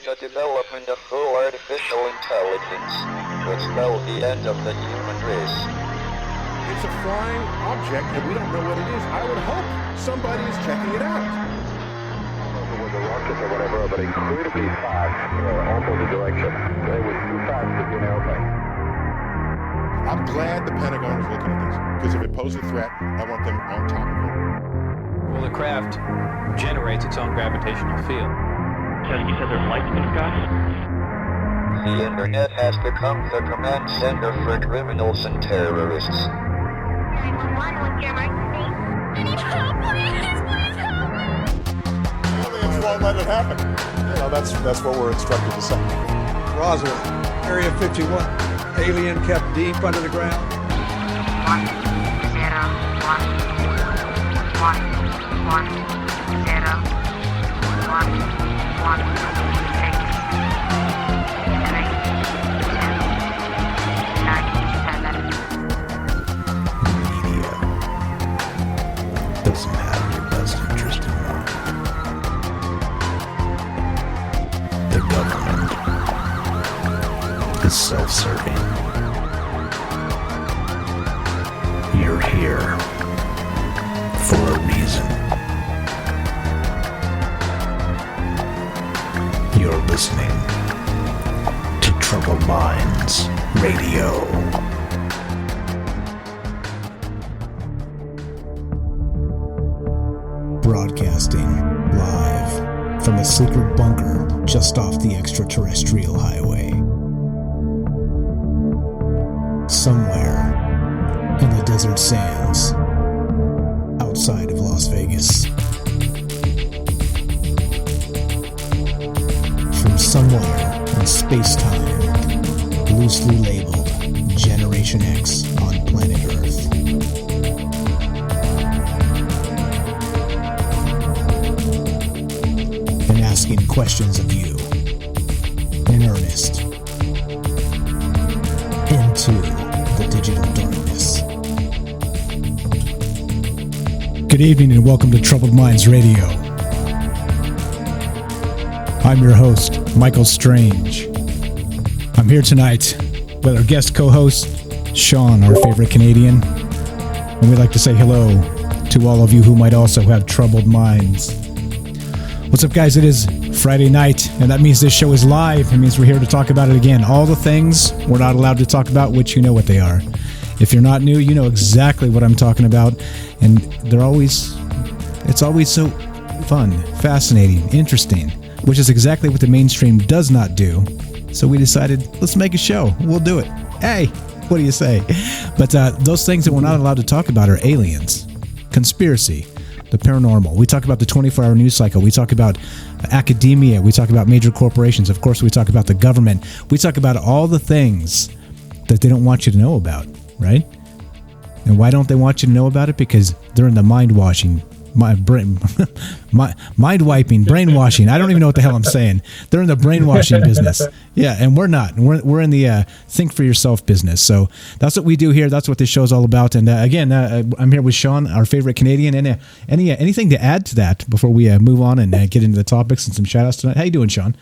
the development of full artificial intelligence would spell the end of the human race. It's a flying object and we don't know what it is. I would hope somebody is checking it out. With the rocket or whatever, but incredibly fast, opposite direction. It was too fast to be an airplane. I'm glad the Pentagon is looking at this, because if it poses a threat, I want them on top of it. Well, the craft generates its own gravitational field. You said there's lights in the sky? The internet has become the command center for criminals and terrorists. 911, what's your emergency? I need help, please help me! Aliens won't let it happen. You know, that's what we're instructed to say. Roswell, Area 51. Alien kept deep under the ground. 1, 0, 1, 1, 0, 1, 1, 6, 3, 2, 9, 7. Media doesn't have your best interest in mind. The government is self-serving. You're here for a reason. You're listening to Troubled Minds Radio. Broadcasting live from a secret bunker just off the extraterrestrial highway. Somewhere in the desert sands outside of Las Vegas. From somewhere in space-time, loosely labeled Generation X on planet Earth. And asking questions of you in earnest into the digital darkness. Good evening and welcome to Troubled Minds Radio. I'm your host, Michael Strange. I'm here tonight with our guest co-host, Sean, our favorite Canadian. And we'd like to say hello to all of you who might also have troubled minds. What's up, guys? It is Friday night, and that means this show is live. It means we're here to talk about it again. All the things we're not allowed to talk about, which you know what they are. If you're not new, you know exactly what I'm talking about. And it's always so fun, fascinating, interesting, which is exactly what the mainstream does not do. So we decided, let's make a show. We'll do it. Hey, what do you say? But those things that we're not allowed to talk about are aliens, conspiracy, the paranormal. We talk about the 24-hour news cycle. We talk about academia. We talk about major corporations. Of course, we talk about the government. We talk about all the things that they don't want you to know about, right? And why don't they want you to know about it? Because they're in the mind-washing, mind-wiping, brainwashing. I don't even know what the hell I'm saying. They're in the brainwashing business. Yeah, and we're not. We're in the think for yourself business. So that's what we do here. That's what this show's all about. And again, I'm here with Sean, our favorite Canadian. And anything to add to that before we move on and get into the topics and some shout-outs tonight? How you doing, Sean?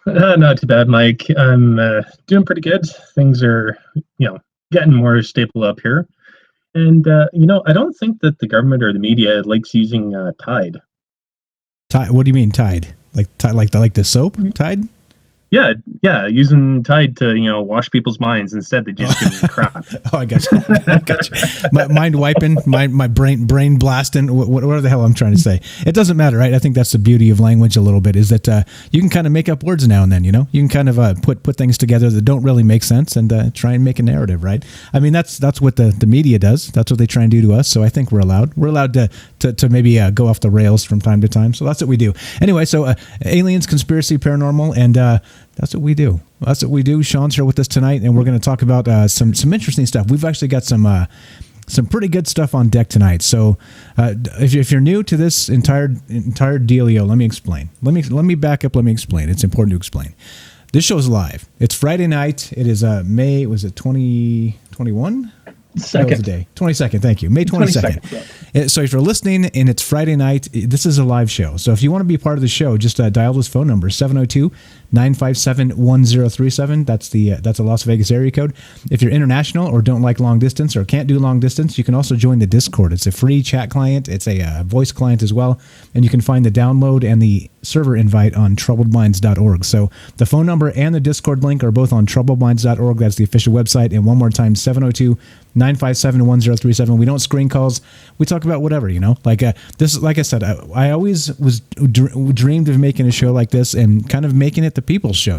Not too bad, Mike. I'm doing pretty good. Things are, getting more stable up here. And, I don't think that the government or the media likes using Tide. Tide? What do you mean Tide? Like the soap Tide? Yeah, using Tide to, wash people's minds. Instead, they just give me crap. Oh, I got you. My mind wiping, my brain blasting, whatever the hell I'm trying to say. It doesn't matter, right? I think that's the beauty of language a little bit, is that you can kind of make up words now and then, You can kind of put things together that don't really make sense and try and make a narrative, right? I mean, that's what the media does. That's what they try and do to us. So I think we're allowed. We're allowed to maybe go off the rails from time to time. So that's what we do. Anyway, so aliens, conspiracy, paranormal, and that's what we do. That's what we do. Sean's here with us tonight, and we're going to talk about some interesting stuff. We've actually got some pretty good stuff on deck tonight. So, if you're new to this entire dealio, let me explain. Let me back up. Let me explain. It's important to explain. This show is live. It's Friday night. It is May. Was it 2021? That was the day. 22nd, thank you. May 22nd. 22nd, So if you're listening and it's Friday night, this is a live show. So if you want to be part of the show, just dial this phone number, 702-957-1037. That's a Las Vegas area code. If you're international or don't like long distance or can't do long distance, you can also join the Discord. It's a free chat client. It's a voice client as well. And you can find the download and the server invite on troubledminds.org. So the phone number and the Discord link are both on troubledminds.org. That's the official website. And one more time, 702-957-1037. We don't screen calls. We talk about whatever, like this. Like I said, I always was dreamed of making a show like this and kind of making it the people's show.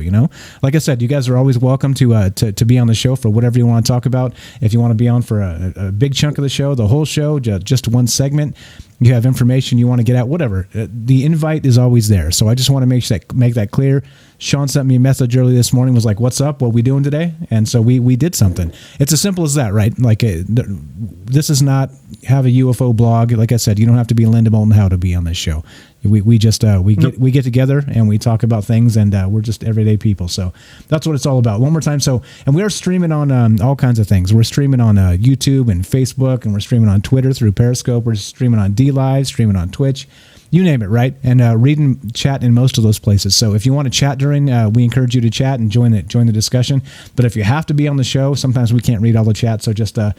Like I said, you guys are always welcome to be on the show for whatever you want to talk about. If you want to be on for a big chunk of the show, the whole show, just one segment, you have information you want to get out, whatever. The invite is always there. So I just want to make that clear. Sean sent me a message early this morning, was like, what's up? What we doing today? And so we did something. It's as simple as that, right? Like this is not have a UFO blog. Like I said, you don't have to be Linda Moulton Howe to be on this show. We get together and we talk about things, and we're just everyday people. So that's what it's all about. One more time. And we are streaming on all kinds of things. We're streaming on YouTube and Facebook, and we're streaming on Twitter through Periscope. We're streaming on DLive, streaming on Twitch. You name it, right? And reading chat in most of those places. So if you want to chat during, we encourage you to chat and join the discussion. But if you have to be on the show, sometimes we can't read all the chat. So just call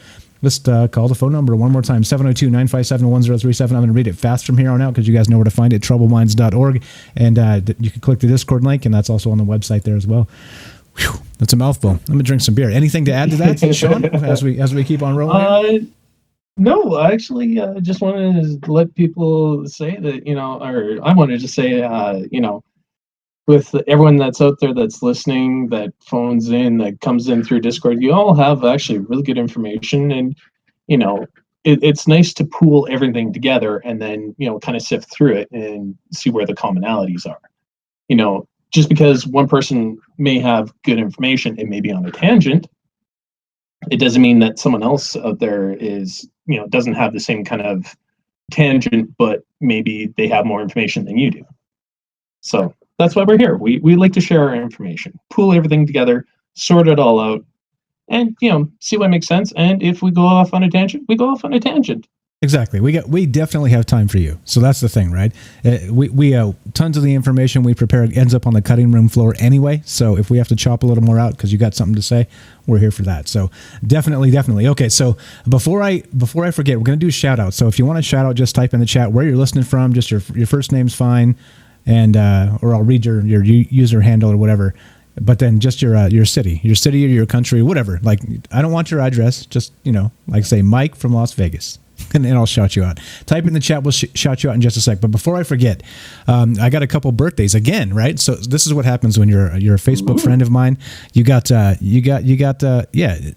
the phone number one more time, 702-957-1037. I'm going to read it fast from here on out because you guys know where to find it, troubledminds.org. And you can click the Discord link, and that's also on the website there as well. Whew, that's a mouthful. I'm going to drink some beer. Anything to add to that, Sean, as we keep on rolling? No, I actually just wanted to let people say that, or I wanted to say, with everyone that's out there that's listening, that phones in, that comes in through Discord, you all have actually really good information. And, it's nice to pool everything together and then, kind of sift through it and see where the commonalities are. Just because one person may have good information, it may be on a tangent, it doesn't mean that someone else out there is, doesn't have the same kind of tangent, but maybe they have more information than you do. So that's why we're here. We like to share our information, pool everything together, sort it all out, and, see what makes sense. And if we go off on a tangent, we go off on a tangent. Exactly. We definitely have time for you. So that's the thing, right? We tons of the information we prepare ends up on the cutting room floor anyway. So if we have to chop a little more out because you got something to say, we're here for that. So definitely. Okay. So before I forget, we're going to do shout out. So if you want to shout out, just type in the chat where you're listening from. Just your first name's fine. And, or I'll read your user handle or whatever. But then just your city or your country, whatever. Like, I don't want your address. Just, like say Mike from Las Vegas. And I'll shout you out. Type in the chat. We'll shout you out in just a sec. But before I forget, I got a couple birthdays again, right? So this is what happens when you're a Facebook friend of mine. You got.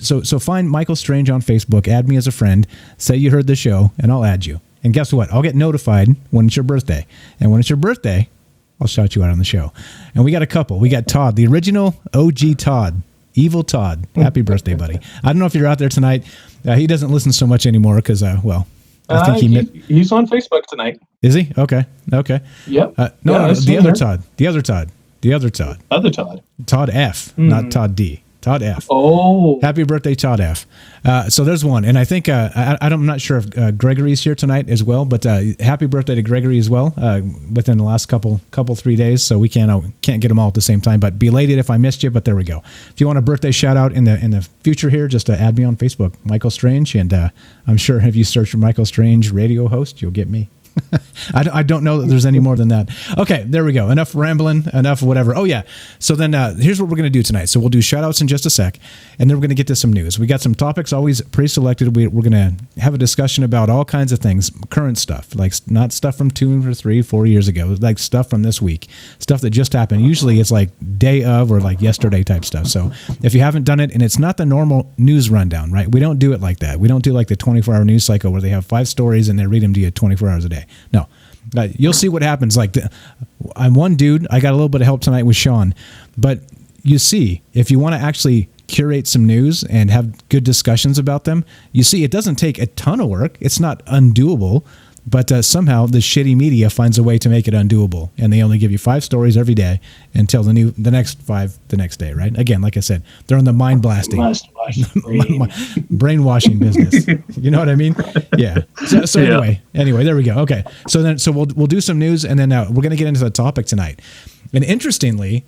So find Michael Strange on Facebook. Add me as a friend. Say you heard the show, and I'll add you. And guess what? I'll get notified when it's your birthday. And when it's your birthday, I'll shout you out on the show. And we got a couple. We got Todd, the original OG Todd. Evil Todd. Happy birthday, buddy. I don't know if you're out there tonight. He doesn't listen so much anymore because, I think he's on Facebook tonight. Is he? Okay. Yep. No, the other Todd. Other Todd. Todd F, not Todd D. Todd F. Oh. Happy birthday, Todd F. So there's one. And I think, I'm not sure if Gregory's here tonight as well, but happy birthday to Gregory as well within the last couple 3 days. So we can't get them all at the same time, but belated if I missed you, but there we go. If you want a birthday shout out in the future here, just add me on Facebook, Michael Strange. And I'm sure if you search for Michael Strange radio host, you'll get me. I don't know that there's any more than that. Okay, there we go. Enough rambling, enough whatever. Oh, yeah. So then here's what we're going to do tonight. So we'll do shout-outs in just a sec, and then we're going to get to some news. We got some topics always pre-selected. We're going to have a discussion about all kinds of things, current stuff, like not stuff from 2 or 3, 4 years ago, like stuff from this week, stuff that just happened. Usually it's like day of or like yesterday type stuff. So if you haven't done it, and it's not the normal news rundown, right? We don't do it like that. We don't do like the 24-hour news cycle where they have 5 stories and they read them to you 24 hours a day. No. You'll see what happens. Like, I'm one dude. I got a little bit of help tonight with Sean. But you see, if you want to actually curate some news and have good discussions about them, you see, it doesn't take a ton of work. It's not undoable. But somehow the shitty media finds a way to make it undoable, and they only give you 5 stories every day until the next 5 the next day, right? Again, like I said, they're on the mind blasting, brainwashing business. You know what I mean? Yeah. So anyway, there we go. Okay. So we'll do some news, and then we're going to get into the topic tonight. And interestingly,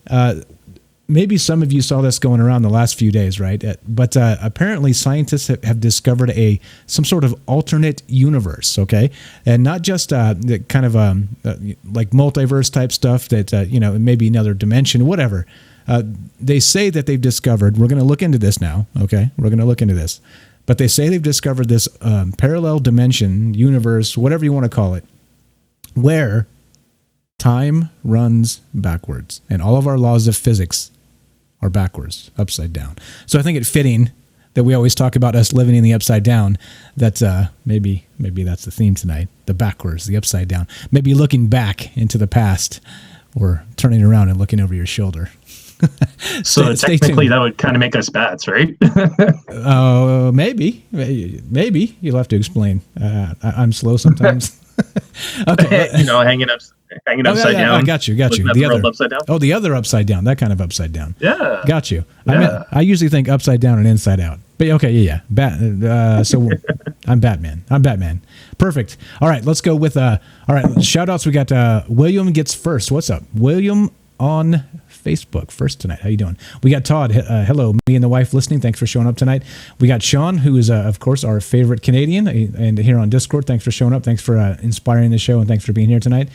maybe some of you saw this going around the last few days, right? But apparently scientists have discovered some sort of alternate universe, okay? And not just the kind of like multiverse type stuff that, maybe another dimension, whatever. They say that they've discovered, we're going to look into this now, okay? We're going to look into this. But they say they've discovered this parallel dimension, universe, whatever you want to call it, where time runs backwards. And all of our laws of physics are backwards, upside down. So I think it's fitting that we always talk about us living in the upside down. That maybe that's the theme tonight. The backwards, the upside down. Maybe looking back into the past, or turning around and looking over your shoulder. So technically that would kind of make us bats, right? Oh, maybe you'll have to explain. I'm slow sometimes. Okay, hanging upside down. I got you. The other upside down. Oh, the other upside down. That kind of upside down. Yeah. Got you. Yeah. I usually think upside down and inside out. But okay, yeah. So I'm Batman. Perfect. All right, let's go with all right, shout outs. We got William gets first. What's up? William on Facebook first tonight. How you doing? We got Todd. Hello, me and the wife listening. Thanks for showing up tonight. We got Sean, who is of course our favorite Canadian, and here on Discord. Thanks for showing up. Thanks for inspiring the show, and thanks for being here tonight.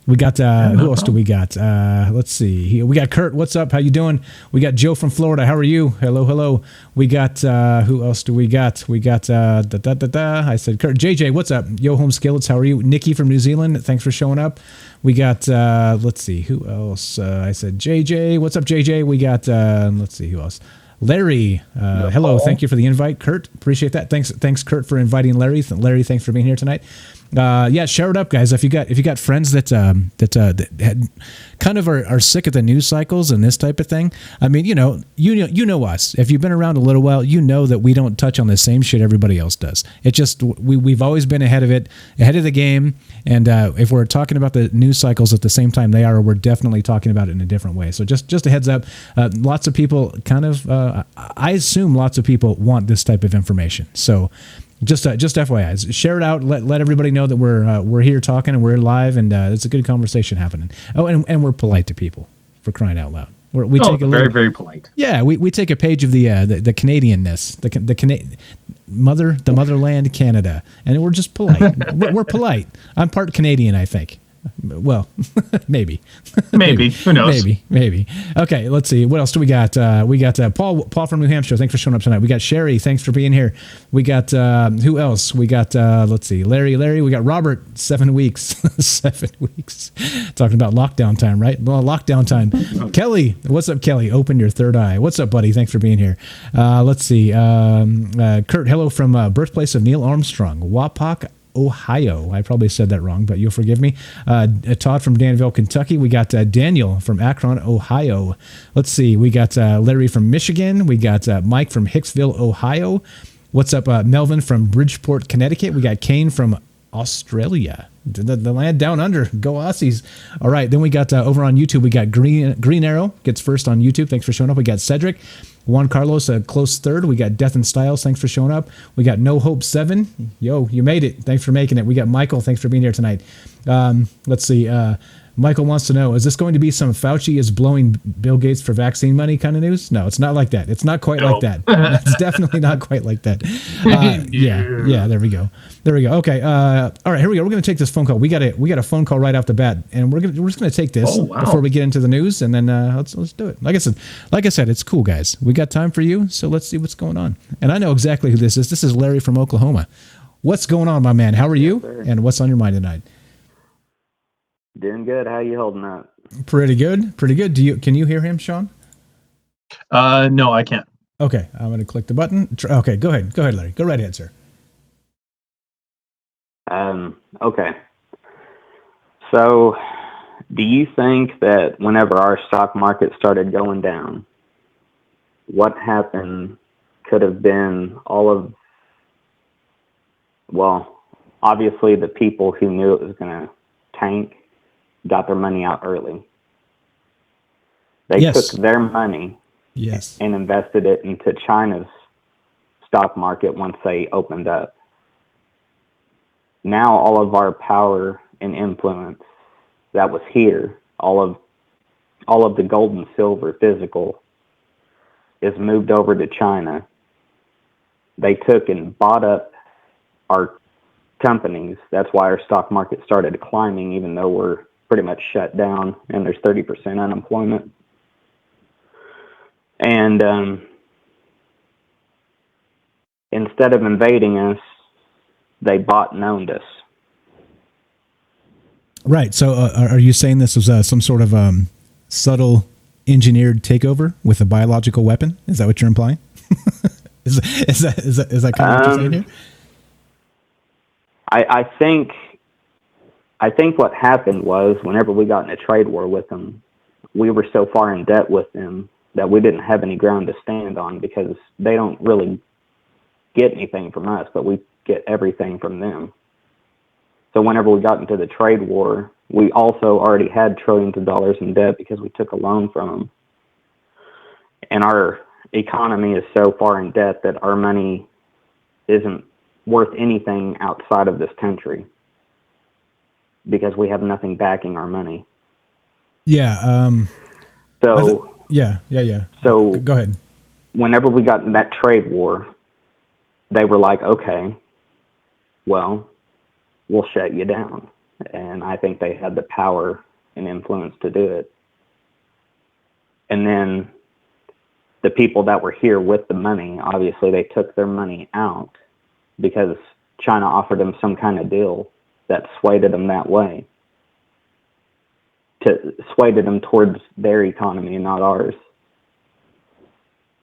We got who else do we got? Let's see. We got Kurt. What's up? How you doing? We got Joe from Florida. How are you? Hello. We got who else do we got? We got I said Kurt. JJ, what's up? Yo, home skillets. How are you? Nikki from New Zealand. Thanks for showing up. We got let's see who else. I said JJ. What's up, JJ? We got let's see who else. Larry, hello. Thank you for the invite, Kurt. Appreciate that. Thanks, Kurt, for inviting Larry. Larry, thanks for being here tonight. Share it up, guys. If you got friends that had kind of are sick of the news cycles and this type of thing. I mean, you know us. If you've been around a little while, you know that we don't touch on the same shit everybody else does. It just we've always been ahead of the game. And if we're talking about the news cycles at the same time they are, we're definitely talking about it in a different way. So just a heads up. Lots of people I assume lots of people want this type of information. So. Just FYI, share it out. Let everybody know that we're here talking and we're live, and it's a good conversation happening. Oh, and we're polite to people, for crying out loud. We take a very, very polite. Yeah, we take a page of the Canadianness, the motherland, Canada, and we're just polite. we're polite. I'm part Canadian, I think. Well, maybe. Who knows? Maybe. Okay, let's see. What else do we got? We got Paul from New Hampshire. Thanks for showing up tonight. We got Sherry. Thanks for being here. We got who else? We got let's see. Larry. We got Robert. 7 weeks. 7 weeks. Talking about lockdown time, right? Well, lockdown time. Kelly. What's up, Kelly? Open your third eye. What's up, buddy? Thanks for being here. Let's see. Kurt. Hello from birthplace of Neil Armstrong, Wapak, Ohio. I probably said that wrong, but you'll forgive me. Todd from Danville, Kentucky. We got Daniel from Akron, Ohio. Let's see. We got Larry from Michigan. We got Mike from Hicksville, Ohio. What's up, Melvin from Bridgeport, Connecticut. We got Kane from Australia, the land down under. Go Aussies. All right. Then we got over on YouTube, we got Green Arrow gets first on YouTube. Thanks for showing up. We got Cedric. Juan Carlos, a close third. We got Death and Styles. Thanks for showing up. We got No Hope 7. Yo, you made it. Thanks for making it. We got Michael. Thanks for being here tonight. Let's see. Michael wants to know, is this going to be some Fauci is blowing Bill Gates for vaccine money kind of news? No, it's not like that. It's not quite like that. It's definitely not quite like that. Yeah, there we go. Okay. All right, here we go. We're going to take this phone call. We got a phone call right off the bat, and we're just going to take this before we get into the news, and then let's do it. Like I said, it's cool, guys. We got time for you, so let's see what's going on. And I know exactly who this is. This is Larry from Oklahoma. What's going on, my man? How are you? And what's on your mind tonight? Doing good. How you holding up? Pretty good. Can you hear him, Sean? No, I can't. Okay, I'm going to click the button. Okay, go ahead, Larry. Go right ahead, sir. Okay. So, do you think that whenever our stock market started going down, what happened could have been obviously the people who knew it was going to tank got their money out early. They Yes. took their money Yes. and invested it into China's stock market once they opened up. Now all of our power and influence that was here, all of the gold and silver physical, is moved over to China. They took and bought up our companies. That's why our stock market started climbing, even though we're pretty much shut down and there's 30% unemployment. And instead of invading us, they bought and owned us. Right. So are you saying this was some sort of subtle engineered takeover with a biological weapon? Is that what you're implying? is that kind of what you're saying here? I think what happened was whenever we got in a trade war with them, we were so far in debt with them that we didn't have any ground to stand on, because they don't really get anything from us, but we get everything from them. So whenever we got into the trade war, we also already had trillions of dollars in debt because we took a loan from them. And our economy is so far in debt that our money isn't worth anything outside of this country because we have nothing backing our money. Yeah. Yeah. So go ahead. Whenever we got in that trade war, they were like, okay, well, we'll shut you down. And I think they had the power and influence to do it. And then the people that were here with the money, obviously they took their money out because China offered them some kind of deal that swayed them that way. Swayed them towards their economy and not ours.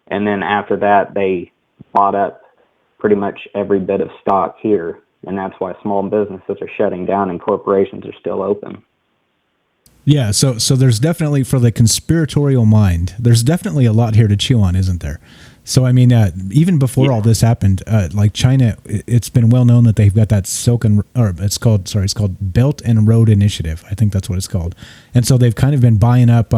And then after that, they bought up pretty much every bit of stock here. And that's why small businesses are shutting down and corporations are still open. Yeah, so there's definitely, for the conspiratorial mind, there's definitely a lot here to chew on, isn't there? So, I mean, even before all this happened, like China, it's been well known that they've got that it's called Belt and Road Initiative. I think that's what it's called. And so they've kind of been buying up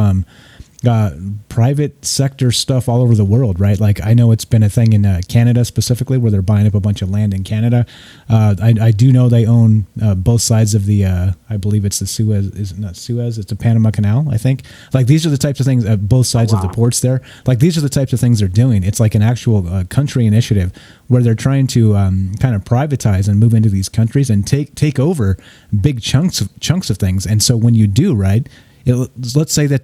private sector stuff all over the world, right? Like I know it's been a thing in Canada specifically where they're buying up a bunch of land in Canada. I do know they own both sides of the, I believe it's the Suez, is it not Suez? It's the Panama Canal, I think. Like these are the types of things, both sides of the ports there. Like these are the types of things they're doing. It's like an actual country initiative where they're trying to kind of privatize and move into these countries and take over big chunks of things. And so when you do, right, let's say that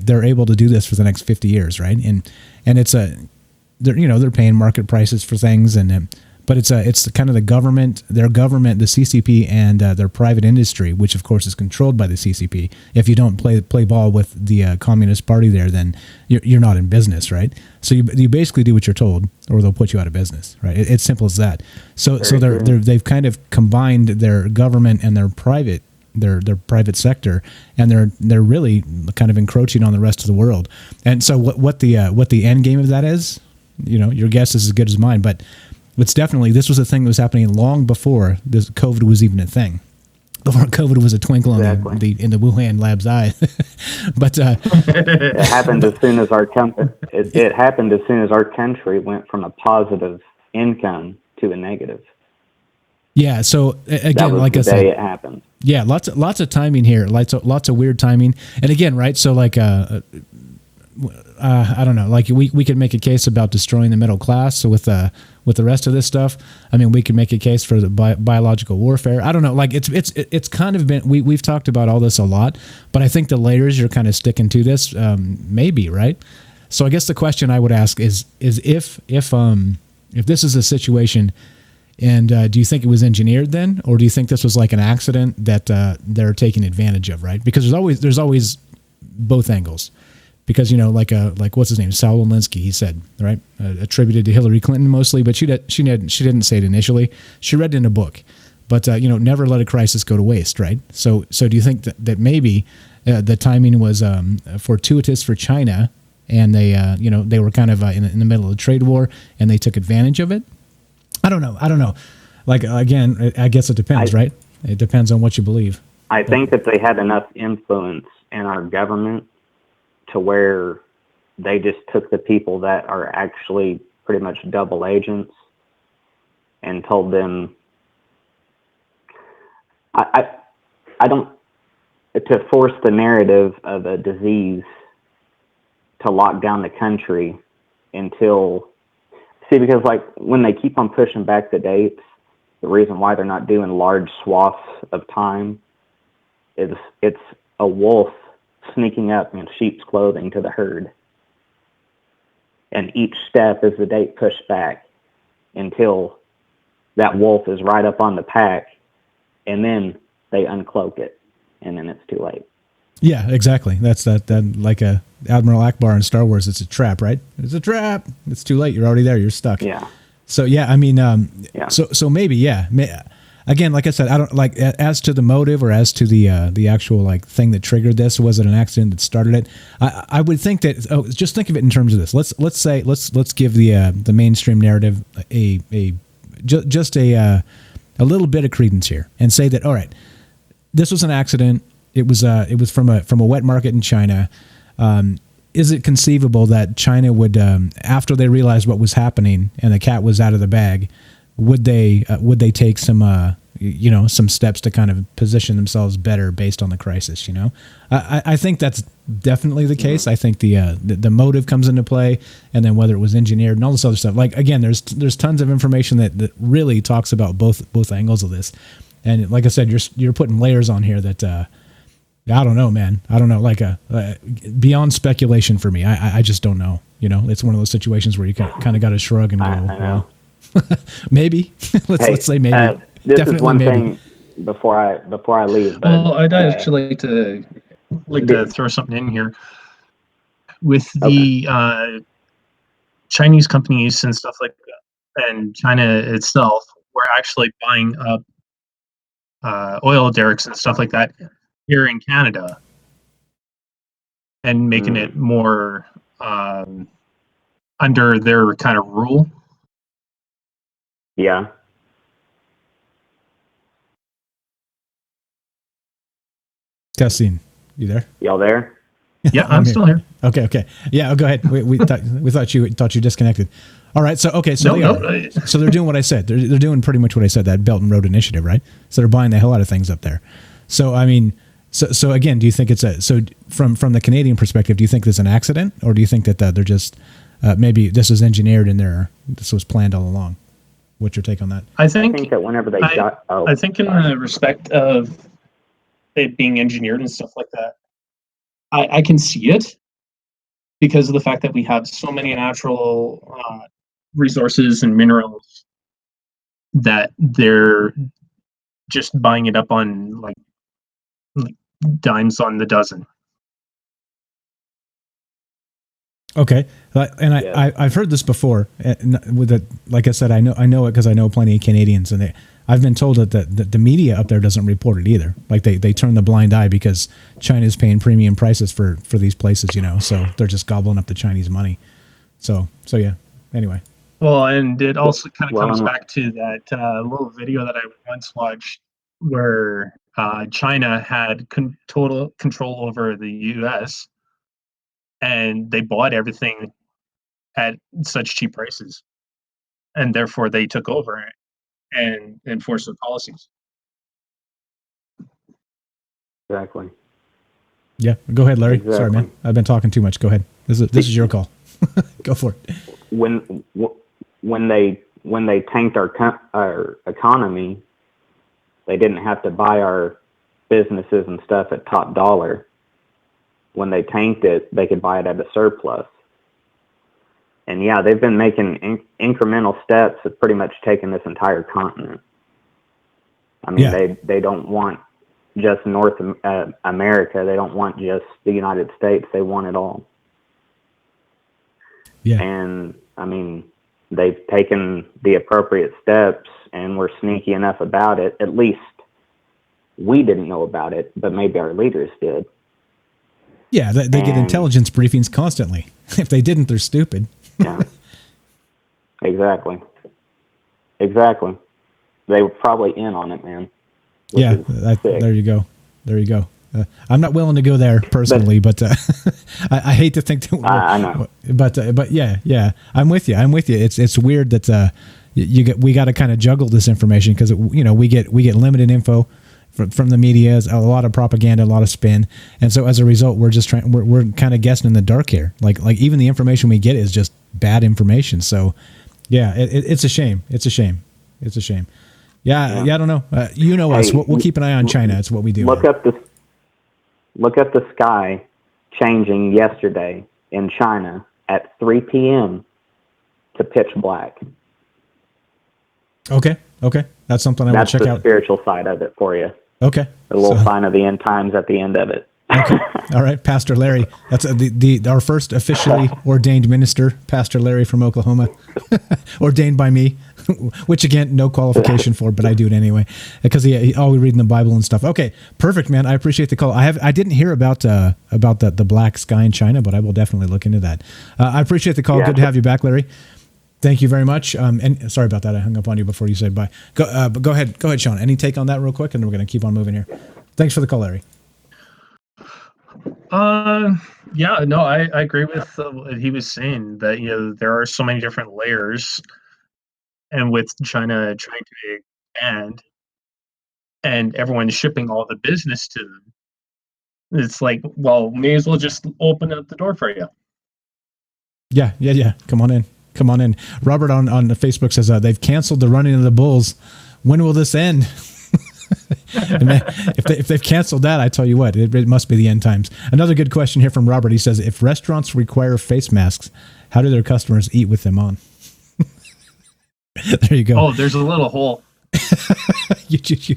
they're able to do this for the next 50 years, right? And it's they're paying market prices for things, but it's kind of their government, the CCP, and their private industry, which of course is controlled by the CCP. If you don't play ball with the Communist Party there, then you're not in business, right? So you basically do what you're told, or they'll put you out of business, right? It's simple as that. So they've kind of combined their government and their private sector, and they're really kind of encroaching on the rest of the world. And so what the end game of that is, your guess is as good as mine, but it's definitely, this was a thing that was happening long before this COVID was even a thing, before COVID was a twinkle in the Wuhan lab's eye. But it happened as soon as our it happened as soon as our country went from a positive income to a negative. Yeah. So again, that was like the I said, day it happened. Yeah, lots of timing here, lots of weird timing. And again, right? So like, I don't know, like we could make a case about destroying the middle class. So with the rest of this stuff, I mean, we could make a case for the biological warfare. I don't know, like it's kind of been, we've talked about all this a lot, but I think the layers you're kind of sticking to this, maybe, right? So I guess the question I would ask is if this is a situation. And do you think it was engineered then, or do you think this was like an accident that they're taking advantage of, right? Because there's always both angles. Because like what's his name, Saul Alinsky, he said, right, attributed to Hillary Clinton mostly, but she didn't say it initially. She read it in a book, but never let a crisis go to waste, right? So do you think that maybe the timing was fortuitous for China, and they were kind of in the middle of a trade war, and they took advantage of it? I don't know. like, again, I guess it depends, right? It depends on what you believe. I think that they had enough influence in our government to where they just took the people that are actually pretty much double agents and told them, I don't, to force the narrative of a disease to lock down the country until, see, because like when they keep on pushing back the dates, the reason why they're not doing large swaths of time is it's a wolf sneaking up in sheep's clothing to the herd. And each step is the date pushed back until that wolf is right up on the pack, and then they uncloak it, and then it's too late. Yeah, exactly. That's that like a Admiral Akbar in Star Wars. It's a trap, right? It's a trap. It's too late. You're already there. You're stuck. Yeah. So yeah, I mean, so maybe, yeah. Again, like I said, I don't like as to the motive or as to the actual like thing that triggered this. Was it an accident that started it? I would think that. Oh, just think of it in terms of this. Let's give the mainstream narrative a little bit of credence here and say that, all right, this was an accident. It was from a wet market in China. Is it conceivable that China would, after they realized what was happening and the cat was out of the bag, would they take some some steps to kind of position themselves better based on the crisis? I think that's definitely the case. I think the motive comes into play, and then whether it was engineered and all this other stuff. Like again, there's tons of information that really talks about both angles of this, and like I said, you're putting layers on here that. I don't know, man. I don't know. Like beyond speculation for me. I just don't know. It's one of those situations where you kind of got to shrug and go, I know. maybe. let's say maybe. This Definitely is one maybe. thing before I leave. But, Well, I'd actually like to throw something in here with the Chinese companies and stuff like that, and China itself. We're actually buying up oil derricks and stuff like that here in Canada and making it more under their kind of rule. Yeah. Cassine, you there? Y'all there? Yeah, I'm still here. Okay. Yeah, go ahead. We thought you disconnected. All right. So so they're doing what I said. They're doing pretty much what I said. That Belt and Road Initiative, right? So they're buying the hell out of things up there. So I mean, so again, do you think it's from the Canadian perspective? Do you think this is an accident, or do you think that they're just maybe this was engineered and this was planned all along? What's your take on that? I think that whenever they I think in the respect of it being engineered and stuff like that, I can see it because of the fact that we have so many natural resources and minerals that they're just buying it up on like dimes on the dozen. Okay, and I've heard this before. Like I said, I know it because I know plenty of Canadians, and I've been told that the media up there doesn't report it either. Like they turn the blind eye because China's paying premium prices for these places, so they're just gobbling up the Chinese money. So yeah. Anyway. Well, and it also kind of comes back to that little video that I once watched where China had total control over the U.S. and they bought everything at such cheap prices, and therefore they took over and enforced their policies. Exactly. Yeah, go ahead, Larry. Exactly. Sorry, man. I've been talking too much. Go ahead. This is your call. Go for it. When they tanked our economy, they didn't have to buy our businesses and stuff at top dollar. When they tanked it, they could buy it at a surplus. And yeah, they've been making incremental steps of pretty much taking this entire continent. I mean, they don't want just North America. They don't want just the United States. They want it all. Yeah. And I mean, they've taken the appropriate steps and were sneaky enough about it. At least we didn't know about it, but maybe our leaders did. Yeah, they get intelligence briefings constantly. If they didn't, they're stupid. Yeah. Exactly. they were probably in on it, man. which Yeah, is sick. there you go. There you go. I'm not willing to go there personally, but I hate to think that. I know. But yeah, I'm with you. It's weird that we got to kind of juggle this information because we get limited info from the media, a lot of propaganda, a lot of spin, and so as a result, we're kind of guessing in the dark here. Like even the information we get is just bad information. So yeah, it's a shame. It's a shame. Yeah, I don't know. Us. We'll keep an eye on China. It's what we do. Look at the sky changing yesterday in China at 3 p.m. to pitch black. Okay. That's something I will check out. That's the spiritual side of it for you. Okay. A little sign of the end times at the end of it. Okay. All right, Pastor Larry. That's our first officially ordained minister, Pastor Larry from Oklahoma, ordained by me, which again, no qualification for, but I do it anyway because he always reading the Bible and stuff. Okay, perfect, man. I appreciate the call. I didn't hear about the black sky in China, but I will definitely look into that. I appreciate the call. Yeah. Good to have you back, Larry. Thank you very much. And sorry about that. I hung up on you before you said bye. Go ahead, Sean. Any take on that real quick, and then we're going to keep on moving here. Thanks for the call, Larry. Yeah, no, I agree with what he was saying that, there are so many different layers, and with China trying to expand and everyone shipping all the business to them, it's like, well, may as well just open up the door for you. Yeah. Come on in. Robert on Facebook says they've canceled the running of the bulls. When will this end? If they've canceled that, I tell you what, it must be the end times. Another good question here from Robert. He says, if restaurants require face masks, how do their customers eat with them on? There you go. Oh, there's a little hole. you just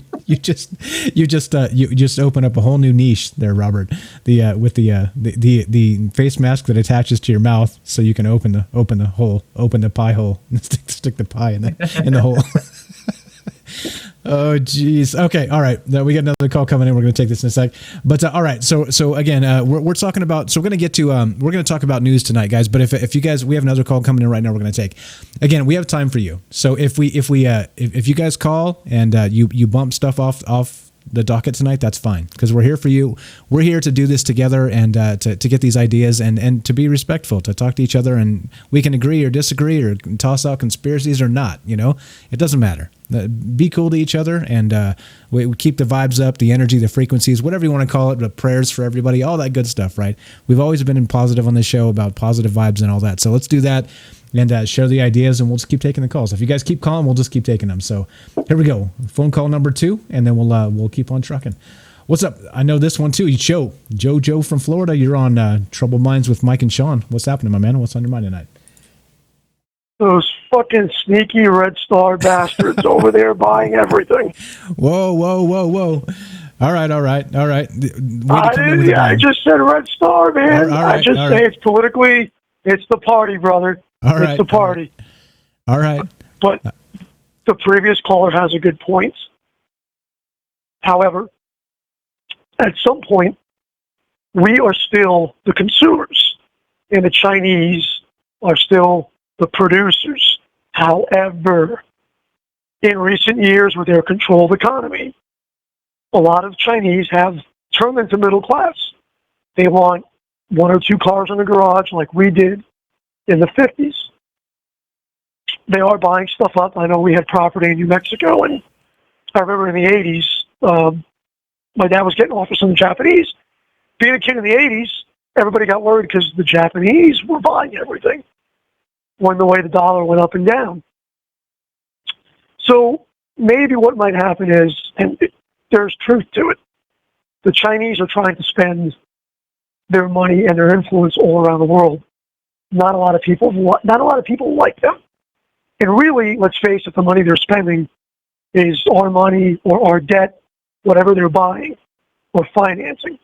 open up a whole new niche there, Robert. With the face mask that attaches to your mouth, so you can open the pie hole, and stick the pie in the hole. Oh, geez. Okay. All right. We got another call coming in. We're going to take this in a sec. But all right. So again, we're talking about. So we're going to get to. We're going to talk about news tonight, guys. But if you guys, we have another call coming in right now. We're going to take. Again, we have time for you. So if you guys call and you bump stuff off the docket tonight, that's fine, because we're here for you. We're here to do this together and to get these ideas and to be respectful, to talk to each other, and we can agree or disagree or toss out conspiracies or not. It doesn't matter. Be cool to each other, and we keep the vibes up, the energy, the frequencies, whatever you want to call it, the prayers for everybody, all that good stuff, right? We've always been positive on this show about positive vibes and all that. So let's do that and share the ideas, and we'll just keep taking the calls. If you guys keep calling, we'll just keep taking them. So here we go. Phone call number 2, and then we'll keep on trucking. What's up? I know this one too. Joe from Florida. You're on Troubled Minds with Mike and Sean. What's happening, my man? What's on your mind tonight? Those fucking sneaky Red Star bastards over there buying everything. Whoa. All right. I just said Red Star, man. I just say it's politically, it's the party, brother. All right. It's the party. All right. But the previous caller has a good point. However, at some point, we are still the consumers, and the Chinese are still the producers. However, in recent years, with their controlled economy, a lot of Chinese have turned into middle class. They want 1 or 2 cars in the garage like we did in the 50s. They are buying stuff up. I know we had property in New Mexico, and I remember in the 80s, my dad was getting offers from the Japanese. Being a kid in the 80s, everybody got worried because the Japanese were buying everything when the way the dollar went up and down. So maybe what might happen is, and there's truth to it, the Chinese are trying to spend their money and their influence all around the world. Not a lot of people like them. And really, let's face it, the money they're spending is our money or our debt, whatever they're buying or financing.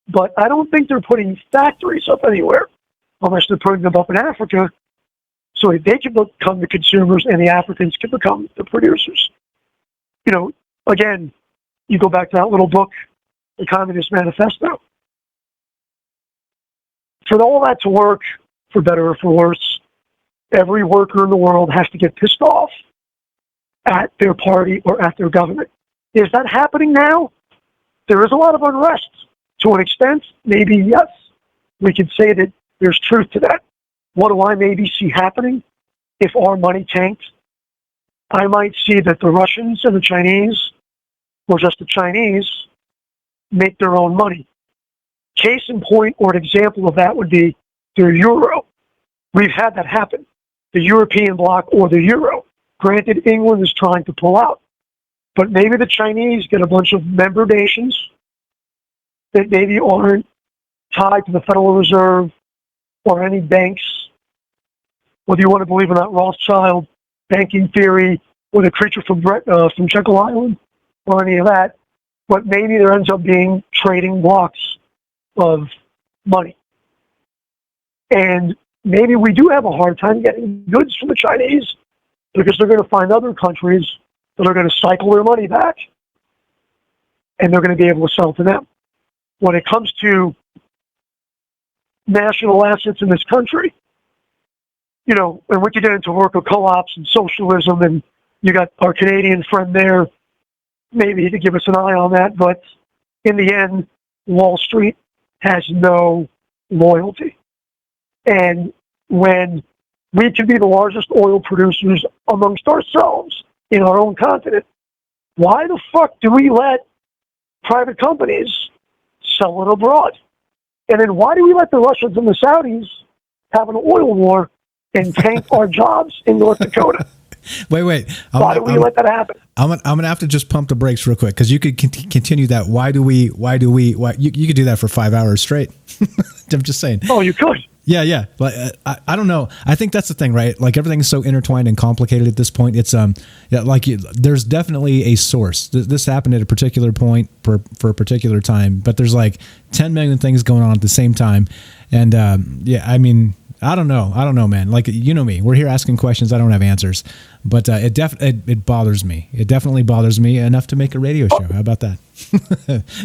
But I don't think they're putting factories up anywhere, unless they're putting them up in Africa, so they can become the consumers and the Africans can become the producers. Again, you go back to that little book, The Communist Manifesto. For all that to work, for better or for worse, every worker in the world has to get pissed off at their party or at their government. Is that happening now? There is a lot of unrest. To an extent, maybe yes. We could say that there's truth to that. What do I maybe see happening if our money tanked? I might see that the Russians and the Chinese, or just the Chinese, make their own money. Case in point, or an example of that would be the euro. We've had that happen. The European bloc or the euro. Granted, England is trying to pull out. But maybe the Chinese get a bunch of member nations that maybe aren't tied to the Federal Reserve or any banks, whether you want to believe in that Rothschild banking theory or the creature from Jekyll Island or any of that, but maybe there ends up being trading blocks of money. And maybe we do have a hard time getting goods from the Chinese because they're going to find other countries that are going to cycle their money back and they're going to be able to sell to them. When it comes to national assets in this country, you know, and we could get into worker co-ops and socialism, and you got our Canadian friend there, maybe he could give us an eye on that, but in the end, Wall Street has no loyalty. And when we can be the largest oil producers amongst ourselves in our own continent, why the fuck do we let private companies sell it abroad? And then why do we let the Russians and the Saudis have an oil war and tank our jobs in North Dakota? Wait. Why do we let that happen? I'm gonna have to just pump the brakes real quick because you could continue that. Why do we? You could do that for 5 hours straight. I'm just saying. Oh, you could. Yeah. But I don't know. I think that's the thing, right? Like everything's so intertwined and complicated at this point. It's there's definitely a source. This happened at a particular point for a particular time, but there's like 10 million things going on at the same time, and I mean. I don't know, man. Like, you know me, we're here asking questions. I don't have answers, but it bothers me. It definitely bothers me enough to make a radio show. How about that?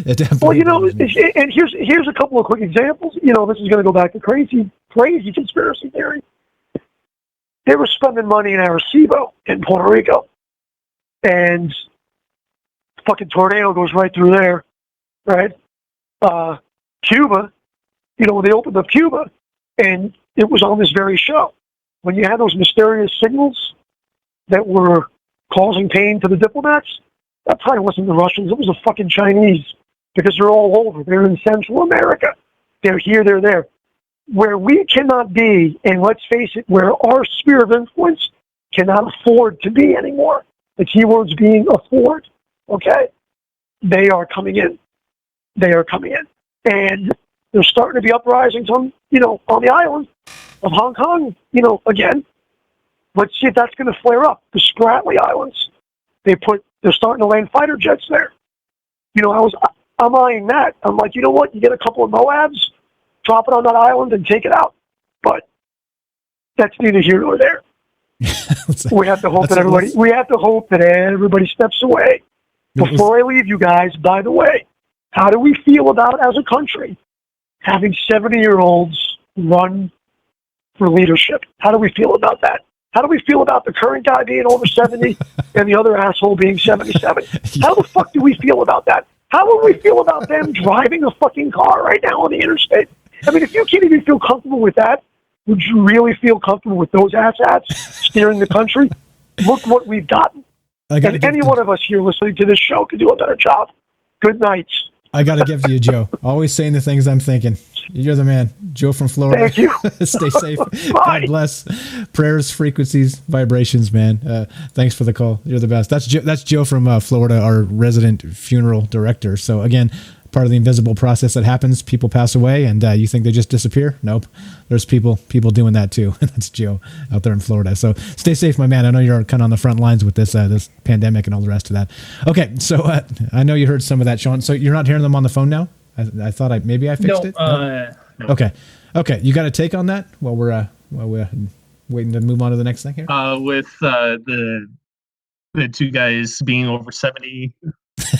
It definitely. Well, you know, and here's a couple of quick examples. You know, this is going to go back to crazy conspiracy theory. They were spending money in Arecibo in Puerto Rico, and fucking tornado goes right through there, right? Cuba, you know, when they opened up Cuba, and it was on this very show. When you had those mysterious signals that were causing pain to the diplomats, that probably wasn't the Russians, it was the fucking Chinese, because they're all over. They're in Central America. They're here, they're there. Where we cannot be, and let's face it, where our sphere of influence cannot afford to be anymore, the keyword's being afford, okay? They are coming in. And there's starting to be uprisings on the island of Hong Kong, again. Let's see if that's going to flare up. The Spratly Islands. They're starting to land fighter jets there. I'm eyeing that. I'm like, you know what? You get a couple of Moabs, drop it on that island and take it out. But that's neither here nor there. We have to hope that everybody steps away. Before I leave you guys, by the way, how do we feel about, as a country, having 70-year-olds run for leadership? How do we feel about that? How do we feel about the current guy being over 70 and the other asshole being 77? How the fuck do we feel about that? How would we feel about them driving a fucking car right now on the interstate? I mean, if you can't even feel comfortable with that, would you really feel comfortable with those asshats steering the country? Look what we've gotten. And any one of us here listening to this show could do a better job. Good night. I got to give to you, Joe. Always saying the things I'm thinking. You're the man. Joe from Florida. Thank you. Stay safe. God bless. Prayers, frequencies, vibrations, man. Thanks for the call. You're the best. That's Joe from Florida, our resident funeral director. So again, part of the invisible process that happens. People pass away, and you think they just disappear? Nope. There's people doing that too. That's Joe out there in Florida. So stay safe, my man. I know you're kind of on the front lines with this pandemic and all the rest of that. Okay, so I know you heard some of that, Sean. So you're not hearing them on the phone now? I thought maybe I fixed it. No. Okay. You got a take on that while we're waiting to move on to the next thing here? With the two guys being over 70.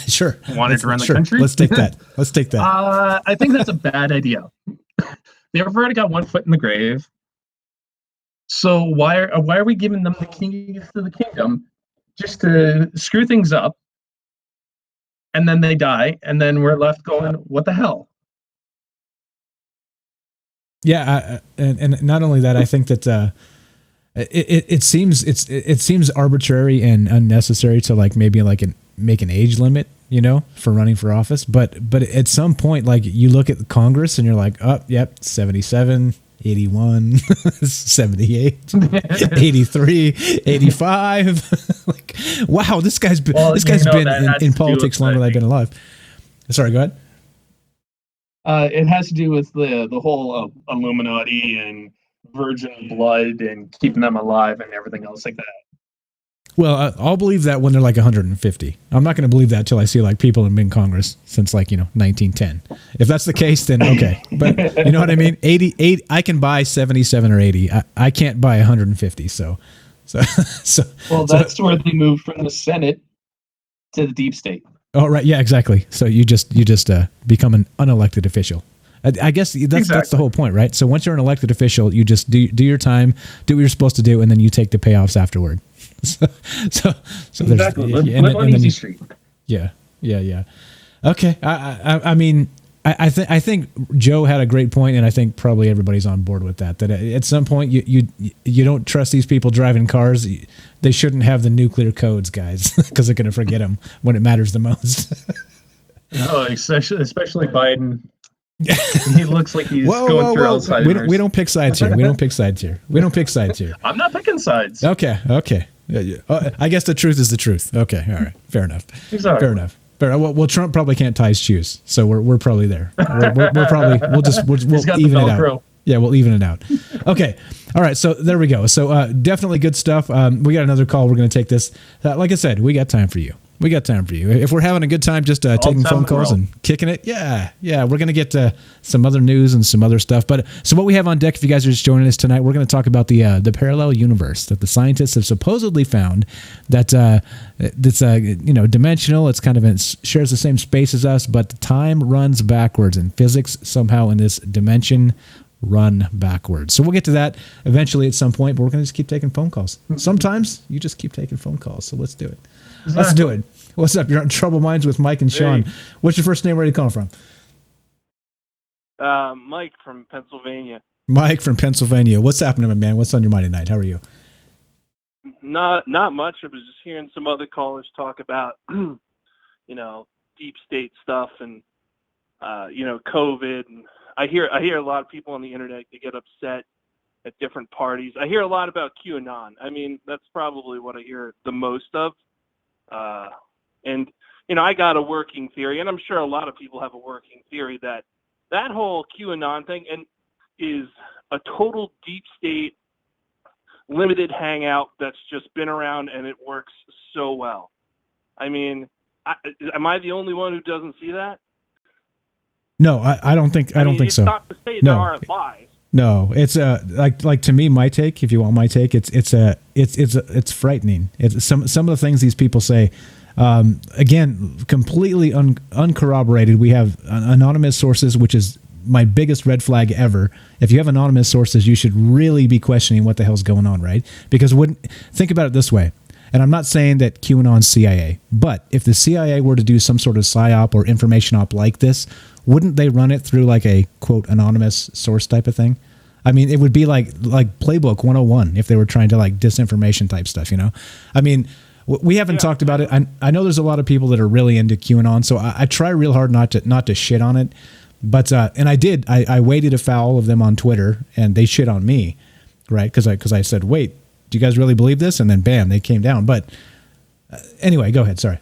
Sure. Wanted to run the country. Let's take that. I think that's a bad idea. They've already got one foot in the grave. So why are we giving them the keys to the kingdom just to screw things up, and then they die, and then we're left going, what the hell? Yeah, and not only that, I think that it seems arbitrary and unnecessary to like maybe like make an age limit, you know, for running for office. But at some point, like you look at Congress and you're like, oh, yep, 77, 81, 78, 83, 85. Like, wow, this guy's been in politics longer than I've been alive. Sorry, go ahead. It has to do with the whole Illuminati and virgin blood and keeping them alive and everything else like that. Well, I'll believe that when they're like 150. I'm not going to believe that till I see like people have been in Congress since like, 1910. If that's the case, then okay. But you know what I mean? 88, I can buy 77 or 80. I can't buy 150. So. Well, that's where they moved from the Senate to the deep state. Oh, right. Yeah, exactly. So you just become an unelected official. I guess that's the whole point, right? So once you're an elected official, you just do your time, do what you're supposed to do, and then you take the payoffs afterward. So exactly. Live on easy street. Yeah. Okay. I mean, I think Joe had a great point, and I think probably everybody's on board with that. That at some point you don't trust these people driving cars. They shouldn't have the nuclear codes, guys, because they're going to forget them when it matters the most. No, especially Biden. He looks like he's going through Alzheimer's. We don't pick sides here. We don't pick sides here. I'm not picking sides. Okay. Yeah. I guess the truth is the truth. Okay. All right. Fair enough. Exactly. Fair enough. Well, Trump probably can't tie his shoes, so we're probably there. We'll even it out. Yeah, we'll even it out. Okay. All right. So there we go. So definitely good stuff. We got another call. We're going to take this. Like I said, we got time for you. If we're having a good time just taking phone calls and kicking it, yeah, we're going to get some other news and some other stuff. But so what we have on deck, if you guys are just joining us tonight, we're going to talk about the parallel universe that the scientists have supposedly found that's dimensional. It's kind of shares the same space as us, but time runs backwards, and physics somehow in this dimension run backwards. So we'll get to that eventually at some point, but we're going to just keep taking phone calls. Sometimes you just keep taking phone calls. So let's do it. Let's do it. What's up? You're on Troubled Minds with Mike and Sean. Hey. What's your first name? Where are you calling from? Mike from Pennsylvania. Mike from Pennsylvania. What's happening, my man? What's on your mind tonight? How are you? Not much. I was just hearing some other callers talk about, deep state stuff and, COVID. And I hear a lot of people on the internet, they get upset at different parties. I hear a lot about QAnon. I mean, that's probably what I hear the most of. I got a working theory, and I'm sure a lot of people have a working theory that whole QAnon thing is a total deep state limited hangout that's just been around, and it works so well. I mean, am I the only one who doesn't see that? No, I don't think so. It's not to say there aren't lies. No, it's like to me, my take. If you want my take, it's frightening. It's some of the things these people say. Again, completely uncorroborated. We have anonymous sources, which is my biggest red flag ever. If you have anonymous sources, you should really be questioning what the hell's going on, right? Because think about it this way. And I'm not saying that QAnon's CIA, but if the CIA were to do some sort of psyop or information op like this, wouldn't they run it through like a quote anonymous source type of thing? I mean, it would be like Playbook 101 if they were trying to like disinformation type stuff, I mean, we haven't talked about it. I know there's a lot of people that are really into QAnon, so I try real hard not to shit on it. But and I did. I waded afoul of them on Twitter, and they shit on me, right? Because I said, wait, do you guys really believe this? And then bam, they came down. But anyway, go ahead. Sorry,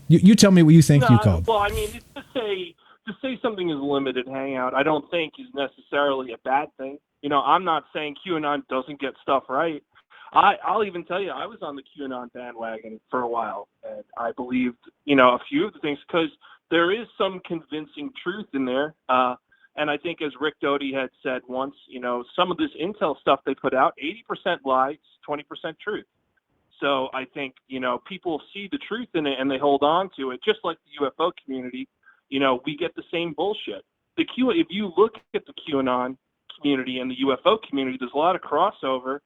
you tell me what you think. You called. Well, I mean, to say something is a limited hangout, I don't think is necessarily a bad thing. I'm not saying QAnon doesn't get stuff right. I'll even tell you, I was on the QAnon bandwagon for a while, and I believed, a few of the things because there is some convincing truth in there. And I think, as Rick Doty had said once, some of this intel stuff they put out, 80% lies, 20% truth. So I think, people see the truth in it and they hold on to it, just like the UFO community. We get the same bullshit. If you look at the QAnon community and the UFO community, there's a lot of crossover,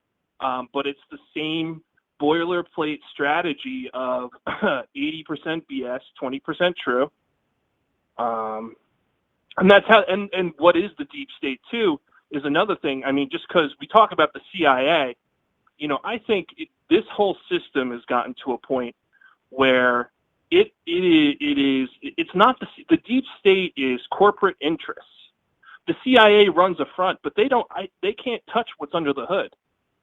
but it's the same boilerplate strategy of 80% BS, 20% true. And that's how, and what is the deep state too is another thing. I mean, just because we talk about the CIA, I think this whole system has gotten to a point where it's not the deep state is corporate interests. The CIA runs a front, but they can't touch what's under the hood.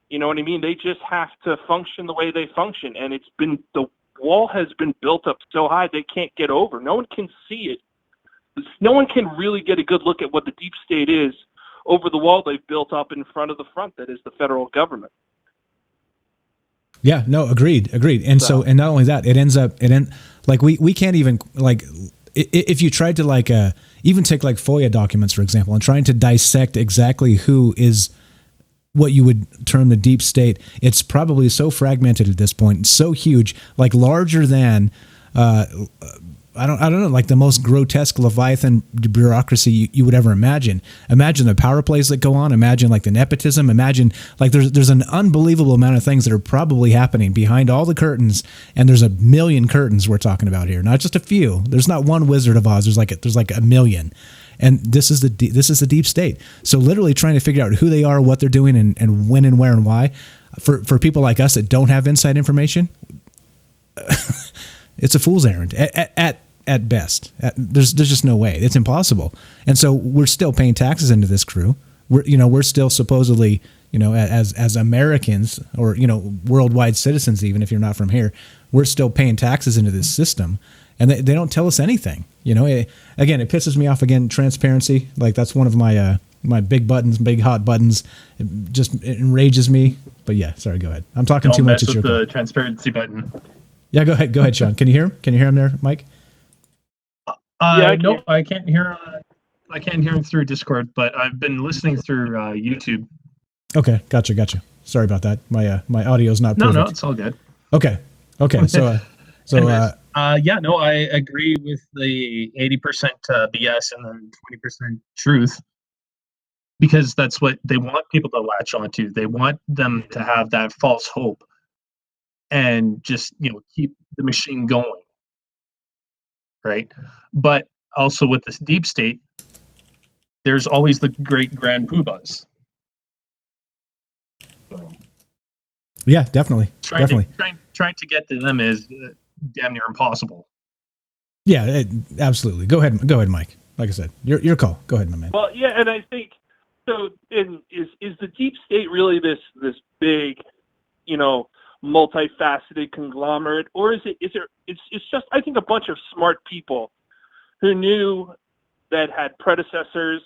You know what I mean? They just have to function the way they function, and the wall has been built up so high they can't get over. No one can see it. No one can really get a good look at what the deep state is over the wall they've built up in front of the front that is the federal government. Yeah, no, agreed. And so, and not only that, we can't even, like, if you tried to, like, even take, like, FOIA documents, for example, and trying to dissect exactly who is what you would term the deep state, it's probably so fragmented at this point, so huge, like larger than, I don't know, like the most grotesque Leviathan bureaucracy you would ever imagine. Imagine the power plays that go on. Imagine like the nepotism. Imagine like there's an unbelievable amount of things that are probably happening behind all the curtains. And there's a million curtains we're talking about here, not just a few. There's not one Wizard of Oz. There's like a million. And this is the deep state. So literally trying to figure out who they are, what they're doing, and when and where and why. For people like us that don't have inside information, it's a fool's errand at best. There's just no way. It's impossible. And so we're still paying taxes into this crew. We're still supposedly, as Americans or, worldwide citizens, even if you're not from here, we're still paying taxes into this system. And they don't tell us anything. Again, it pisses me off. Again, transparency. Like that's one of my my big hot buttons. It just enrages me. But yeah, sorry, go ahead. I'm talking too much. Don't mess with the transparency button. Yeah, go ahead, Sean. Can you hear him? Can you hear him there, Mike? Nope, I can't hear. I can't hear him through Discord, but I've been listening through YouTube. Okay, gotcha. Sorry about that. My audio is not perfect. No, it's all good. Okay. I agree with the 80% BS and then 20% truth, because that's what they want people to latch onto. They want them to have that false hope and just keep the machine going. Right, but also with this deep state, there's always the great grand poobahs. So, yeah, definitely. Trying to get to them is damn near impossible. Yeah, absolutely. Go ahead, Mike. Like I said, your call. Go ahead, my man. Well, yeah, and I think so. Is the deep state really this big, multifaceted conglomerate, or is it it's just, I think, a bunch of smart people who knew that had predecessors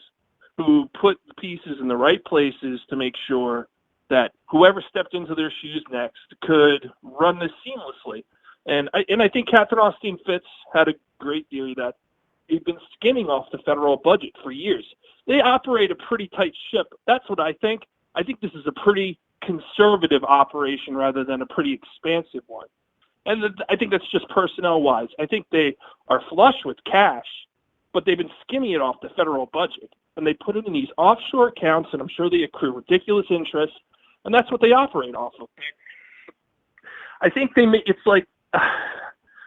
who put the pieces in the right places to make sure that whoever stepped into their shoes next could run this seamlessly. And I think Catherine Austin Fitts had a great theory that they've been skimming off the federal budget for years. They operate a pretty tight ship. That's what I think. I think this is a pretty conservative operation rather than a pretty expansive one. And I think that's just personnel-wise. I think they are flush with cash, but they've been skimming it off the federal budget. And they put it in these offshore accounts, and I'm sure they accrue ridiculous interest, and that's what they operate off of. I think it's like, I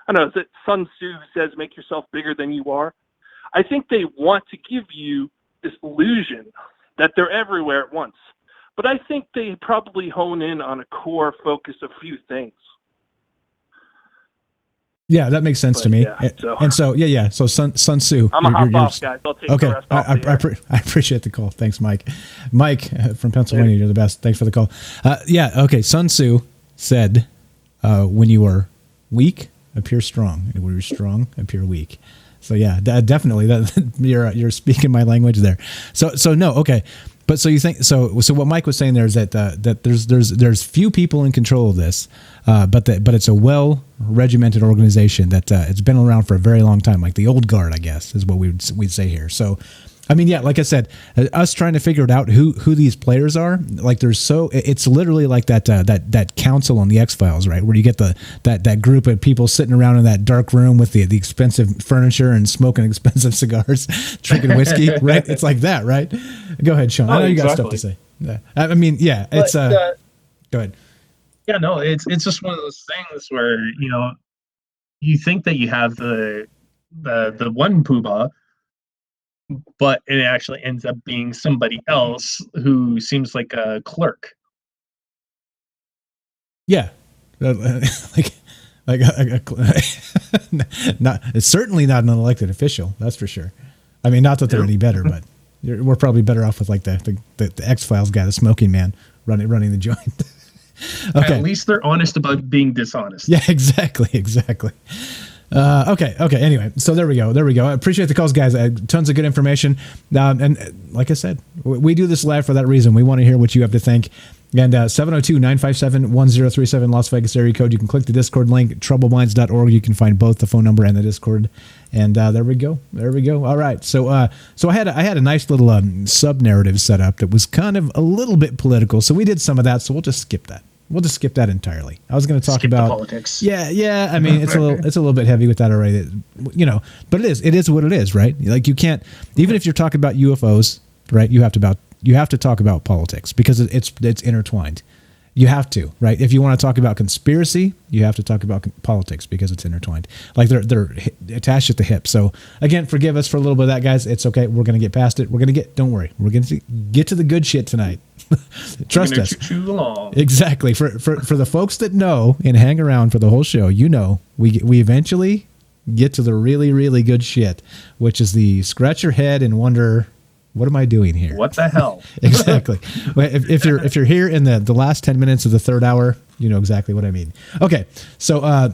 don't know, is it Sun Tzu who says, make yourself bigger than you are? I think they want to give you this illusion that they're everywhere at once. But I think they probably hone in on a core focus of a few things. Yeah, that makes sense to me. Yeah, So Sun Tzu. I'm a hop off, guys. I'll take the rest off the air. I appreciate the call. Thanks, Mike. Mike from Pennsylvania, you're the best. Thanks for the call. Sun Tzu said, when you are weak, appear strong. And when you're strong, appear weak. So yeah, definitely. You're speaking my language there. So no, okay. But so you think so what Mike was saying there is that there's few people in control of this, but it's a well regimented organization that it's been around for a very long time, like the old guard, I guess, is what we'd say here. So, I mean, yeah, like I said, us trying to figure it out who these players are, like it's literally like that council on the X-Files, right, where you get that group of people sitting around in that dark room with the expensive furniture and smoking expensive cigars, drinking whiskey, right? It's like that, right? Go ahead, Sean. I know you got stuff to say. Yeah. I mean, yeah, it's go ahead. Yeah, no, it's just one of those things where you think that you have the one poobah, but it actually ends up being somebody else who seems like a clerk. Yeah, like not. It's certainly not an elected official. That's for sure. I mean, not that they're any better, but we're probably better off with like the X-Files guy, the smoking man, running the joint. Okay. At least they're honest about being dishonest. Yeah, exactly. Okay. Anyway, so there we go. I appreciate the calls, guys. Tons of good information. And like I said, we do this live for that reason. We want to hear what you have to think. And 702-957-1037 Las Vegas area code. You can click the Discord link, troubleminds.org. You can find both the phone number and the Discord. And there we go. All right. So I had a nice little sub narrative set up that was kind of a little bit political. So we did some of that. So we'll just skip that. Entirely. I was going to talk about politics. Yeah. I mean, it's a little bit heavy with that already. But it is what it is, right? Like you can't, even if you're talking about UFOs, right? You have to talk about politics because it's intertwined. You have to, right? If you want to talk about conspiracy, you have to talk about politics because it's intertwined. Like they're attached at the hip. So again, forgive us for a little bit of that, guys. It's okay. We're going to get past it. Don't worry. We're going to get to the good shit tonight. Trust us. Choo along. Exactly. For the folks that know and hang around for the whole show, we eventually get to the really, really good shit, which is the scratch your head and wonder, what am I doing here? What the hell? Exactly. If you're here in the last 10 minutes of the third hour, you know exactly what I mean. Okay. So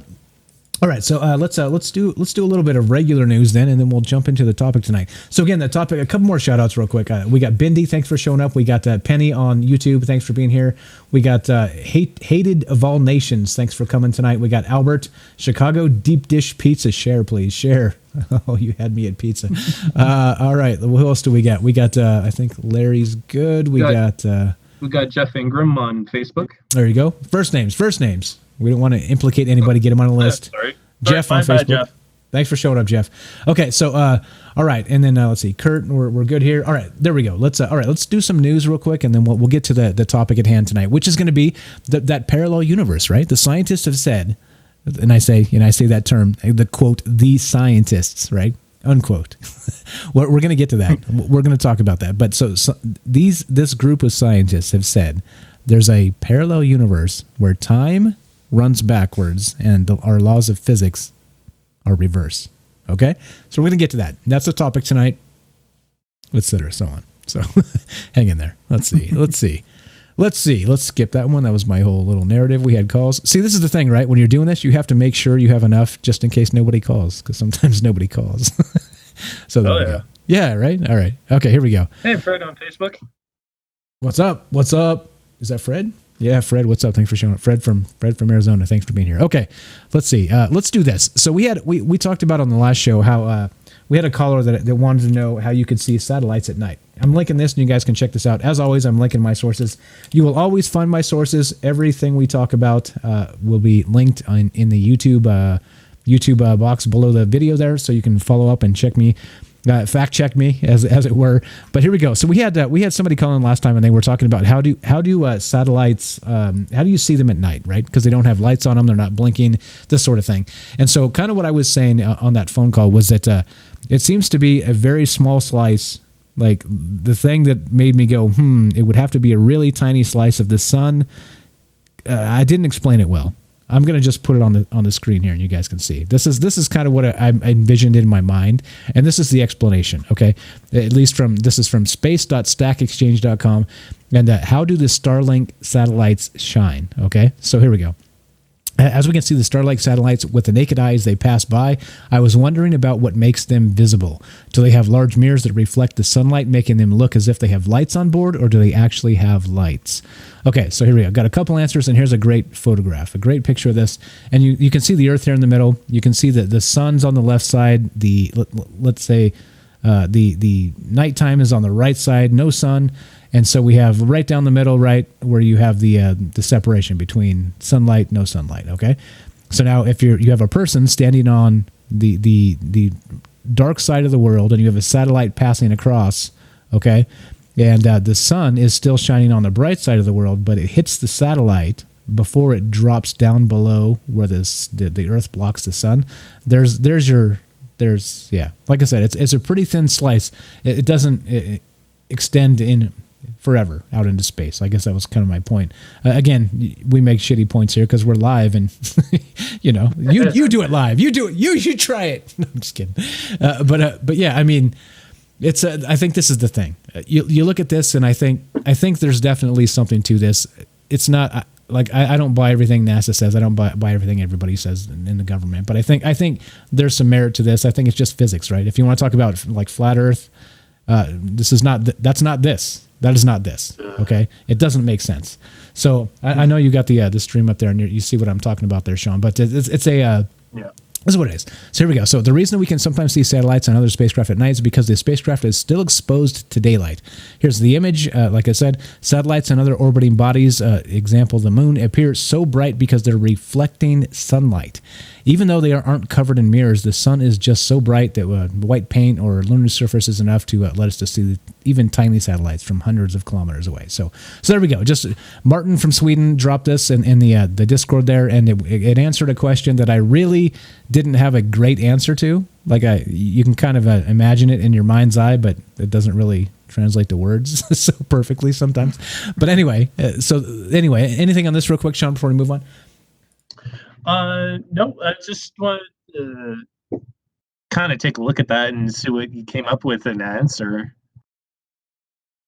all right, so let's do a little bit of regular news then, and then we'll jump into the topic tonight. So again, the topic, a couple more shout outs real quick. We got Bindi, thanks for showing up. We got Penny on YouTube, thanks for being here. We got Hated of All Nations, thanks for coming tonight. We got Albert, Chicago Deep Dish Pizza, share please, share. Oh, you had me at pizza. All right, who else do we got? We got I think Larry's good. We got Jeff Ingram on Facebook. There you go. First names. We don't want to implicate anybody. Get him on a list. Sorry. Jeff on Facebook. Jeff. Thanks for showing up, Jeff. Okay, so all right, and then let's see, Kurt, we're good here. All right, there we go. Let's do some news real quick, and then we'll get to the topic at hand tonight, which is going to be that parallel universe, right? The scientists have said, and I say that term, the quote, the scientists, right? Unquote. We're going to get to that. We're going to talk about that. But so this group of scientists have said there's a parallel universe where time runs backwards and our laws of physics are reverse. Okay? So we're going to get to that. That's the topic tonight, etc. So on. So hang in there. Let's see. Let's skip that one. That was my whole little narrative. We had calls. See, this is the thing, right? When you're doing this, you have to make sure you have enough just in case nobody calls, because sometimes nobody calls. So there we go. Yeah, right? All right. Okay, here we go. Hey, Fred on Facebook. What's up? Is that Fred? Yeah, Fred, what's up? Thanks for showing up. Fred from Arizona. Thanks for being here. Okay, let's see. Let's do this. So we talked about on the last show how we had a caller that wanted to know how you could see satellites at night. I'm linking this, and you guys can check this out. As always, I'm linking my sources. You will always find my sources. Everything we talk about will be linked in the YouTube box below the video there, so you can follow up and check me. Fact check me, as it were. But here we go. So we had somebody call in last time, and they were talking about how do satellites, how do you see them at night, right? Because they don't have lights on them, they're not blinking, this sort of thing. And so kind of what I was saying on that phone call was that it seems to be a very small slice. Like the thing that made me go, it would have to be a really tiny slice of the sun. I didn't explain it well. I'm going to just put it on the screen here, and you guys can see. This is kind of what I envisioned in my mind, and this is the explanation. Okay, at least this is from space.stackexchange.com, and how do the Starlink satellites shine? Okay, so here we go. As we can see the Starlink satellites with the naked eye as they pass by, I was wondering about what makes them visible. Do they have large mirrors that reflect the sunlight, making them look as if they have lights on board, or do they actually have lights? Okay, so here we go. Got a couple answers, and here's a great photograph, a great picture of this. And you can see the Earth here in the middle. You can see that the sun's on the left side. Let's say the nighttime is on the right side, no sun. And so we have right down the middle, right, where you have the separation between sunlight, no sunlight, okay? So now if you have a person standing on the dark side of the world and you have a satellite passing across, okay, and the sun is still shining on the bright side of the world, but it hits the satellite, before it drops down below where the Earth blocks the sun. There's like I said, it's a pretty thin slice. It doesn't extend in forever out into space. I guess that was kind of my point. Again, we make shitty points here because we're live, and you do it live. You do it. You try it. No, I'm just kidding. But yeah, I mean, it's. I think this is the thing. You look at this, and I think there's definitely something to this. It's not like I don't buy everything NASA says. I don't buy everything everybody says in the government. But I think there's some merit to this. I think it's just physics, right? If you want to talk about like flat Earth, this is not. That's not this. That is not this. Okay, it doesn't make sense. So I know you got the stream up there, and you see what I'm talking about there, Sean. But it's a This is what it is. So here we go. So the reason we can sometimes see satellites and other spacecraft at night is because the spacecraft is still exposed to daylight. Here's the image. Like I said, satellites and other orbiting bodies, example the moon, appear so bright because they're reflecting sunlight. Even though they aren't covered in mirrors, the sun is just so bright that white paint or lunar surface is enough to let us to see even tiny satellites from hundreds of kilometers away. So there we go. Just Martin from Sweden dropped this in the Discord there, and it answered a question that I really didn't have a great answer to. Like you can kind of imagine it in your mind's eye, but it doesn't really translate to words so perfectly sometimes. But anyway, anything on this real quick, Sean, before we move on? No, I just want to kind of take a look at that and see what you came up with an answer.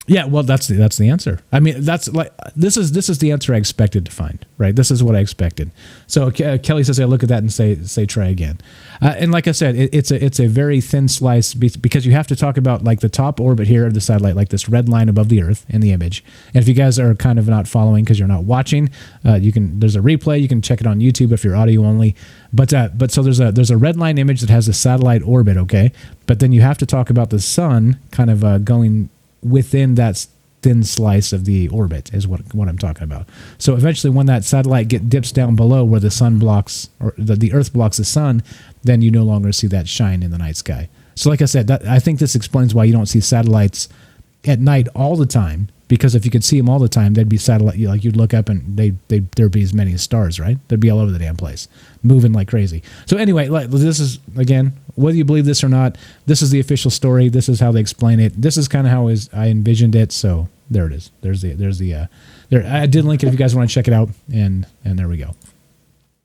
Yeah, well, that's the answer. I mean, that's like this is the answer I expected to find, right? This is what I expected. So Kelly says, I look at that and say try again. And like I said, it's a very thin slice because you have to talk about like the top orbit here of the satellite, like this red line above the Earth in the image. And if you guys are kind of not following because you're not watching, there's a replay. You can check it on YouTube if you're audio only. But so there's a red line image that has a satellite orbit, okay? But then you have to talk about the sun kind of going within that thin slice of the orbit is what I'm talking about. So eventually when that satellite dips down below where the sun blocks, or the Earth blocks the sun, then you no longer see that shine in the night sky. So like I said, I think this explains why you don't see satellites at night all the time, because if you could see them all the time, they'd be satellite, like you'd look up and there'd be as many as stars, right? They'd be all over the damn place, moving like crazy. So anyway, this is, again, whether you believe this or not, this is the official story. This is how they explain it. This is kind of how I envisioned it. So there it is. There's the I did link it if you guys want to check it out, and there we go.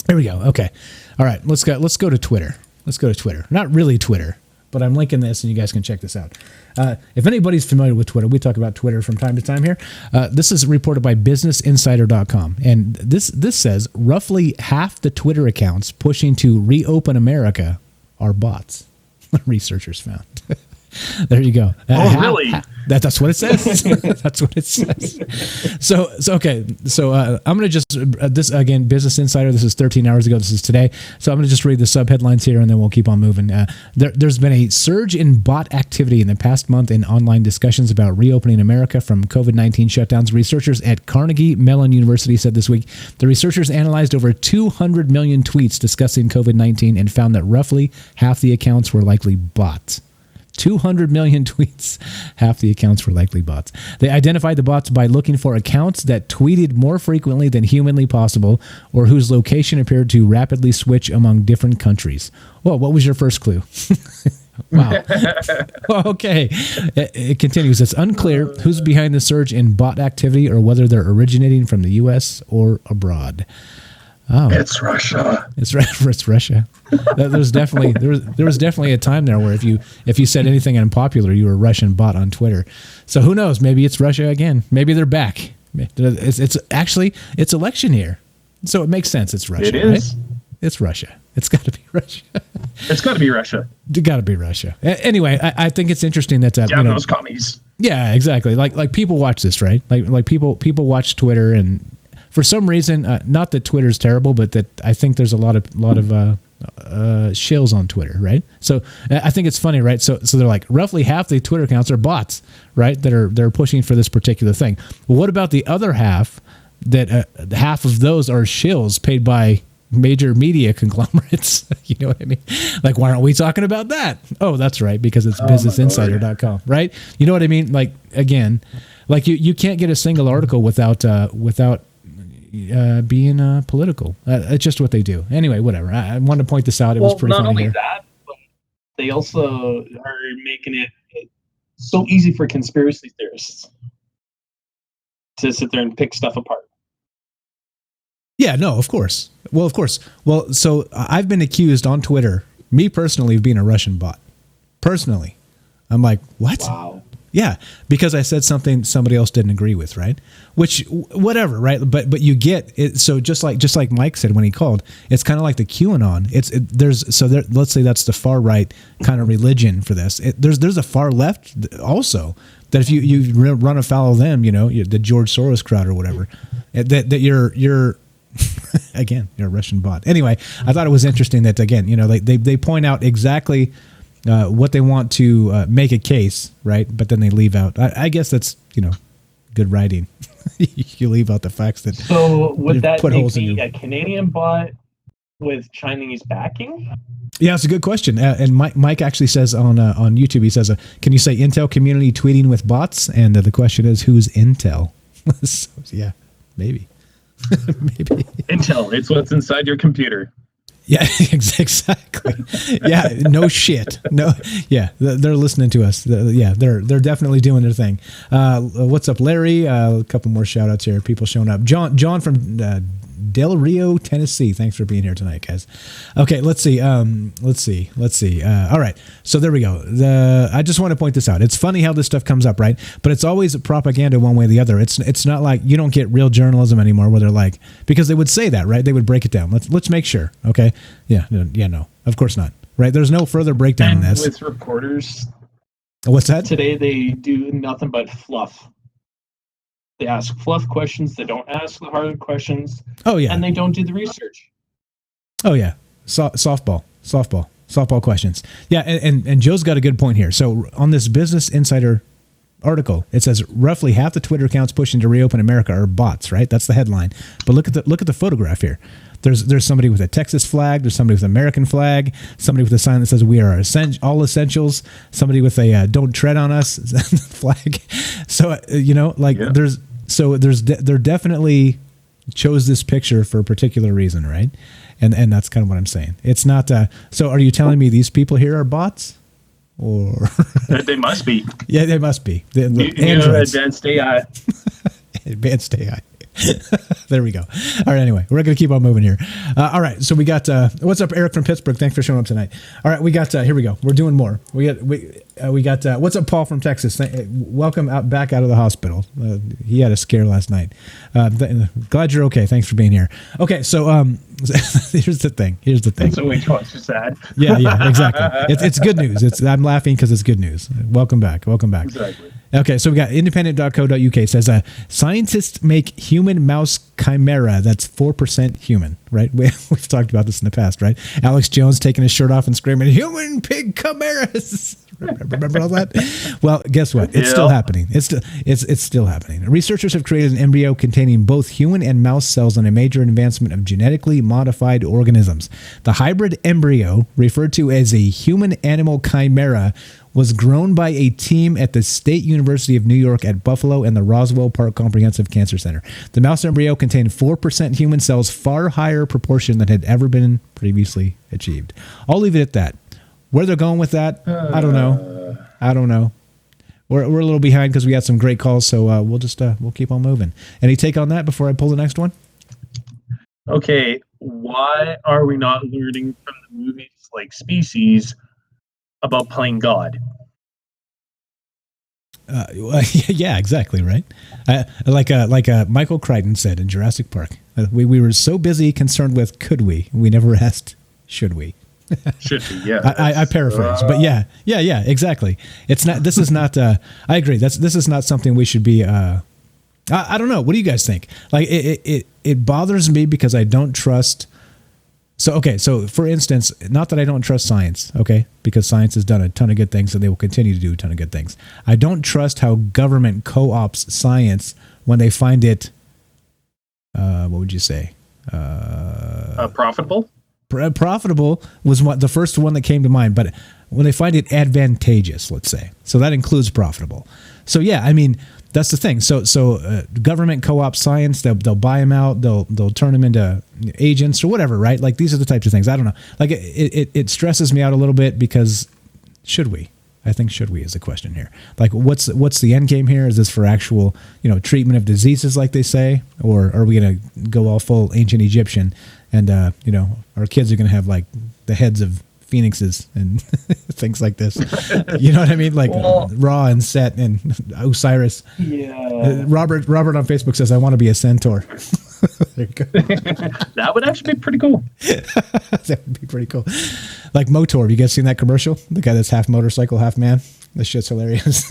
There we go. Okay. All right. Let's go to Twitter. Let's go to Twitter. Not really Twitter, but I'm linking this and you guys can check this out. If anybody's familiar with Twitter, we talk about Twitter from time to time here. This is reported by BusinessInsider.com. And this says roughly half the Twitter accounts pushing to reopen America are bots. Researchers found. There you go. Really? That's what it says. That's what it says. So okay. So I'm going to just, this again, Business Insider, this is 13 hours ago. This is today. So I'm going to just read the sub-headlines here and then we'll keep on moving. There's been a surge in bot activity in the past month in online discussions about reopening America from COVID-19 shutdowns. Researchers at Carnegie Mellon University said this week, the researchers analyzed over 200 million tweets discussing COVID-19 and found that roughly half the accounts were likely bots. 200 million tweets. Half the accounts were likely bots. They identified the bots by looking for accounts that tweeted more frequently than humanly possible or whose location appeared to rapidly switch among different countries. Well, what was your first clue? Wow. Okay. It continues. It's unclear who's behind the surge in bot activity or whether they're originating from the U.S. or abroad. Oh, it's Russia. It's Russia. There was definitely a time there where if you said anything unpopular, you were a Russian bot on Twitter. So who knows? Maybe it's Russia again. Maybe they're back. It's election year, so it makes sense. It's Russia. It is. Right? It's Russia. It's got to be Russia. It's got to be Russia. It got to be Russia. Anyway, I think it's interesting that those commies. Yeah, exactly. Like people watch this, right? Like people watch Twitter and. For some reason, not that Twitter's terrible, but that I think there's a lot of shills on Twitter, right? So I think it's funny, right? So they're like roughly half the Twitter accounts are bots, right? They're pushing for this particular thing. Well, what about the other half? That half of those are shills paid by major media conglomerates. You know what I mean? Like, why aren't we talking about that? Oh, that's right, because it's BusinessInsider.com, right? You know what I mean? Like, again, like you can't get a single article without being political. It's just what they do. Anyway, whatever. I wanted to point this out. It was pretty not funny only here. that, but they also are making it so easy for conspiracy theorists to sit there and pick stuff apart. Yeah, no, of course. Well, of course. Well, so I've been accused on Twitter, me personally, of being a Russian bot. Personally. I'm like, what? Wow. Yeah, because I said something somebody else didn't agree with, right? Which, whatever, right? But you get it. So just like Mike said when he called, it's kind of like the QAnon. Let's say that's the far right kind of religion for this. There's a far left also that if you run afoul of them, the George Soros crowd or whatever, that you're again, you're a Russian bot. Anyway, I thought it was interesting that again, they point out exactly what they want to make a case, right? But then they leave out. I guess that's good writing. You leave out the facts that. So would that put make holes in me a Canadian bot with Chinese backing? Yeah, it's a good question. And Mike actually says on YouTube, he says, "Can you say Intel community tweeting with bots?" And the question is, who's Intel? So, yeah, maybe. Maybe Intel. It's what's inside your computer. Yeah, exactly. Yeah, no shit. No, yeah, they're listening to us. They're definitely doing their thing. What's up, Larry? A couple more shout outs here. People showing up. John from Del Rio, Tennessee. Thanks for being here tonight, guys. Okay, let's see. All right, so there we go. I just want to point this out. It's funny how this stuff comes up, right? But it's always propaganda one way or the other. It's not like you don't get real journalism anymore where they're like, because they would say that, right? They would break it down. Let's make sure, okay? Yeah, no, of course not, right? There's no further breakdown in this. With reporters, what's that? Today they do nothing but fluff. They ask fluff questions. They don't ask the hard questions. Oh yeah, and they don't do the research. Oh yeah, softball questions. Yeah, and Joe's got a good point here. So on this Business Insider article, it says roughly half the Twitter accounts pushing to reopen America are bots. Right, that's the headline. But look at the photograph here. There's somebody with a Texas flag. There's somebody with an American flag. Somebody with a sign that says "We are all essentials." Somebody with a "Don't tread on us" flag. So they're definitely chose this picture for a particular reason, right? And that's kind of what I'm saying. It's not. So are you telling me these people here are bots? Or they must be. Yeah, they must be. Advanced AI. Advanced AI. There we go. All right. Anyway, we're going to keep on moving here. All right. So we got what's up, Eric from Pittsburgh. Thanks for showing up tonight. All right. We got here we go. We're doing more. We got what's up, Paul from Texas. Welcome back out of the hospital. He had a scare last night. Glad you're okay. Thanks for being here. Okay. So here's the thing. So we twice are sad. Yeah. Exactly. It's good news. I'm laughing because it's good news. Welcome back. Exactly. Okay, so we got independent.co.uk says scientists make human mouse chimera that's 4% human, right? We've talked about this in the past, right? Alex Jones taking his shirt off and screaming, "Human pig chimeras!" Remember all that? Well, guess what? It's still happening. It's still happening. Researchers have created an embryo containing both human and mouse cells on a major advancement of genetically modified organisms. The hybrid embryo, referred to as a human-animal chimera, was grown by a team at the State University of New York at Buffalo and the Roswell Park Comprehensive Cancer Center. The mouse embryo contained 4% human cells, far higher proportion than had ever been previously achieved. I'll leave it at that. Where they're going with that, I don't know. We're a little behind because we had some great calls, so we'll keep on moving. Any take on that before I pull the next one? Okay, why are we not learning from the movies like Species about playing God? Yeah, exactly, right. Like Michael Crichton said in Jurassic Park, we were so busy concerned with could we never asked should we. Should be, yeah. I paraphrase, but yeah, exactly. It's not. This is not. I agree. This is not something we should be. I don't know. What do you guys think? Like it bothers me because I don't trust. So for instance, not that I don't trust science, okay, because science has done a ton of good things and they will continue to do a ton of good things. I don't trust how government co-ops science when they find it. What would you say? Profitable. Profitable was the first one that came to mind, but when they find it advantageous, let's say, so that includes profitable. So yeah, I mean, That's the thing. So government co-op science, they'll buy them out, they'll turn them into agents or whatever, right? Like these are the types of things. I don't know. Like it stresses me out a little bit because should we? I think should we is the question here. Like what's the end game here? Is this for actual, treatment of diseases like they say, or are we going to go all full ancient Egyptian and our kids are going to have like the heads of phoenixes and things like this. You know what I mean? Like Ra and Set and Osiris. Yeah. Robert on Facebook says, I want to be a centaur. There you go. That would actually be pretty cool. That would be pretty cool. Like Motor. Have you guys seen that commercial? The guy that's half motorcycle, half man? This shit's hilarious.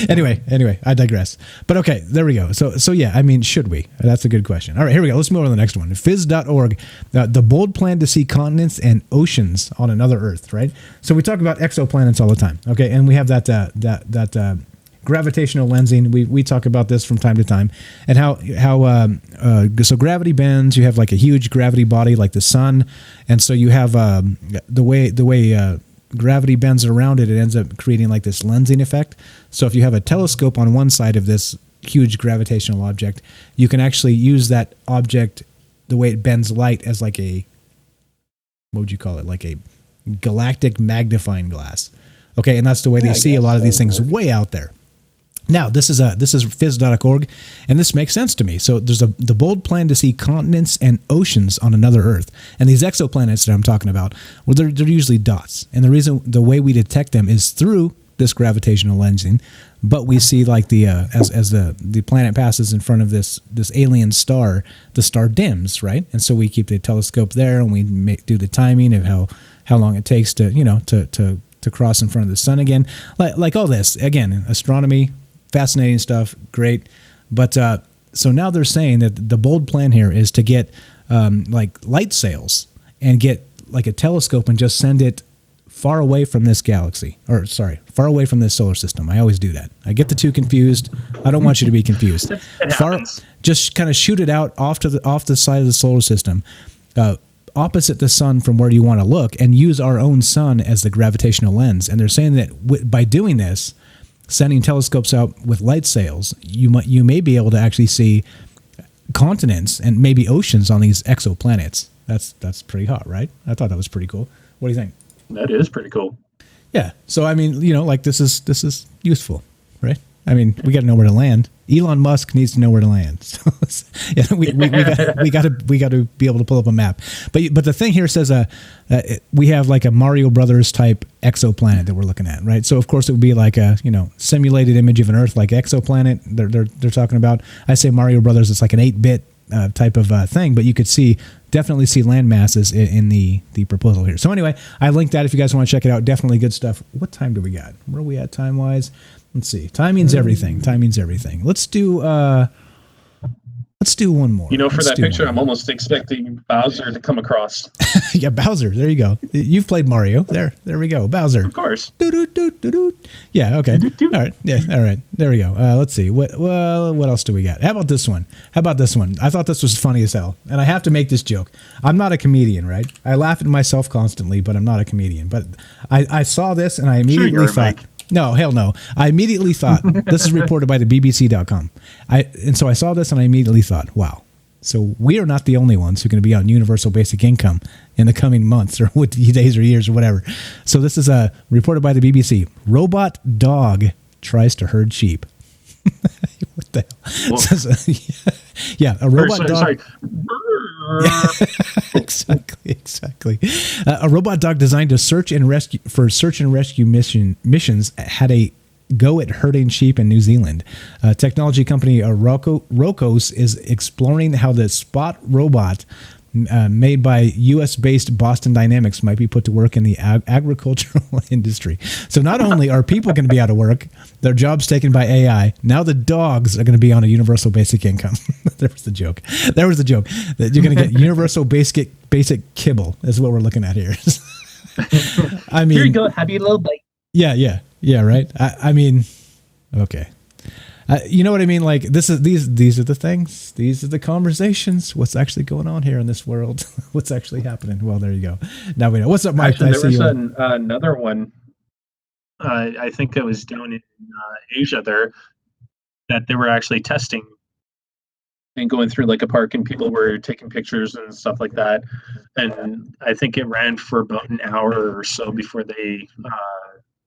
Anyway, I digress. But okay, there we go. So yeah, I mean, should we? That's a good question. All right, here we go. Let's move on to the next one. Phys.org, the bold plan to see continents and oceans on another Earth, right? So we talk about exoplanets all the time, okay? And we have that gravitational lensing. We talk about this from time to time, and how so gravity bends. You have like a huge gravity body like the sun, and so you have the way gravity bends around it, it ends up creating like this lensing effect. So if you have a telescope on one side of this huge gravitational object, you can actually use that object, the way it bends light, as like a, what would you call it? Like a galactic magnifying glass. Okay, and that's the way they see a lot of these things way out there. Now, this is phys.org, and this makes sense to me. So there's the bold plan to see continents and oceans on another Earth. And these exoplanets that I'm talking about, well, they're usually dots. And the way we detect them is through this gravitational lensing. But we see like as the planet passes in front of this alien star, the star dims, right? And so we keep the telescope there, and we do the timing of how long it takes to cross in front of the sun again. Like all this, again, astronomy. Fascinating stuff, great. But so now they're saying that the bold plan here is to get like light sails and get like a telescope and just send it far away from this galaxy, far away from this solar system. I always do that. I get the two confused. I don't want you to be confused. Just kind of shoot it out off the side of the solar system, opposite the sun from where you want to look, and use our own sun as the gravitational lens. And they're saying that by doing this, sending telescopes out with light sails, you may be able to actually see continents and maybe oceans on these exoplanets. That's pretty hot, right? I thought that was pretty cool. What do you think? That is pretty cool. Yeah. So I mean, like this is useful, right? I mean, we got to know where to land. Elon Musk needs to know where to land. So yeah, we got to be able to pull up a map. But the thing here says we have like a Mario Brothers type exoplanet that we're looking at, right? So of course it would be like a simulated image of an Earth like exoplanet. They're talking about. I say Mario Brothers. It's like an 8-bit type of thing, but you could definitely see land masses in the proposal here. So anyway, I linked that if you guys want to check it out. Definitely good stuff. What time do we got? Where are we at time wise? Let's see. Timing's everything. Let's do one more. For that picture, I'm almost expecting Bowser to come across. Yeah, Bowser. There you go. You've played Mario. There we go. Bowser. Of course. Yeah. Okay. All right. Yeah. All right. There we go. Let's see. What else do we got? How about this one? I thought this was funny as hell, and I have to make this joke. I'm not a comedian, right? I laugh at myself constantly, but I'm not a comedian. But I saw this, and I immediately thought. No, hell no. I immediately thought, this is reported by the BBC.com. And so I saw this and I immediately thought, wow. So we are not the only ones who are going to be on universal basic income in the coming months or days or years or whatever. So this is reported by the BBC. Robot dog tries to herd sheep. What the hell? Yeah, a robot dog. Sorry. Yeah, exactly. A robot dog designed to search and rescue missions had a go at herding sheep in New Zealand. Technology company Rocos is exploring how the Spot robot made by U.S.-based Boston Dynamics might be put to work in the agricultural industry. So not only are people going to be out of work, their jobs taken by AI, now the dogs are going to be on a universal basic income. There was the joke. That you're going to get universal basic kibble is what we're looking at here. I mean, here you go. Have you a little bite? Yeah, right. I mean, okay. You know what I mean? Like these are the things. These are the conversations. What's actually going on here in this world? What's actually happening? Well, there you go. Now we know. What's up, Mike? Actually, there was another one. I think it was down in Asia there. that they were actually testing and going through like a park, and people were taking pictures and stuff like that. And I think it ran for about an hour or so before they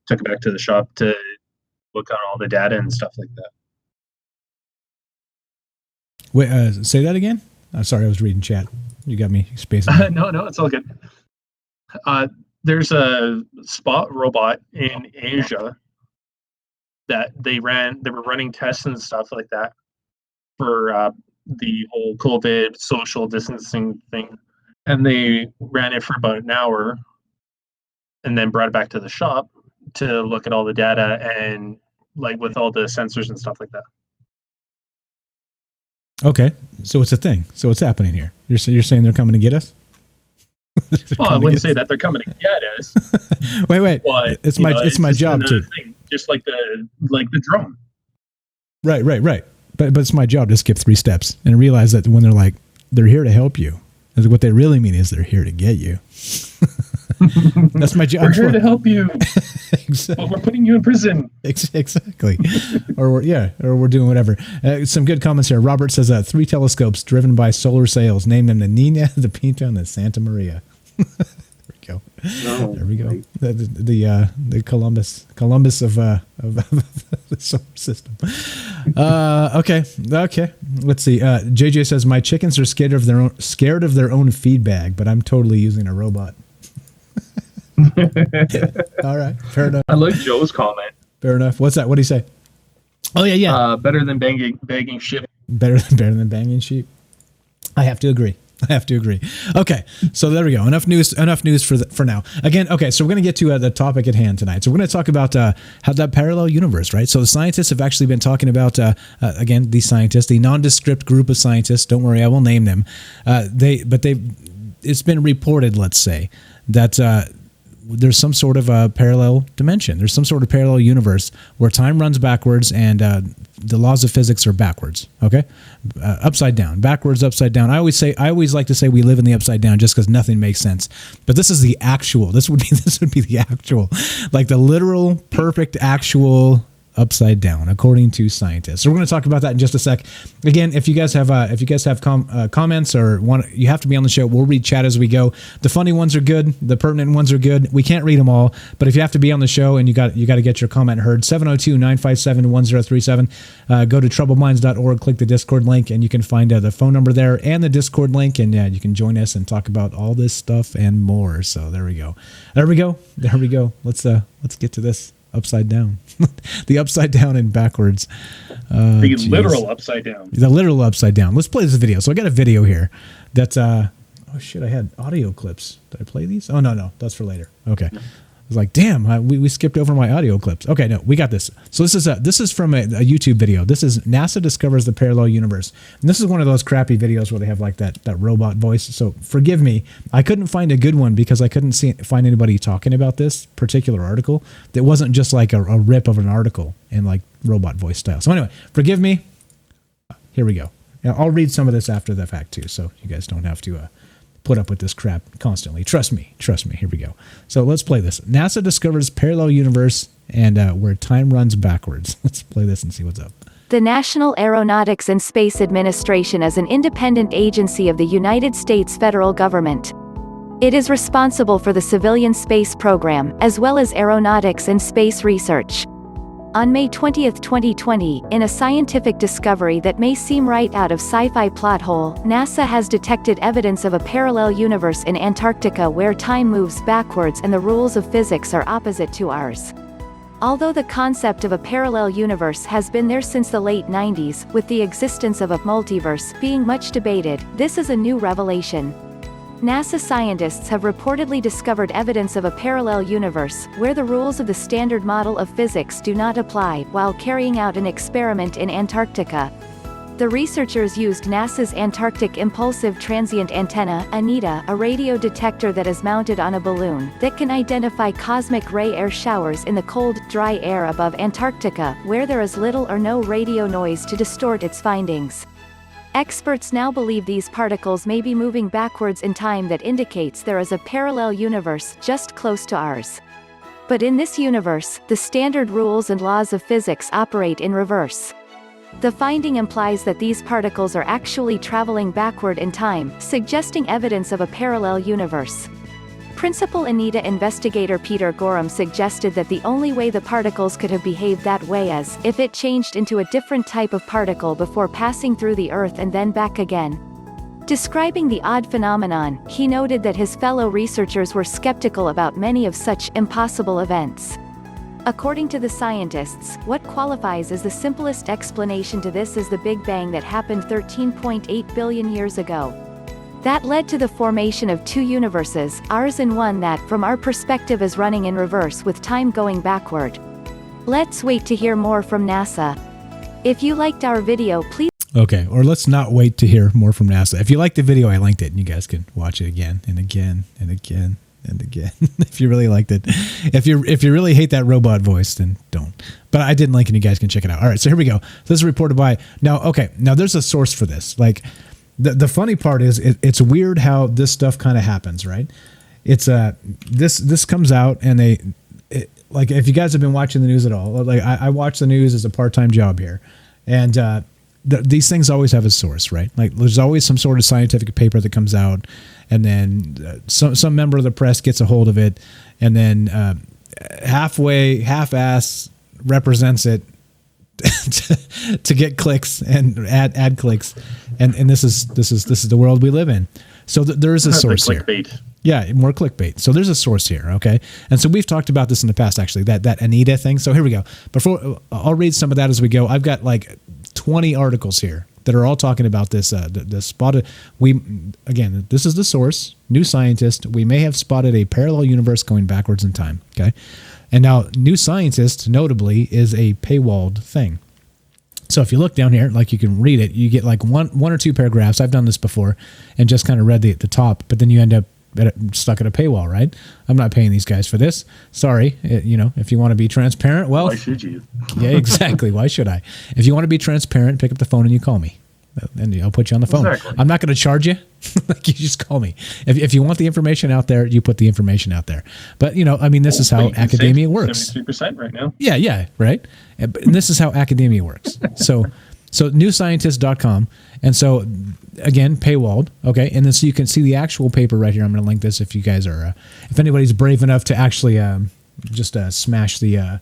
took it back to the shop to look at all the data and stuff like that. Wait, say that again? Sorry, I was reading chat. You got me spacing. No, it's all good. There's a spot robot in Asia that they were running tests and stuff like that for the whole COVID social distancing thing. And they ran it for about an hour and then brought it back to the shop to look at all the data and like with all the sensors and stuff like that. Okay, so it's a thing. So what's happening here? You're saying they're coming to get us? Well, I wouldn't say that they're coming to get us. Wait. But, it's my job to thing, just like the drone. Right. But it's my job to skip 3 steps and realize that when they're here to help you, and what they really mean is they're here to get you. That's my job. We're here to help you. Exactly. But we're putting you in prison. Exactly. or we're doing whatever. Some good comments here. Robert says 3 telescopes driven by solar sails. Name them the Nina, the Pinta, and the Santa Maria. There we go. No, there we go. Right. The Columbus of the solar system. Okay. Let's see. JJ says my chickens are scared of their own feed bag, but I'm totally using a robot. All right, fair enough. I like Joe's comment. Fair enough. What's that? What do you say? Oh yeah. Better than bagging sheep. Better than banging sheep. I have to agree. Okay, so there we go. Enough news for now. Again, okay, so we're going to get to the topic at hand tonight. So we're going to talk about how that parallel universe, right? So the scientists have actually been talking about, again, these scientists, the nondescript group of scientists. Don't worry, I will name them. It's been reported, let's say, that there's some sort of a parallel dimension. There's some sort of parallel universe where time runs backwards and the laws of physics are backwards. Okay, upside down, backwards, upside down. I always like to say we live in the upside down just because nothing makes sense. But this is the actual. This would be the actual, like the literal, perfect, actual upside down, according to scientists. So we're going to talk about that in just a sec. Again, if you guys have comments or you have to be on the show, we'll read chat as we go. The funny ones are good, the pertinent ones are good. We can't read them all, but if you have to be on the show and you got to get your comment heard, 702-957-1037. Go to troubledminds.org, click the Discord link, and you can find the phone number there and the Discord link, and you can join us and talk about all this stuff and more. So there we go. Let's get to this. Upside down. The upside down and backwards. The literal upside down. The literal upside down. Let's play this video. So I got a video here that's oh shit, I had audio clips. Did I play these? Oh no, that's for later. Okay. I was like, damn, we skipped over my audio clips. Okay, no, we got this. So this is from a YouTube video. This is NASA discovers the parallel universe. And this is one of those crappy videos where they have like that robot voice. So forgive me. I couldn't find a good one because I couldn't find anybody talking about this particular article. That wasn't just like a rip of an article in like robot voice style. So anyway, forgive me. Here we go. Now, I'll read some of this after the fact too, so you guys don't have to put up with this crap constantly. Trust me. Here we go. So let's play this. NASA discovers parallel universe and where time runs backwards. Let's play this and see what's up. The National Aeronautics and Space Administration is an independent agency of the United States federal government. It is responsible for the civilian space program, as well as aeronautics and space research. On May 20, 2020, in a scientific discovery that may seem right out of sci-fi plot hole, NASA has detected evidence of a parallel universe in Antarctica where time moves backwards and the rules of physics are opposite to ours. Although the concept of a parallel universe has been there since the late 90s, with the existence of a multiverse being much debated, this is a new revelation. NASA scientists have reportedly discovered evidence of a parallel universe, where the rules of the standard model of physics do not apply, while carrying out an experiment in Antarctica. The researchers used NASA's Antarctic Impulsive Transient Antenna, ANITA, a radio detector that is mounted on a balloon, that can identify cosmic ray air showers in the cold, dry air above Antarctica, where there is little or no radio noise to distort its findings. Experts now believe these particles may be moving backwards in time that indicates there is a parallel universe just close to ours. But in this universe, the standard rules and laws of physics operate in reverse. The finding implies that these particles are actually traveling backward in time, suggesting evidence of a parallel universe. Principal ANITA investigator Peter Gorham suggested that the only way the particles could have behaved that way is if it changed into a different type of particle before passing through the Earth and then back again. Describing the odd phenomenon, he noted that his fellow researchers were skeptical about many of such impossible events. According to the scientists, what qualifies as the simplest explanation to this is the Big Bang that happened 13.8 billion years ago. That led to the formation of two universes, ours and one that, from our perspective, is running in reverse with time going backward. Let's wait to hear more from NASA. If you liked our video, please... Okay, or let's not wait to hear more from NASA. If you liked the video, I linked it, and you guys can watch it again and again and again and again. If you really liked it. If you really hate that robot voice, then don't. But I did link it, and you guys can check it out. All right, so here we go. This is reported by... Now there's a source for this. Like... The funny part is it's weird how this stuff kind of happens, right? It's this comes out and like if you guys have been watching the news at all, like I watch the news as a part-time job here, and these things always have a source, right? Like there's always some sort of scientific paper that comes out, and then some member of the press gets a hold of it, and then half-ass represents it to get clicks and ad clicks, and this is the world we live in. So there is a source here. Yeah, more clickbait. So there's a source here, okay? And so we've talked about this in the past, actually, that ANITA thing. So here we go. Before I'll read some of that as we go. I've got like 20 articles here that are all talking about this. The spotted. Again, this is the source. New Scientist. We may have spotted a parallel universe going backwards in time. Okay. And now, New Scientist, notably, is a paywalled thing. So if you look down here, like you can read it, you get like one or two paragraphs. I've done this before and just kind of read the top, but then you end up stuck at a paywall, right? I'm not paying these guys for this. Sorry. If you want to be transparent, well... Why should you? Yeah, exactly. Why should I? If you want to be transparent, pick up the phone and you call me. And I'll put you on the phone. Exactly. I'm not going to charge you. Like, you just call me. If you want the information out there, you put the information out there. But, this is how academia works. 73% right now. Yeah, right? And this is how academia works. So newscientist.com. And so, again, paywalled. Okay. And then so you can see the actual paper right here. I'm going to link this if you guys are, if anybody's brave enough to actually just smash the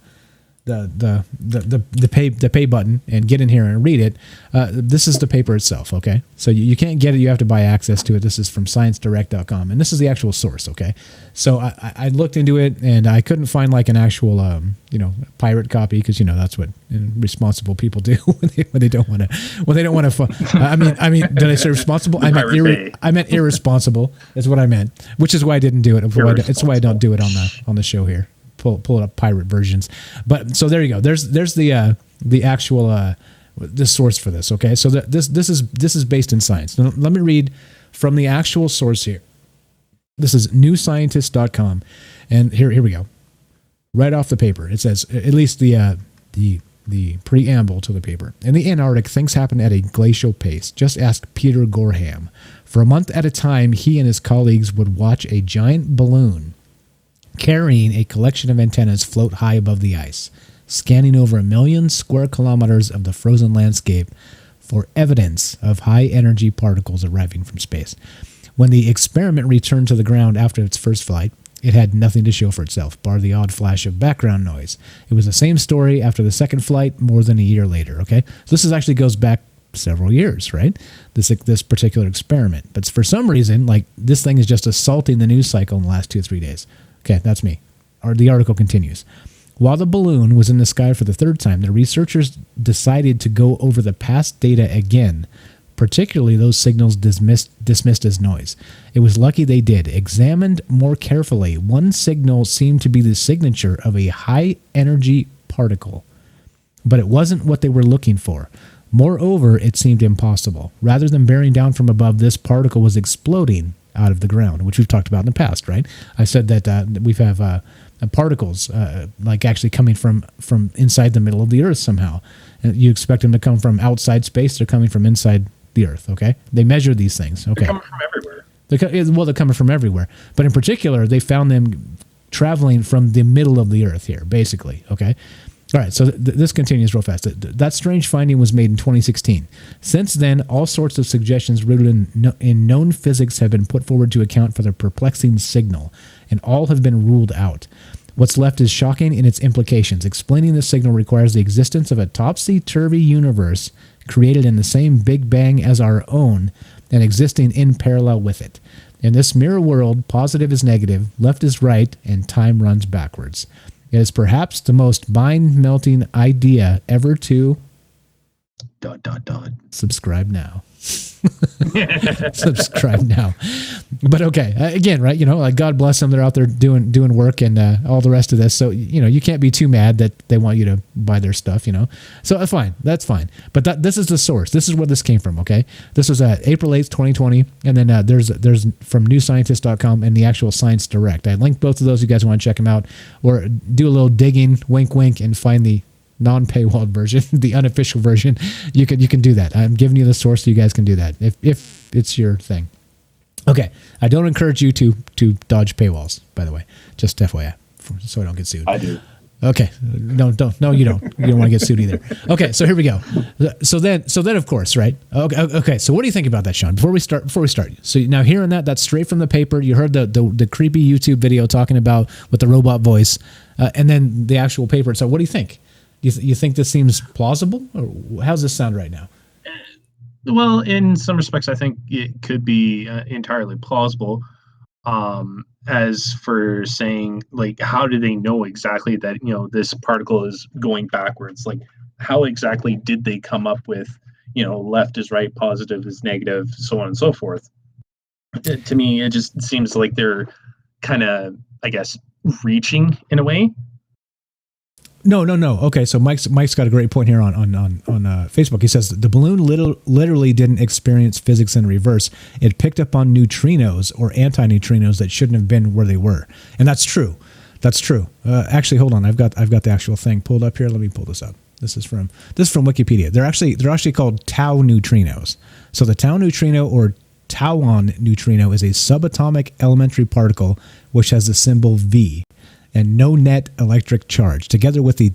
pay button and get in here and read it. This is the paper itself, okay? So you can't get it, you have to buy access to it. This is from ScienceDirect.com, and this is the actual source, okay? So I looked into it, and I couldn't find like an actual, pirate copy, because that's what responsible people do when they don't want to. I mean, did I say responsible? I meant irresponsible. Is what I meant, which is why I didn't do it. It's why I don't do it on the show here. Pull it up pirate versions. But so there you go. There's the actual the source for this. Okay, so this is based in science. Now, let me read from the actual source here. This is newscientist.com, and here we go. Right off the paper, it says, at least the preamble to the paper. In the Antarctic, things happen at a glacial pace. Just ask Peter Gorham. For a month at a time, he and his colleagues would watch a giant balloon carrying a collection of antennas float high above the ice, scanning over 1 million square kilometers of the frozen landscape for evidence of high-energy particles arriving from space. When the experiment returned to the ground after its first flight, it had nothing to show for itself, bar the odd flash of background noise. It was the same story after the second flight more than a year later, okay? So this actually goes back several years, right? This particular experiment. But for some reason, like, this thing is just assaulting the news cycle in the last 2 or 3 days. Okay, that's me. The article continues. While the balloon was in the sky for the third time, the researchers decided to go over the past data again, particularly those signals dismissed as noise. It was lucky they did. Examined more carefully, one signal seemed to be the signature of a high-energy particle, but it wasn't what they were looking for. Moreover, it seemed impossible. Rather than bearing down from above, this particle was exploding out of the ground, which we've talked about in the past, right? I said that we have particles like actually coming from inside the middle of the Earth somehow. And you expect them to come from outside space. They're coming from inside the Earth, okay? They measure these things, okay? They're coming from everywhere. They're coming from everywhere. But in particular, they found them traveling from the middle of the Earth here, basically, okay? All right, so this continues real fast. That strange finding was made in 2016. Since then, all sorts of suggestions rooted in known physics have been put forward to account for the perplexing signal, and all have been ruled out. What's left is shocking in its implications. Explaining the signal requires the existence of a topsy-turvy universe created in the same Big Bang as our own and existing in parallel with it. In this mirror world, positive is negative, left is right, and time runs backwards. It is perhaps the most mind-melting idea ever to... ... Subscribe now. Subscribe now. But okay, again, right? Like God bless them. They're out there doing work and all the rest of this. So you can't be too mad that they want you to buy their stuff. So fine, that's fine. But this is the source. This is where this came from. Okay, this was April 8th, 2020, and then there's from newscientist.com and the actual Science Direct. I linked both of those. You guys want to check them out or do a little digging, wink, wink, and find the non-paywalled version, the unofficial version. You can do that. I'm giving you the source so you guys can do that if it's your thing. Okay, I don't encourage you to dodge paywalls, by the way. Just FYI, so I don't get sued. I do. Okay, no, you don't. You don't want to get sued either. Okay, so here we go. So then, of course, right? Okay. So what do you think about that, Sean? Before we start, so now hearing that's straight from the paper. You heard the creepy YouTube video talking about with the robot voice, and then the actual paper. So what do you think? You think this seems plausible, or how's this sound right now? Well, in some respects, I think it could be entirely plausible. As for saying, like, how do they know exactly that this particle is going backwards? Like, how exactly did they come up with left is right, positive is negative, so on and so forth? To me, it just seems like they're kind of, I guess, reaching in a way. No. Okay, so Mike's got a great point here on Facebook. He says the balloon literally didn't experience physics in reverse. It picked up on neutrinos or antineutrinos that shouldn't have been where they were, and that's true. That's true. Actually, hold on. I've got the actual thing pulled up here. Let me pull this up. This is from Wikipedia. They're actually called tau neutrinos. So the tau neutrino or tauon neutrino is a subatomic elementary particle which has the symbol V and no net electric charge. Together with the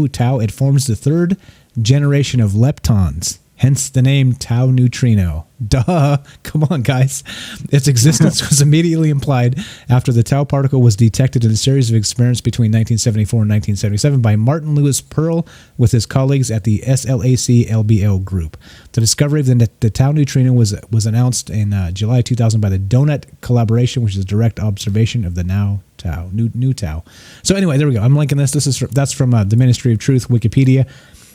tau, it forms the third generation of leptons, hence the name tau neutrino. Duh! Come on, guys. Its existence was immediately implied after the tau particle was detected in a series of experiments between 1974 and 1977 by Martin Lewis Pearl with his colleagues at the SLAC-LBL group. The discovery of the tau neutrino was announced in July 2000 by the Donut Collaboration, which is a direct observation of the new tau. So anyway, there we go. I'm linking this. That's from the Ministry of Truth Wikipedia.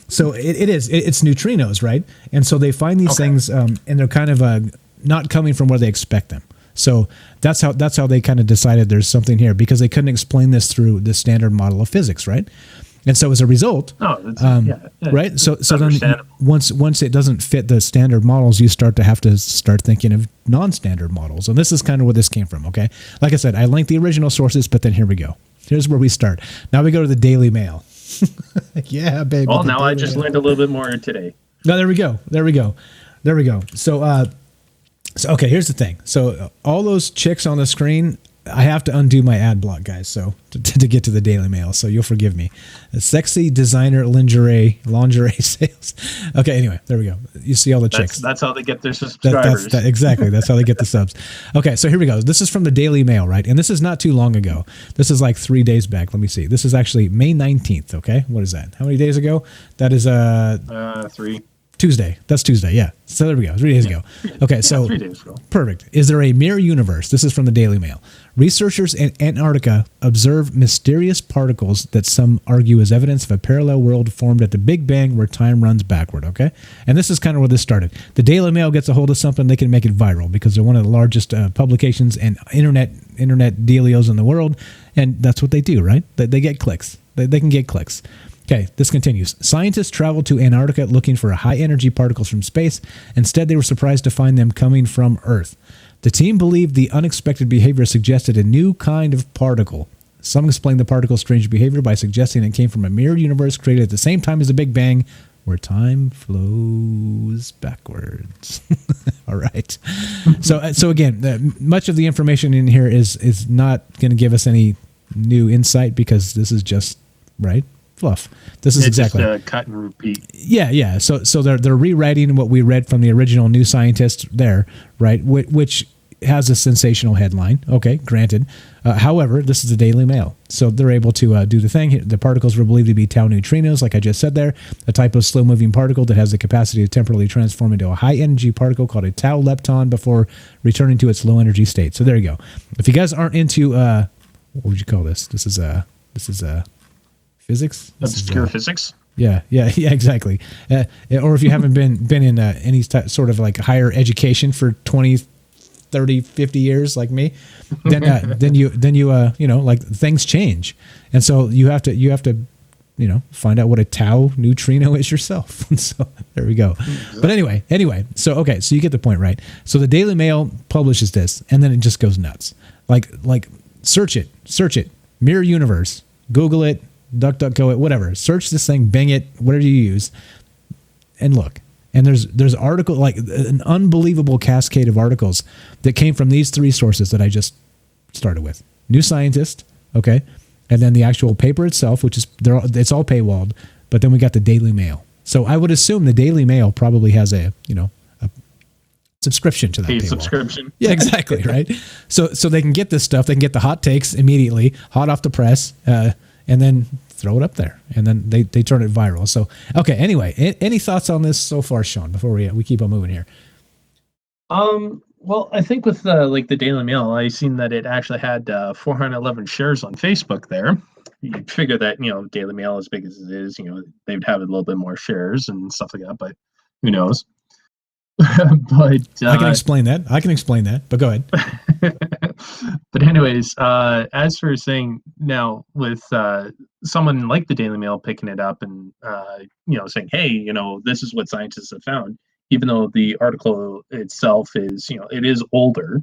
So it's neutrinos, right? And so they find these things, and they're kind of not coming from where they expect them. So that's how they kind of decided there's something here, because they couldn't explain this through the standard model of physics, right? And so as a result, right? So then once it doesn't fit the standard models, you start thinking of non-standard models. And this is kind of where this came from, okay? Like I said, I linked the original sources, but then here we go. Here's where we start. Now we go to the Daily Mail. Yeah, baby. Well, now I just learned a little bit more today. No, there we go. So okay, here's the thing. So all those chicks on the screen, I have to undo my ad block, guys. So to get to the Daily Mail, so you'll forgive me. Sexy designer lingerie sales. Okay, anyway, there we go. You see all the chicks. That's how they get their subscribers. Exactly. That's how they get the subs. Okay, so here we go. This is from the Daily Mail, right? And this is not too long ago. This is like 3 days back. Let me see. This is actually May 19th. Okay, what is that? How many days ago? That is 3. Tuesday. That's Tuesday, yeah. So there we go. 3 days ago. Okay, so 3 days ago. Perfect. Is there a mirror universe? This is from the Daily Mail. Researchers in Antarctica observe mysterious particles that some argue is evidence of a parallel world formed at the Big Bang where time runs backward, okay? And this is kind of where this started. The Daily Mail gets a hold of something, they can make it viral because they're one of the largest publications and internet dealios in the world, and that's what they do, right? They get clicks. They can get clicks. Okay, this continues. Scientists traveled to Antarctica looking for high-energy particles from space. Instead, they were surprised to find them coming from Earth. The team believed the unexpected behavior suggested a new kind of particle. Some explained the particle's strange behavior by suggesting it came from a mirrored universe created at the same time as the Big Bang, where time flows backwards. All right. So again, much of the information in here is not going to give us any new insight because this is just, right? fluff. This is It's exactly just a cut and repeat. Yeah. So they're rewriting what we read from the original New Scientist there, right? Which has a sensational headline. Okay, granted. However, this is the Daily Mail, so they're able to do the thing. The particles were believed to be tau neutrinos, like I just said there, a type of slow-moving particle that has the capacity to temporarily transform into a high-energy particle called a tau lepton before returning to its low-energy state. So there you go. If you guys aren't into what would you call this? This is physics. Obscure physics. Yeah, exactly. Or if you haven't been in any sort of like higher education for 20, 30, 50 years like me, then you like things change. And so you have to find out what a tau neutrino is yourself. So there we go. Exactly. But anyway, so you get the point, right? So the Daily Mail publishes this and then it just goes nuts. Like search it, Mirror Universe, Google it, DuckDuckGo it, whatever. Search this thing, Bing it, whatever you use, and look. And there's article, like an unbelievable cascade of articles that came from these three sources that I just started with. New Scientist, okay, and then the actual paper itself, which is it's all paywalled, but then we got the Daily Mail. So I would assume the Daily Mail probably has a subscription to that paywall. Subscription. Yeah, exactly, right? So they can get this stuff, they can get the hot takes immediately, hot off the press, and then throw it up there, and then they turn it viral. So, okay, anyway, any thoughts on this so far, Sean, before we keep on moving here? Well, I think with the Daily Mail, I seen that it actually had 411 shares on Facebook there. You'd figure that, Daily Mail, as big as it is, they'd have a little bit more shares and stuff like that, but who knows? But I can explain that, but go ahead. But anyways, as for saying now with someone like the Daily Mail picking it up and saying, hey, this is what scientists have found, even though the article itself is it is older,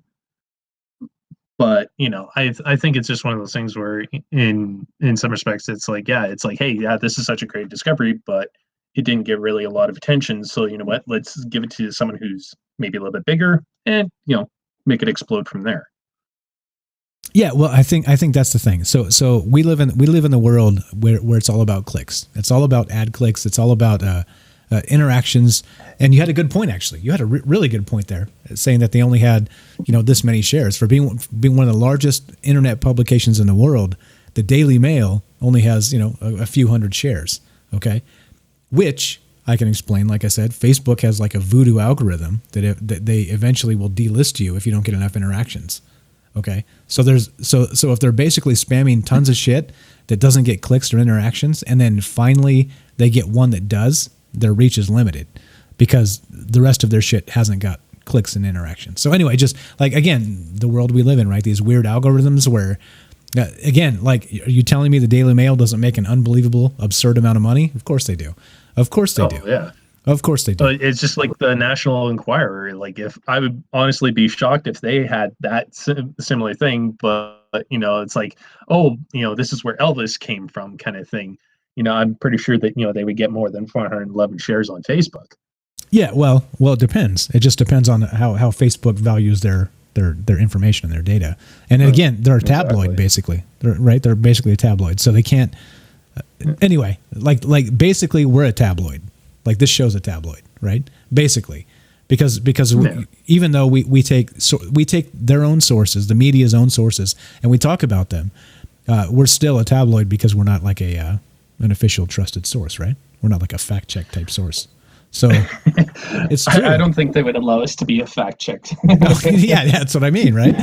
but I think it's just one of those things where in some respects it's like, hey, this is such a great discovery, but it didn't get really a lot of attention, so you know what, let's give it to someone who's maybe a little bit bigger and make it explode from there. Yeah, well, I think that's the thing. So we live in the world where it's all about clicks. It's all about ad clicks. It's all about interactions. And you had a good point, actually. You had a really good point there, saying that they only had this many shares for being one of the largest internet publications in the world. The Daily Mail only has a few hundred shares. Okay, which I can explain. Like I said, Facebook has like a voodoo algorithm that they eventually will delist you if you don't get enough interactions. Okay, so if they're basically spamming tons of shit that doesn't get clicks or interactions, and then finally they get one that does, their reach is limited because the rest of their shit hasn't got clicks and interactions. So anyway, just like, again, the world we live in, right? These weird algorithms where, again, like, are you telling me the Daily Mail doesn't make an unbelievable, absurd amount of money? Of course they do. Of course they do. Yeah. Of course they do. It's just like the National Enquirer. Like, if I would honestly be shocked if they had that similar thing, but it's like, this is where Elvis came from, kind of thing. I'm pretty sure that they would get more than 411 shares on Facebook. Yeah, well, it depends. It just depends on how Facebook values their information and their data. And again, they're a tabloid, basically. They're basically a tabloid, so they can't. Anyway, like basically, we're a tabloid. Like, this show's a tabloid, right? Basically, because even though we take their own sources, the media's own sources, and we talk about them, we're still a tabloid because we're not like an official trusted source, right? We're not like a fact check type source. So it's true. I don't think they would allow us to be a fact checked. Yeah, that's what I mean, right?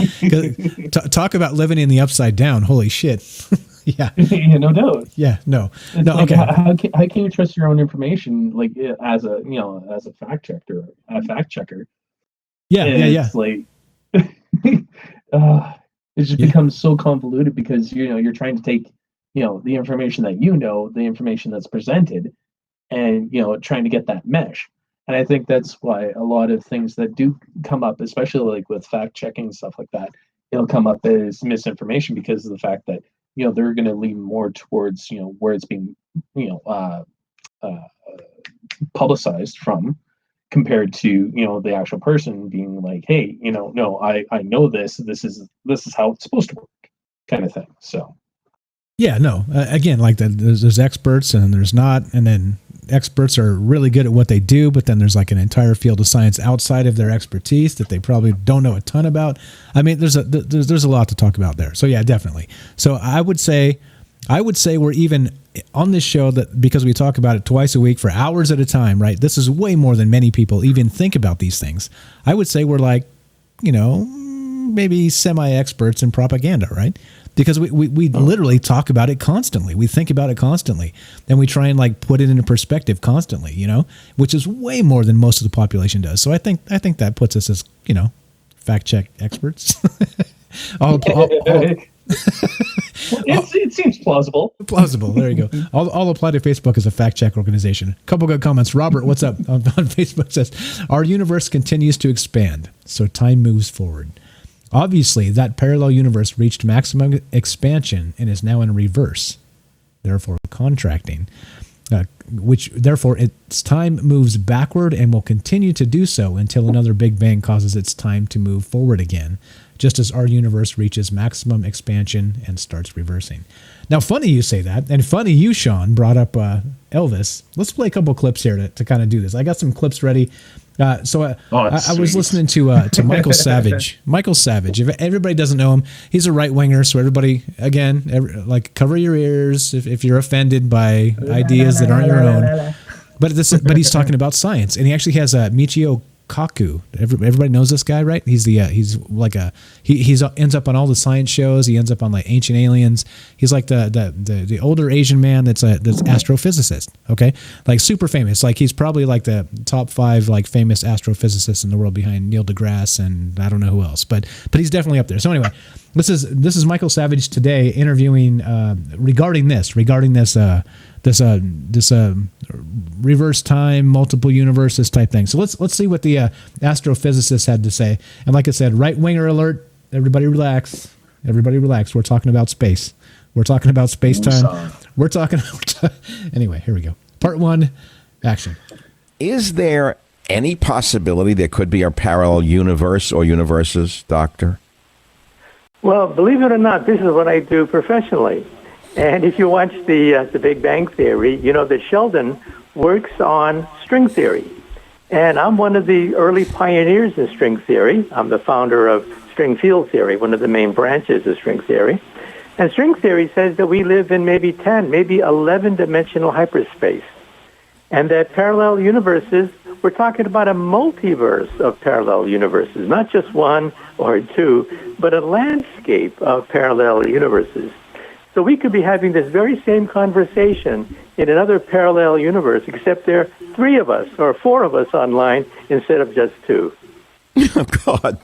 Talk about living in the upside down. Holy shit. Yeah. Yeah, no doubt. Yeah, no. It's no, like, okay. How can you trust your own information, like, as a fact checker, Yeah, it's like it just becomes so convoluted because you're trying to take the information that the information that's presented, and trying to get that mesh. And I think that's why a lot of things that do come up, especially like with fact checking and stuff like that, it'll come up as misinformation because of the fact that they're going to lean more towards where it's being publicized from, compared to the actual person being like, hey, no, I know this is how it's supposed to work, kind of thing. So Yeah, no. Again, like there's experts and there's not, and then experts are really good at what they do, but then there's like an entire field of science outside of their expertise that they probably don't know a ton about. I mean, there's a lot to talk about there. So yeah, definitely. So I would say we're even on this show that because we talk about it twice a week for hours at a time, right? This is way more than many people even think about these things. I would say we're like, maybe semi-experts in propaganda, right? Because we literally talk about it constantly. We think about it constantly. And we try and like put it into perspective constantly, which is way more than most of the population does. So I think that puts us as, fact check experts. It seems plausible. Plausible. There you go. I'll apply to Facebook as a fact check organization. A couple good comments. Robert, what's up? On Facebook says, our universe continues to expand, so time moves forward. Obviously, that parallel universe reached maximum expansion and is now in reverse, therefore contracting, which therefore its time moves backward and will continue to do so until another Big Bang causes its time to move forward again, just as our universe reaches maximum expansion and starts reversing. Now, funny you say that, and funny you, Sean, brought up Elvis. Let's play a couple clips here to kind of do this. I got some clips ready. I was listening to Michael Savage. Michael Savage. If everybody doesn't know him, he's a right winger. So everybody, again, cover your ears if you're offended by ideas that aren't your own. But he's talking about science, and he actually has Michio Kaku. Everybody knows this guy, right? He ends up on all the science shows. He ends up on like Ancient Aliens. He's like the older Asian man that's astrophysicist. Okay, like super famous. Like he's probably like the top 5 like famous astrophysicists in the world behind Neil deGrasse and I don't know who else, but he's definitely up there. So anyway, this is Michael Savage today interviewing regarding this reverse time, multiple universes type thing. So let's see what the astrophysicist had to say. And like I said, right winger alert. Everybody relax. We're talking about space. We're talking about space time. We're talking. Anyway, here we go. Part 1, action. Is there any possibility there could be a parallel universe or universes, Doctor? Well, believe it or not, this is what I do professionally. And if you watch the Big Bang Theory, you know that Sheldon works on string theory. And I'm one of the early pioneers in string theory. I'm the founder of string field theory, one of the main branches of string theory. And string theory says that we live in maybe 10, maybe 11-dimensional hyperspace. And that parallel universes, we're talking about a multiverse of parallel universes, not just one or two, but a landscape of parallel universes. So we could be having this very same conversation in another parallel universe, except there are 3 of us or 4 of us online instead of just 2. Oh, God.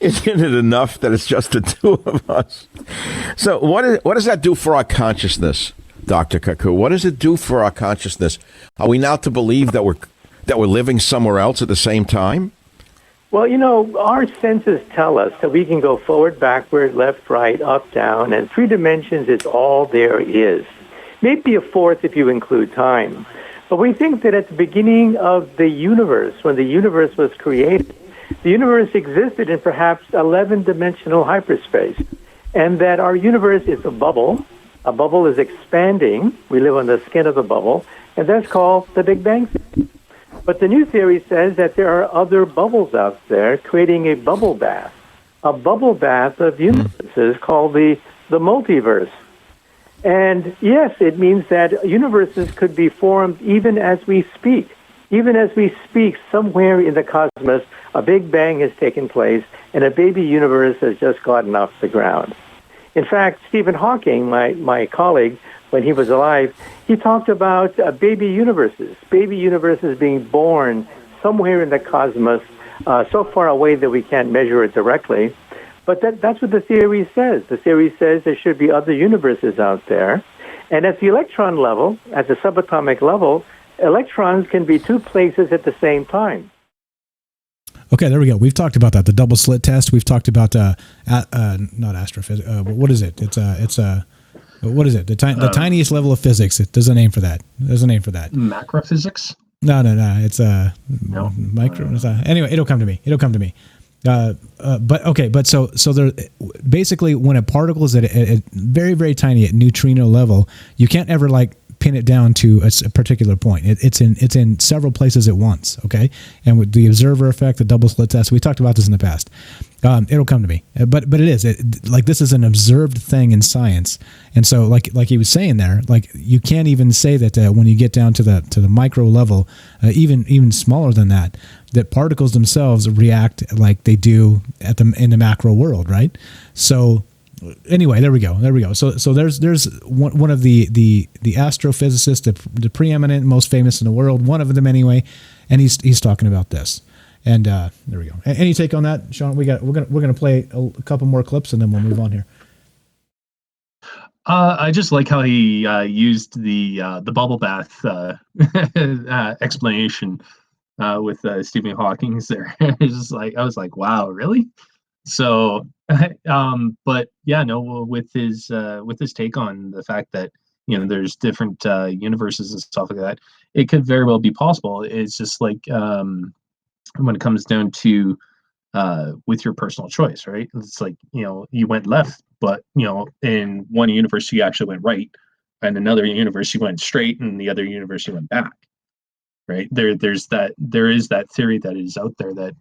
Isn't it enough that it's just the 2 of us? So what does that do for our consciousness, Dr. Kaku? What does it do for our consciousness? Are we now to believe that we're living somewhere else at the same time? Well, our senses tell us that we can go forward, backward, left, right, up, down, and 3 dimensions is all there is. Maybe a 4th if you include time. But we think that at the beginning of the universe, when the universe was created, the universe existed in perhaps 11-dimensional hyperspace, and that our universe is a bubble. A bubble is expanding. We live on the skin of the bubble, and that's called the Big Bang Theory. But the new theory says that there are other bubbles out there creating a bubble bath of universes called the multiverse. And yes, it means that universes could be formed even as we speak. Even as we speak, somewhere in the cosmos, a Big Bang has taken place and a baby universe has just gotten off the ground. In fact, Stephen Hawking, my colleague, when he was alive, he talked about baby universes being born somewhere in the cosmos, so far away that we can't measure it directly. But that's what the theory says. The theory says there should be other universes out there. And at the electron level, at the subatomic level, electrons can be 2 places at the same time. Okay, there we go. We've talked about that. The double slit test. We've talked about not astrophysics. What is it? What is it? The tiniest level of physics. There's a name for that. Macrophysics? No. It's micro. Anyway, it'll come to me. But so there, basically, when a particle is at a very, very tiny, at neutrino level, you can't ever like pin it down to a particular point. It's in several places at once. Okay, and with the observer effect, the double slit test, we talked about this in the past. It'll come to me, but it is like this is an observed thing in science, and so like he was saying there, like you can't even say that when you get down to the micro level, even smaller than that particles themselves react like they do in the macro world, right? So anyway, there we go. So there's one of the astrophysicists, the preeminent, most famous in the world, one of them anyway, and he's talking about this. And there we go. Any take on that, Sean? We're gonna play a couple more clips and then we'll move on here. I just like how he used the bubble bath explanation with Stephen Hawking there. It's just like I was like, wow, really? So, but yeah, no. Well, with his take on the fact that there's different universes and stuff like that, it could very well be possible. It's just like when it comes down to with your personal choice, right? It's like you went left, but in one universe you actually went right, and another universe you went straight, and the other universe you went back. Right there is that theory that is out there that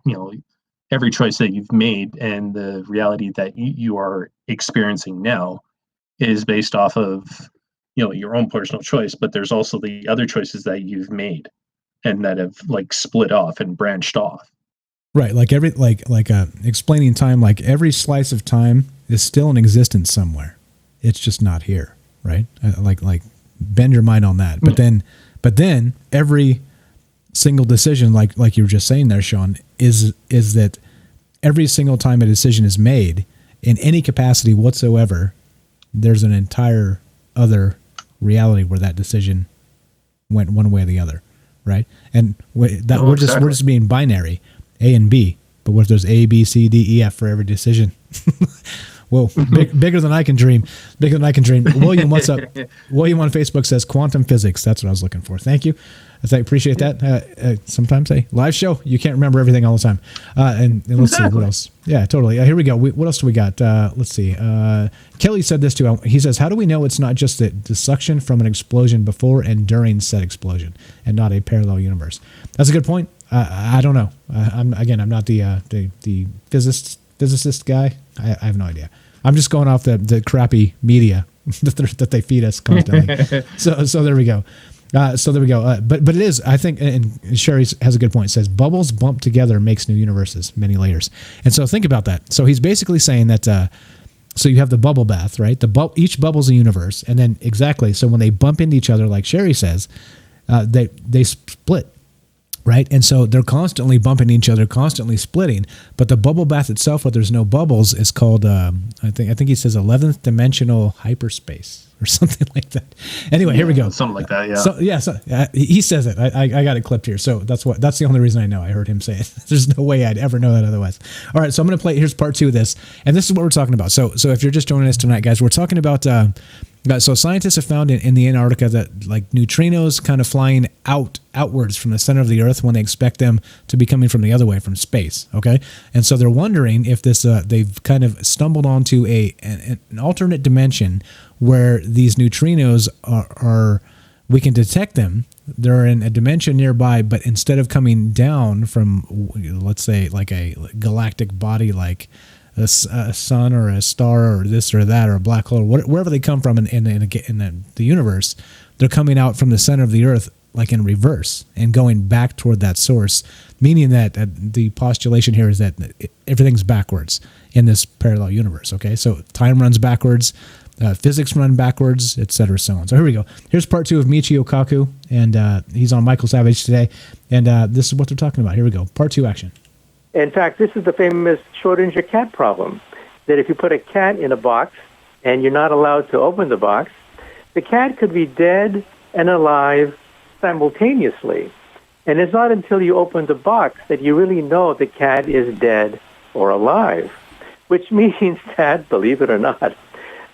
every choice that you've made and the reality that you are experiencing now is based off of your own personal choice, but there's also the other choices that you've made and that have like split off and branched off. Right, like explaining time, like every slice of time is still in existence somewhere. It's just not here, right? Like bend your mind on that. But then every single decision, like you were just saying there, Sean, is that every single time a decision is made in any capacity whatsoever, there's an entire other reality where that decision went one way or the other, right? And we're just being binary, A and B. But what if there's A, B, C, D, E, F for every decision? Whoa, bigger than I can dream. Bigger than I can dream. William, what's up? William on Facebook says quantum physics. That's what I was looking for. Thank you. I appreciate that. Sometimes, live show, you can't remember everything all the time. And let's see, what else? Yeah, totally. Here we go. What else do we got? Let's see. Kelly said this too. He says, how do we know it's not just the suction from an explosion before and during said explosion and not a parallel universe? That's a good point. I don't know. I'm not the physicist guy. I have no idea. I'm just going off the crappy media that they feed us constantly. So there we go. But it is, I think, and Sherry has a good point. It says bubbles bump together makes new universes, many layers. And so think about that. So he's basically saying that. So you have the bubble bath, right? Each bubble's a universe, and then exactly. So when they bump into each other, like Sherry says, they split. Right. And so they're constantly bumping each other, constantly splitting. But the bubble bath itself, where there's no bubbles, is called, I think he says 11th dimensional hyperspace or something like that. Anyway, here we go. Something like that. Yeah. He says it. I got it clipped here. So that's the only reason I know. I heard him say it. There's no way I'd ever know that otherwise. All right. So I'm going to play. Here's part 2 of this. And this is what we're talking about. So if you're just joining us tonight, guys, we're talking about, so scientists have found in the Antarctica that like neutrinos kind of flying outwards from the center of the Earth when they expect them to be coming from the other way, from space. Okay, and so they're wondering if this they've kind of stumbled onto an alternate dimension where these neutrinos are we can detect them. They're in a dimension nearby, but instead of coming down from, let's say, like a galactic body like a sun or a star or this or that or a black hole, wherever they come from in the universe, they're coming out from the center of the Earth like in reverse and going back toward that source, meaning that the postulation here is that everything's backwards in this parallel universe. Okay, so time runs backwards, physics run backwards, etc., so on. So here we go. Here's part 2 of Michio Kaku, and he's on Michael Savage today, and this is what they're talking about. Here we go. Part 2 action. In fact, this is the famous Schrodinger cat problem, that if you put a cat in a box and you're not allowed to open the box, the cat could be dead and alive simultaneously. And it's not until you open the box that you really know the cat is dead or alive, which means that, believe it or not,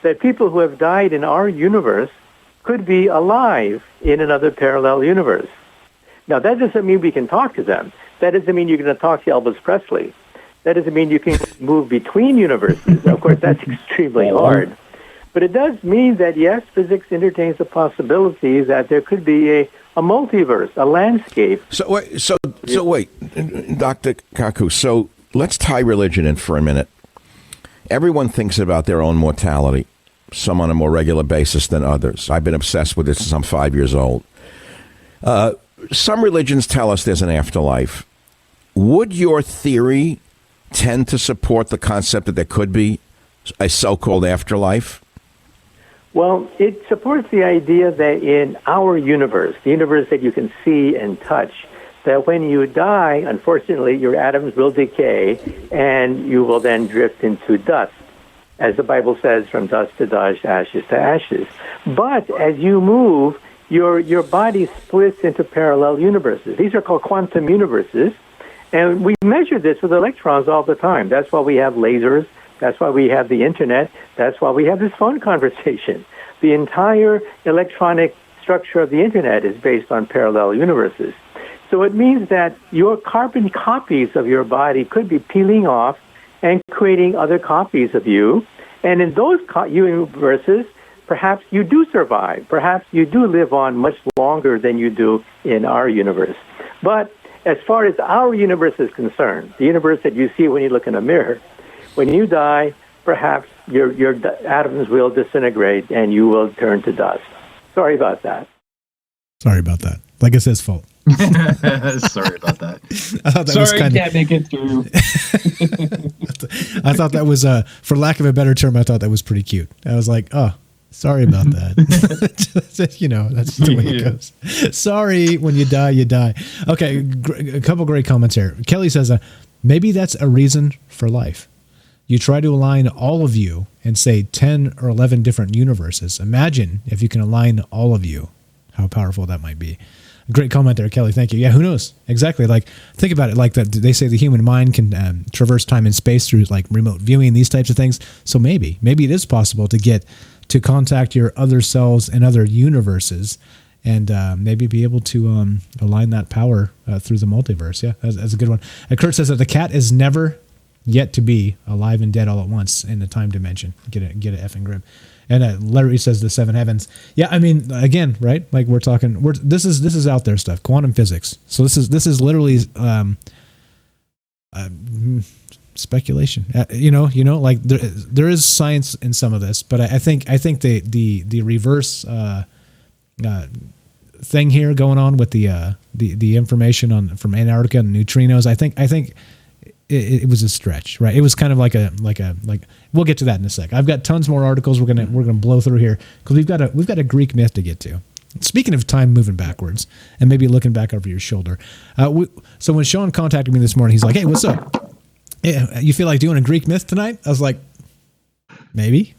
that people who have died in our universe could be alive in another parallel universe. Now, that doesn't mean we can talk to them. That doesn't mean you're going to talk to Elvis Presley. That doesn't mean you can move between universes. Of course, that's extremely hard. But it does mean that, yes, physics entertains the possibility that there could be a multiverse, a landscape. So wait, Dr. Kaku, so let's tie religion in for a minute. Everyone thinks about their own mortality, some on a more regular basis than others. I've been obsessed with this since I'm 5 years old. Some religions tell us there's an afterlife. Would your theory tend to support the concept that there could be a so-called afterlife? Well, it supports the idea that in our universe, the universe that you can see and touch, that when you die, unfortunately, your atoms will decay and you will then drift into dust. As the Bible says, from dust to dust, ashes to ashes. But as you move, your body splits into parallel universes. These are called quantum universes. And we measure this with electrons all the time. That's why we have lasers. That's why we have the internet. That's why we have this phone conversation. The entire electronic structure of the internet is based on parallel universes. So it means that your carbon copies of your body could be peeling off and creating other copies of you. And in those universes, perhaps you do survive. Perhaps you do live on much longer than you do in our universe. But as far as our universe is concerned, the universe that you see when you look in a mirror, when you die, perhaps your atoms will disintegrate and you will turn to dust. Sorry about that. Sorry about that. Like it's his fault. Sorry about that. I thought that was Sorry, can't make it through. I thought that was, for lack of a better term, I thought that was pretty cute. I was like, oh, sorry about that. You know, that's the way it goes. Sorry, when you die, you die. Okay, a couple great comments here. Kelly says, maybe that's a reason for life. You try to align all of you and say 10 or 11 different universes. Imagine if you can align all of you, how powerful that might be. Great comment there, Kelly. Thank you. Yeah, who knows? Exactly. Like, think about it. Like that, they say the human mind can traverse time and space through like remote viewing, these types of things. So maybe it is possible to get to contact your other selves in other universes, and maybe be able to align that power through the multiverse. Yeah, that's a good one. Kurt says that the cat is never yet to be alive and dead all at once in the time dimension. Get it effing grim. And Larry says the seven heavens. Yeah, I mean, again, right? Like we're talking. This is out there stuff. Quantum physics. So this is literally speculation. You know, like there is science in some of this, but I think the reverse thing here going on with the information from Antarctica and neutrinos. I think. It was a stretch, right? It was kind of like we'll get to that in a sec. I've got tons more articles we're gonna blow through here because we've got a Greek myth to get to. Speaking of time moving backwards and maybe looking back over your shoulder, so when Sean contacted me this morning, he's like, "Hey, what's up? Yeah, you feel like doing a Greek myth tonight?" I was like, "Maybe."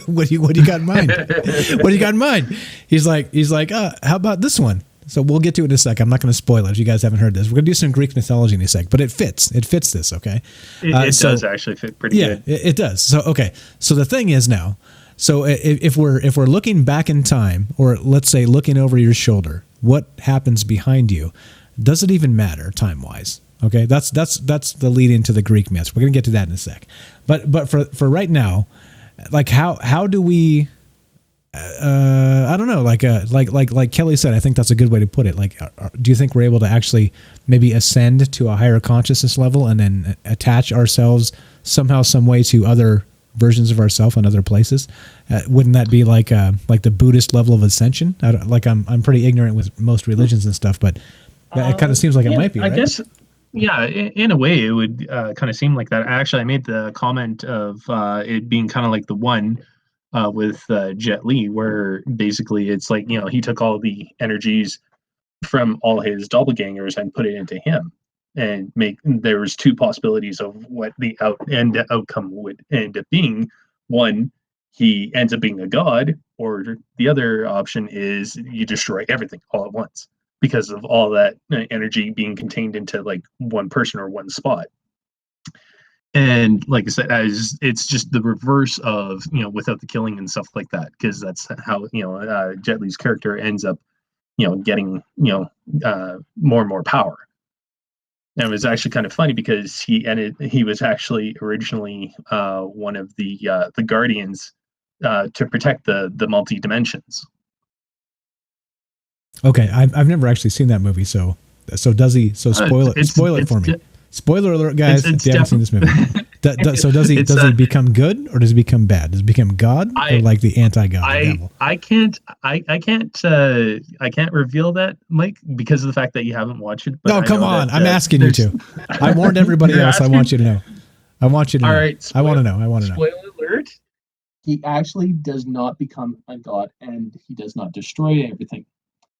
What do you got in mind? What do you got in mind? He's like, how about this one? So we'll get to it in a sec. I'm not going to spoil it if you guys haven't heard this. We're going to do some Greek mythology in a sec, but it fits. It fits this, okay? It does actually fit pretty good. Yeah, it does. So, okay. So the thing is now, so if we're looking back in time, or let's say looking over your shoulder, what happens behind you? Does it even matter time-wise? Okay, that's the lead into the Greek myths. We're going to get to that in a sec. But for right now, like how do we? I don't know, like Kelly said, I think that's a good way to put it. Like, do you think we're able to actually maybe ascend to a higher consciousness level and then attach ourselves somehow, some way to other versions of ourselves in other places? Wouldn't that be like the Buddhist level of ascension? I'm pretty ignorant with most religions and stuff, but it kind of seems like it might be. Right? I guess, yeah, in a way, it would kind of seem like that. Actually, I made the comment of it being kind of like the one. With Jet Li, where basically it's like, you know, he took all the energies from all his doppelgangers and put it into him, and there was two possibilities of what the outcome would end up being. One, he ends up being a god, or the other option is you destroy everything all at once because of all that energy being contained into like one person or one spot. And like I said, it's just the reverse of, you know, without the killing and stuff like that, because that's how, you know, Jet Li's character ends up, you know, getting, you know, more and more power. And it was actually kind of funny because he was actually originally one of the Guardians to protect the multi dimensions. Okay, I've never actually seen that movie, so does he? So spoil it for me. Spoiler alert, guys! If you haven't seen this movie, so does he become good or does he become bad? Does he become God or like the anti-God? I can't reveal that, Mike, because of the fact that you haven't watched it. But no, come on! I'm asking you to. I warned everybody else. I want you to know. I want you to know. All right, I want to know. I want to know. Spoiler alert! He actually does not become a god, and he does not destroy everything.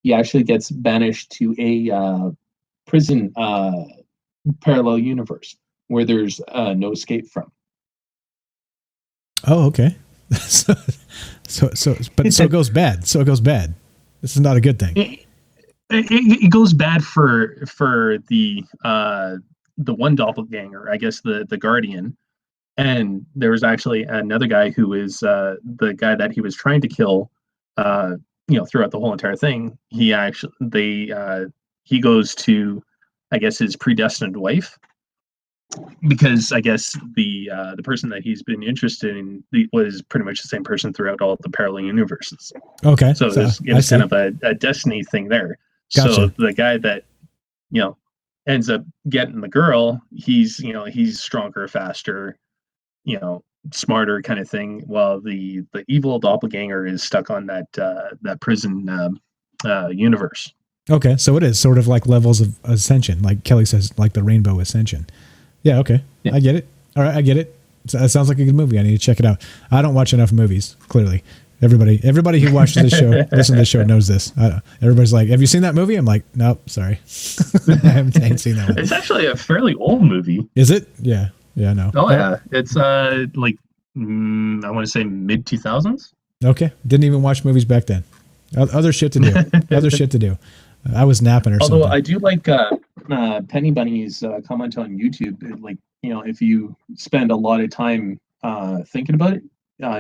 He actually gets banished to a prison parallel universe where there's no escape from. Oh, okay. so it goes bad. So it goes bad. This is not a good thing. It goes bad for the one doppelganger, I guess the Guardian, and there was actually another guy who is the guy that he was trying to kill. Throughout the whole entire thing, he goes to, I guess, his predestined wife, because I guess the person that he's been interested in was pretty much the same person throughout all the parallel universes. Okay, so there's kind of a destiny thing there. Gotcha. So the guy that ends up getting the girl, he's stronger, faster, smarter kind of thing, while the evil doppelganger is stuck on that prison universe. Okay, so it is sort of like levels of ascension, like Kelly says, like the rainbow ascension. Yeah, okay. Yeah. I get it. All right, I get it. So that sounds like a good movie. I need to check it out. I don't watch enough movies, clearly. Everybody who watches this show, listen to this show, knows this. Everybody's like, have you seen that movie? I'm like, nope, sorry. I haven't seen that one. It's actually a fairly old movie. Is it? Yeah. Yeah, no. Oh, yeah. It's I want to say mid 2000s. Okay. Didn't even watch movies back then. Other shit to do. I was napping or something. Although I do like Penny Bunny's comment on YouTube. Like, if you spend a lot of time thinking about it,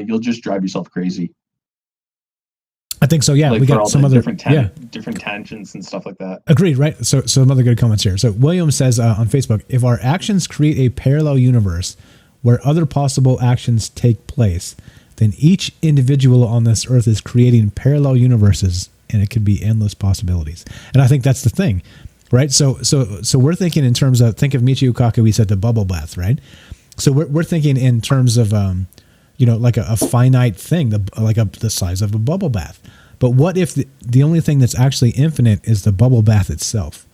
you'll just drive yourself crazy. I think so. Yeah, like we got some other different tangents and stuff like that. Agreed. Right. So some other good comments here. So William says on Facebook, if our actions create a parallel universe where other possible actions take place, then each individual on this earth is creating parallel universes, and it could be endless possibilities. And I think that's the thing, right? So we're thinking in terms of, think of Michio Kaku, he said the bubble bath, right? So we're thinking in terms of, like a finite thing, the size of a bubble bath. But what if the only thing that's actually infinite is the bubble bath itself,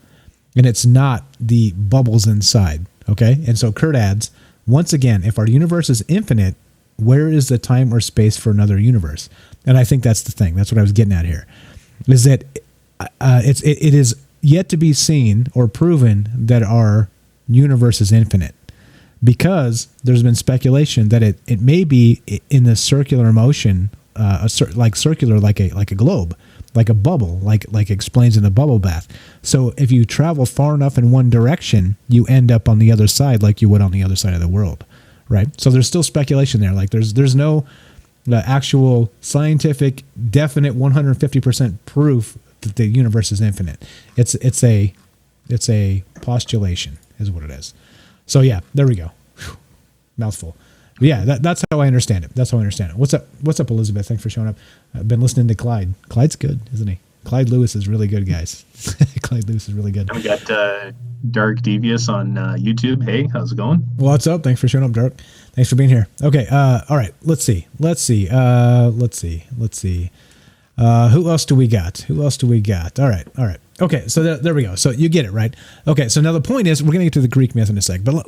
and it's not the bubbles inside? Okay. And so Kurt adds, once again, if our universe is infinite, where is the time or space for another universe? And I think that's the thing. That's what I was getting at here, is that it is yet to be seen or proven that our universe is infinite, because there's been speculation that it may be in the circular motion, like a globe, like a bubble, like explains in the bubble bath. So if you travel far enough in one direction, you end up on the other side, like you would on the other side of the world, right? So there's still speculation there. Like there's no actual scientific, definite 150% proof that the universe is infinite. It's a postulation, is what it is. So yeah, there we go. Whew. Mouthful. But yeah, that's how I understand it. What's up, Elizabeth? Thanks for showing up. I've been listening to Clyde. Clyde's good, isn't he? Clyde Lewis is really good, guys. Clyde Lewis is really good. And we got Dark Devious on YouTube. Hey, how's it going? What's up? Thanks for showing up, Dark. Thanks for being here. Okay. All right. Let's see. Who else do we got? All right. Okay. So there we go. So you get it, right? Okay. So now the point is, we're going to get to the Greek myth in a sec, but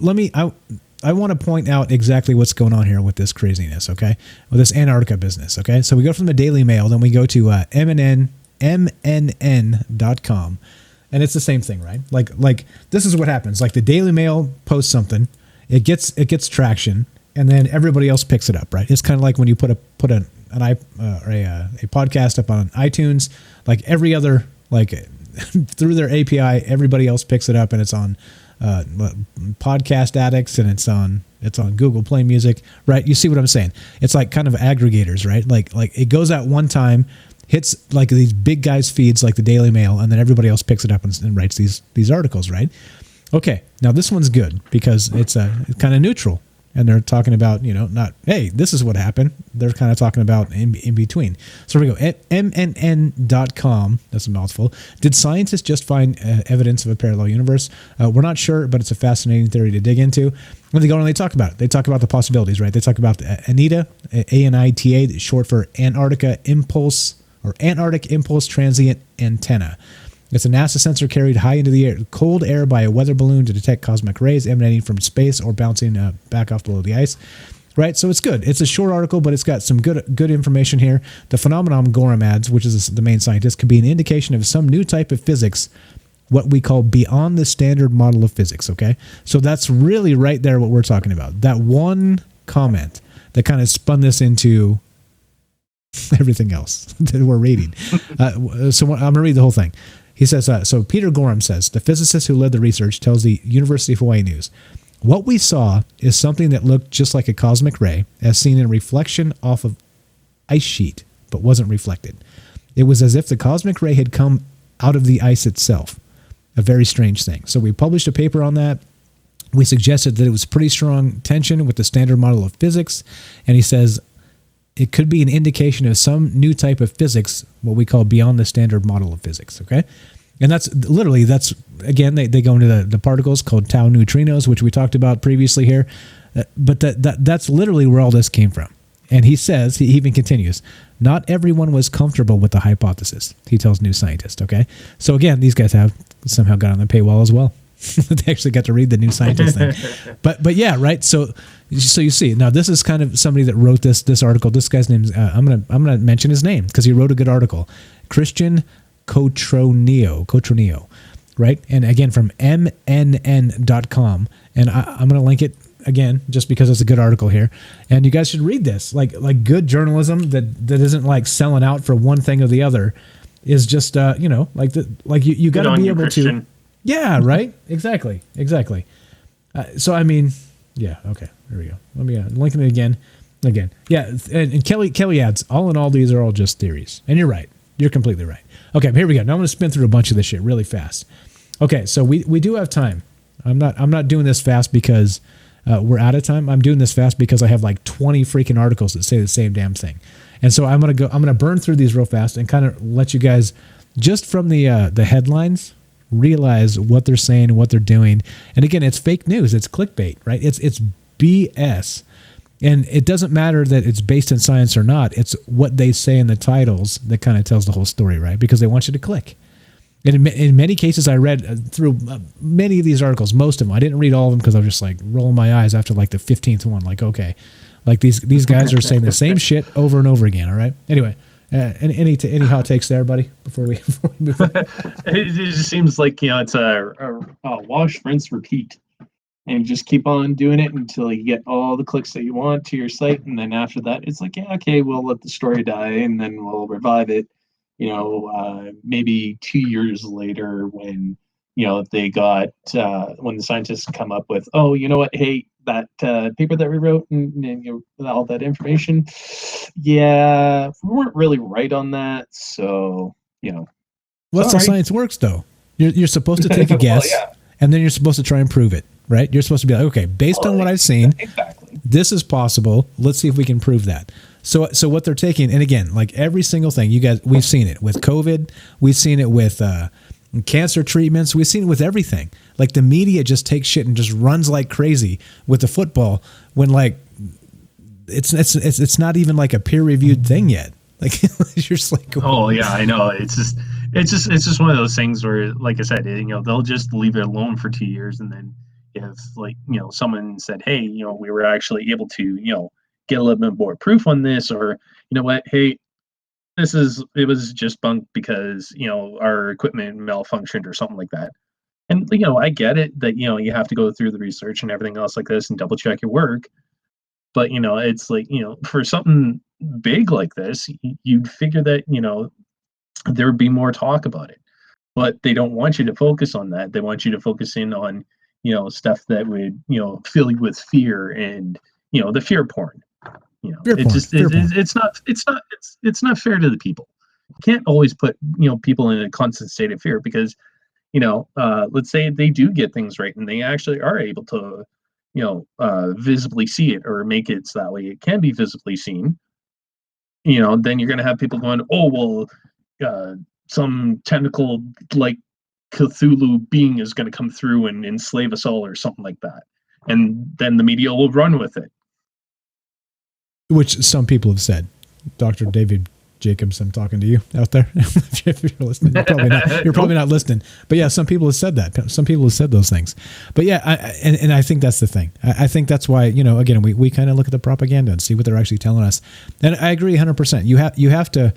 I want to point out exactly what's going on here with this craziness. Okay. With this Antarctica business. Okay. So we go from the Daily Mail, then we go to MNN.com. And it's the same thing, right? Like this is what happens. Like the Daily Mail posts something, it gets traction, and then everybody else picks it up, right? It's kind of like when you put a podcast up on iTunes, like every other, like through their API, everybody else picks it up, and it's on Podcast Addicts, and it's on Google Play Music, right? You see what I'm saying? It's like kind of aggregators, right? Like it goes out one time, hits like these big guys' feeds like the Daily Mail, and then everybody else picks it up and writes these articles, right? Okay, now this one's good because it's kind of neutral. And they're talking about, not, hey, this is what happened. They're kind of talking about in between. So here we go. MNN.com, that's a mouthful. Did scientists just find evidence of a parallel universe? We're not sure, but it's a fascinating theory to dig into. When they go and they talk about it, they talk about the possibilities, right? They talk about ANITA, ANITA, short for Antarctic Impulse Transient Antenna. It's a NASA sensor carried high into the air, cold air by a weather balloon to detect cosmic rays emanating from space or bouncing back off below the ice. Right, so it's good. It's a short article, but it's got some good information here. The phenomenon Gorham adds, which is the main scientist, could be an indication of some new type of physics, what we call beyond the standard model of physics. Okay, so that's really right there what we're talking about. That one comment that kind of spun this into everything else that we're reading. So I'm going to read the whole thing. He says, so Peter Gorham says, the physicist who led the research tells the University of Hawaii News, what we saw is something that looked just like a cosmic ray as seen in reflection off of ice sheet, but wasn't reflected. It was as if the cosmic ray had come out of the ice itself. A very strange thing. So we published a paper on that. We suggested that it was pretty strong tension with the standard model of physics. And he says, it could be an indication of some new type of physics, what we call beyond the standard model of physics, okay? And that's again, they go into the particles called tau neutrinos, which we talked about previously here. But that's literally where all this came from. And he says, he even continues, not everyone was comfortable with the hypothesis, he tells New Scientist, okay? So again, these guys have somehow got on the paywall as well. They actually got to read the New Scientist thing. But yeah, right? So you see, now this is kind of somebody that wrote this article. This guy's name is, I'm gonna mention his name because he wrote a good article. Christian Cotroneo, right? And again, from MNN.com. And I'm going to link it again, just because it's a good article here. And you guys should read this. Like good journalism that isn't like selling out for one thing or the other is just, you got to be able to. Yeah, right. Exactly. So, I mean, yeah. Okay. There we go. Let me link it again. Yeah. And Kelly adds, all in all, these are all just theories. And you're right. You're completely right. Okay. Here we go. Now I'm going to spin through a bunch of this shit really fast. Okay. So we do have time. I'm not doing this fast because we're out of time. I'm doing this fast because I have like 20 freaking articles that say the same damn thing. And so I'm going to burn through these real fast and kind of let you guys just from the headlines realize what they're saying and what they're doing. And again, it's fake news. It's clickbait, right? It's BS. And it doesn't matter that it's based in science or not. It's what they say in the titles that kind of tells the whole story, right? Because they want you to click. And in many cases, I read through many of these articles, most of them. I didn't read all of them because I was just like rolling my eyes after like the 15th one. Like, okay, like these guys are saying the same shit over and over again. All right. Anyway, any hot takes there, buddy? Before we move on? It just seems like it's a wash, rinse, repeat, and just keep on doing it until you get all the clicks that you want to your site, and then after that, it's like, yeah, okay, we'll let the story die, and then we'll revive it. Maybe 2 years later, when they got when the scientists come up with, oh, you know what? Hey, that paper that we wrote and all that information, yeah, we weren't really right on that. So what's how science works though? You're supposed to take a guess, and then you're supposed to try and prove it, right? You're supposed to be like, okay, based on what I've seen, exactly, this is possible. Let's see if we can prove that. So what they're taking, and again, like every single thing, you guys, we've seen it with COVID, we've seen it with cancer treatments, we've seen it with everything. Like the media just takes shit and just runs like crazy with the football when like it's not even like a peer-reviewed thing yet. Like you're just like, oh yeah, I know. It's just one of those things where, like I said, they'll just leave it alone for 2 years, and then if someone said, hey, we were actually able to get a little bit more proof on this, or what, hey, it was just bunk because our equipment malfunctioned or something like that. And I get it that you have to go through the research and everything else like this and double check your work, but it's like for something big like this, you'd figure that there would be more talk about it, but they don't want you to focus on that. They want you to focus in on stuff that would fill you with fear and the fear porn. It's not fair to the people. You can't always put people in a constant state of fear, because let's say they do get things right and they actually are able to, visibly see it or make it so that way it can be visibly seen. Then you're going to have people going, oh, well, some tentacle like Cthulhu being is going to come through and enslave us all or something like that. And then the media will run with it. Which some people have said. Dr. David Jacobs, I'm talking to you out there. If you're listening, you're probably not listening. But yeah, some people have said that. Some people have said those things. But yeah, and I think that's the thing. I think that's why, again, we kind of look at the propaganda and see what they're actually telling us. And I agree 100%. You have to.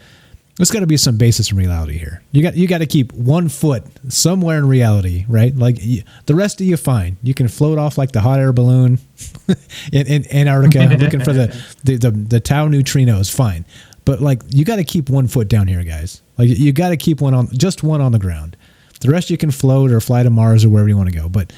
There's got to be some basis in reality here. You got to keep 1 foot somewhere in reality, right? Like the rest of you, fine. You can float off like the hot air balloon in Antarctica, looking for the tau neutrinos, fine. But like you got to keep 1 foot down here, guys. Like you got to keep one on the ground. The rest you can float or fly to Mars or wherever you want to go. But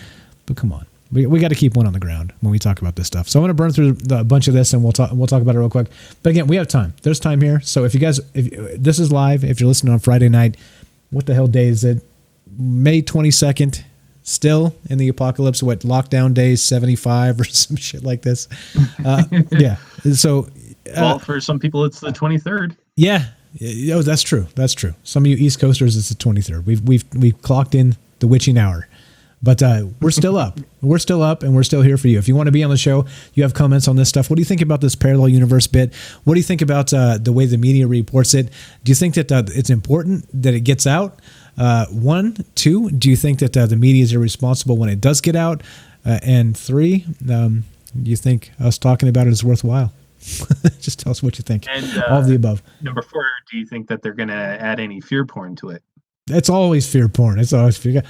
come on. We got to keep one on the ground when we talk about this stuff. So I'm going to burn through a bunch of this, and we'll talk about it real quick. But again, we have time. There's time here. So if this is live, if you're listening on Friday night, what the hell day is it? May 22nd. Still in the apocalypse. What, lockdown days 75 or some shit like this? Yeah. So. Well, for some people, it's the 23rd. Yeah. Oh, that's true. That's true. Some of you East Coasters, it's the 23rd. We've clocked in the witching hour. But we're still up. We're still up, and we're still here for you. If you want to be on the show, you have comments on this stuff. What do you think about this parallel universe bit? What do you think about the way the media reports it? Do you think that it's important that it gets out? 1, 2, do you think that the media is irresponsible when it does get out? And 3, do you think us talking about it is worthwhile? Just tell us what you think. And, all of the above. Number 4, do you think that they're going to add any fear porn to it? It's always fear porn. It's always fear.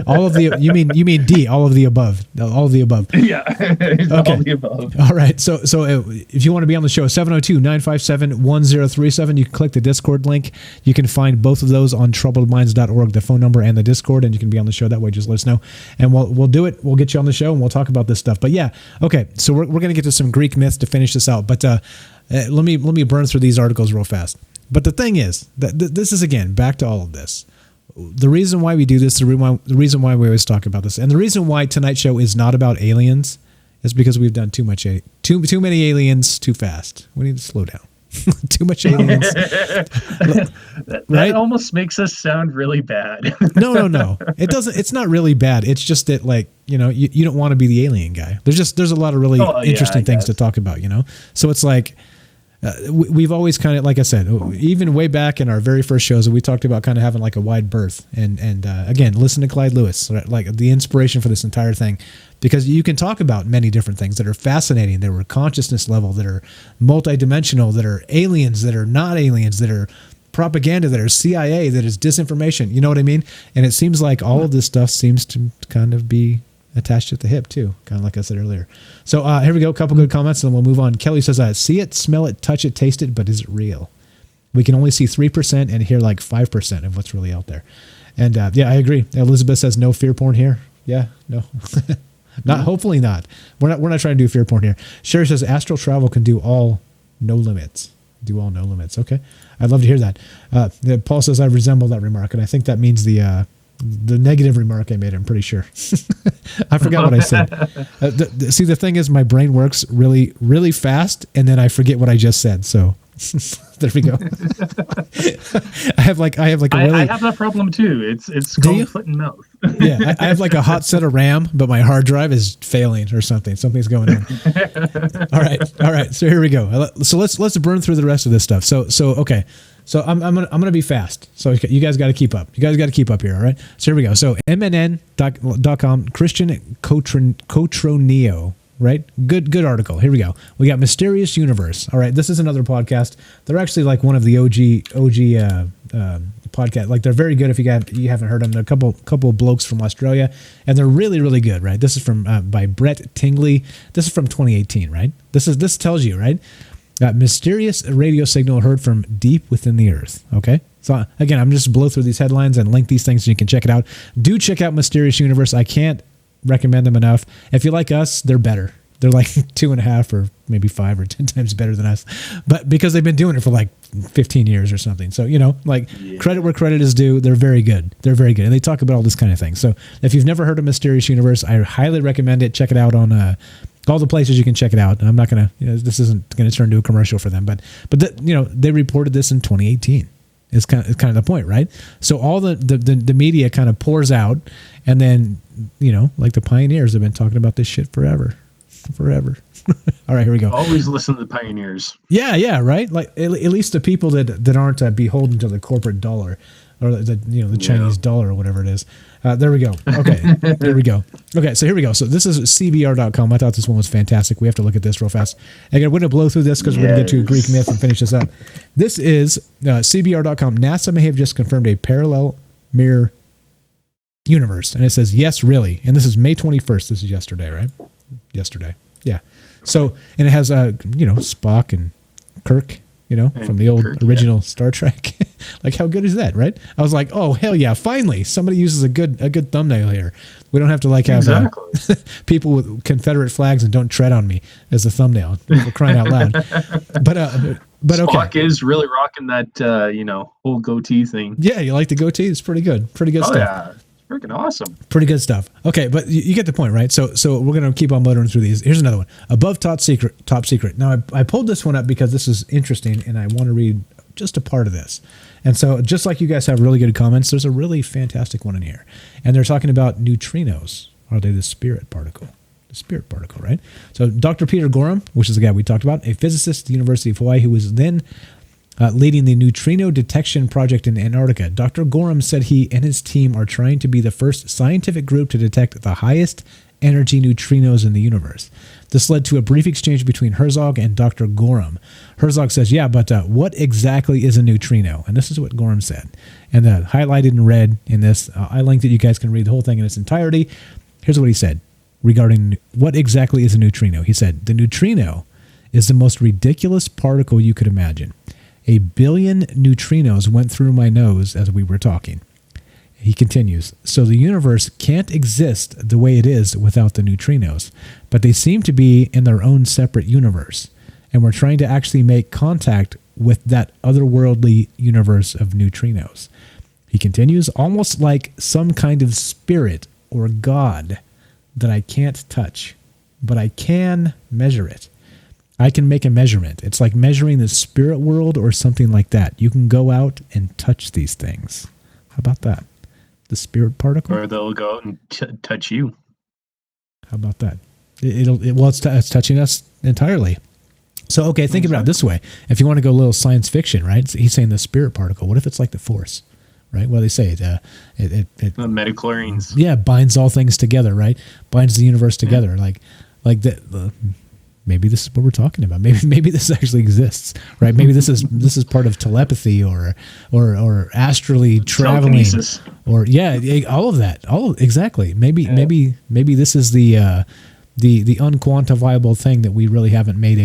All of the you mean D. All of the above. All of the above. Yeah. Okay. All of the above. All right. So if you want to be on the show, 702-957-1037. You can click the Discord link. You can find both of those on troubledminds.org, the phone number and the Discord, and you can be on the show that way. Just let us know, and we'll do it. We'll get you on the show and we'll talk about this stuff. But yeah, okay. So we're gonna get to some Greek myths to finish this out. But let me burn through these articles real fast. But the thing is, that this is, again, back to all of this. The reason why we do this, the reason why we always talk about this, and the reason why tonight's show is not about aliens is because we've done too many aliens too fast. We need to slow down. Too much aliens. That almost makes us sound really bad. No. It doesn't. It's not really bad. It's just that, like, you don't want to be the alien guy. There's a lot of really interesting things to talk about, So it's like, we've always kind of, like I said, even way back in our very first shows, we talked about kind of having like a wide berth. And again, listen to Clyde Lewis, right? Like the inspiration for this entire thing, because you can talk about many different things that are fascinating, that are consciousness level, that are multidimensional, that are aliens, that are not aliens, that are propaganda, that are CIA, that is disinformation. You know what I mean? And it seems like all of this stuff seems to kind of be attached at the hip too, kind of like I said earlier. So here we go, a couple good comments, and then we'll move on. Kelly says, see it, smell it, touch it, taste it, but is it real? We can only see 3% and hear like 5% of what's really out there. And yeah, I agree. Elizabeth says no fear porn here. Yeah, no. Not hopefully not. We're not trying to do fear porn here. Sherry says astral travel can do all no limits. Do all no limits. Okay. I'd love to hear that. Paul says I resemble that remark, and I think that means the negative remark I made, I'm pretty sure. I forgot what I said. See, the thing is, my brain works really, really fast, and then I forget what I just said. So there we go. I have like a really. I have that problem too. It's called foot and mouth. Yeah, I have like a hot set of RAM, but my hard drive is failing or something. Something's going on. All right. So here we go. So let's burn through the rest of this stuff. So okay. So I'm gonna be fast. So you guys got to keep up. You guys got to keep up here. All right. So here we go. So MNN.com, Christian Cotroneo. Right? Good article. Here we go. We got Mysterious Universe. All right. This is another podcast. They're actually like one of the OG podcast. Like, they're very good if you haven't heard them. They're a couple blokes from Australia, and they're really, really good, right? This is from by Brett Tingley. This is from 2018, right? This tells you, right? Mysterious radio signal heard from deep within the earth. Okay. So again, I'm just blow through these headlines and link these things so you can check it out. Do check out Mysterious Universe. I can't recommend them enough. If you like us, they're better. They're like 2.5 or maybe 5 or 10 times better than us, but because they've been doing it for like 15 years or something. So, credit where credit is due. They're very good. They're very good. And they talk about all this kind of thing. So if you've never heard of Mysterious Universe, I highly recommend it. Check it out on all the places you can check it out. I'm not going to, this isn't going to turn into a commercial for them, but they reported this in 2018. It's kind of the point, right? So all the media kind of pours out, and then, like the pioneers have been talking about this shit forever. All right, here we go. Always listen to the pioneers. Yeah, right. Like at least the people that aren't beholden to the corporate dollar, or the Chinese dollar or whatever it is. There we go. Okay, there we go. Okay, so here we go. So this is CBR.com. I thought this one was fantastic. We have to look at this real fast. Again, we're going to blow through this because we're going to get to Greek myth and finish this up. This is CBR.com. NASA may have just confirmed a parallel mirror universe, and it says yes, really. And this is May 21st. This is yesterday, right? Yesterday. Yeah. So, and it has Spock and Kirk, from the old original Star Trek. Like, how good is that, right? I was like, oh, hell yeah, finally somebody uses a good thumbnail here. We don't have to have people with Confederate flags and "Don't tread on me" as a thumbnail. We're crying out loud. But Spock is really rocking that whole goatee thing. Yeah, you like the goatee? It's pretty good. Pretty good stuff. Yeah. Freaking awesome. Pretty good stuff. Okay, but you get the point, right? So we're going to keep on motoring through these. Here's another one. Above top secret. Now, I pulled this one up because this is interesting, and I want to read just a part of this. And so just like you guys have really good comments, there's a really fantastic one in here. And they're talking about neutrinos. Are they the spirit particle? The spirit particle, right? So Dr. Peter Gorham, which is the guy we talked about, a physicist at the University of Hawaii who was then leading the neutrino detection project in Antarctica. Dr. Gorham said he and his team are trying to be the first scientific group to detect the highest energy neutrinos in the universe. This led to a brief exchange between Herzog and Dr. Gorham. Herzog says, yeah, but what exactly is a neutrino? And this is what Gorham said. And highlighted in red in this, I linked it. You guys can read the whole thing in its entirety. Here's what he said regarding what exactly is a neutrino. He said, the neutrino is the most ridiculous particle you could imagine. 1 billion neutrinos went through my nose as we were talking. He continues, so the universe can't exist the way it is without the neutrinos, but they seem to be in their own separate universe, and we're trying to actually make contact with that otherworldly universe of neutrinos. He continues, almost like some kind of spirit or God that I can't touch, but I can measure it. I can make a measurement. It's like measuring the spirit world or something like that. You can go out and touch these things. How about that? The spirit particle? Or they'll go out and touch you. How about that? It's touching us entirely. So, okay, think about it this way. If you want to go a little science fiction, right? He's saying the spirit particle. What if it's like the Force, right? Well, they say the midichlorians. Yeah, binds all things together, right? Binds the universe together. Like the maybe this is what we're talking about. Maybe this actually exists, right? Maybe this is part of telepathy or astrally traveling, telekinesis. Or all of that. Exactly. Maybe this is the unquantifiable thing that we really haven't made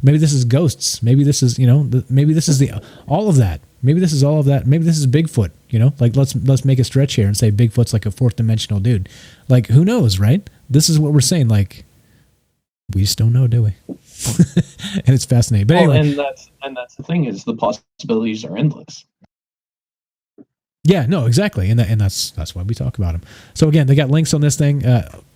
maybe this is ghosts. Maybe this is maybe this is all of that. Maybe this is all of that. Maybe this is Bigfoot. Like let's make a stretch here and say Bigfoot's like a fourth dimensional dude. Like who knows, right? This is what we're saying. Like. We just don't know, do we? And it's fascinating. But anyway, and that's the thing is the possibilities are endless. Yeah, no, exactly, and that's why we talk about them. So again, they got links on this thing.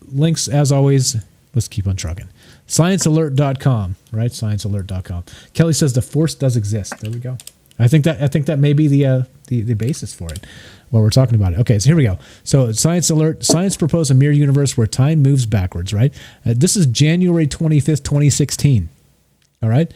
Links as always. Let's keep on trucking. ScienceAlert.com, right? ScienceAlert.com. Kelly says the Force does exist. There we go. I think that may be the basis for it. While we're talking about it. Okay, so here we go. So Science Alert, science proposed a mirror universe where time moves backwards, right? This is January 25th, 2016. All right?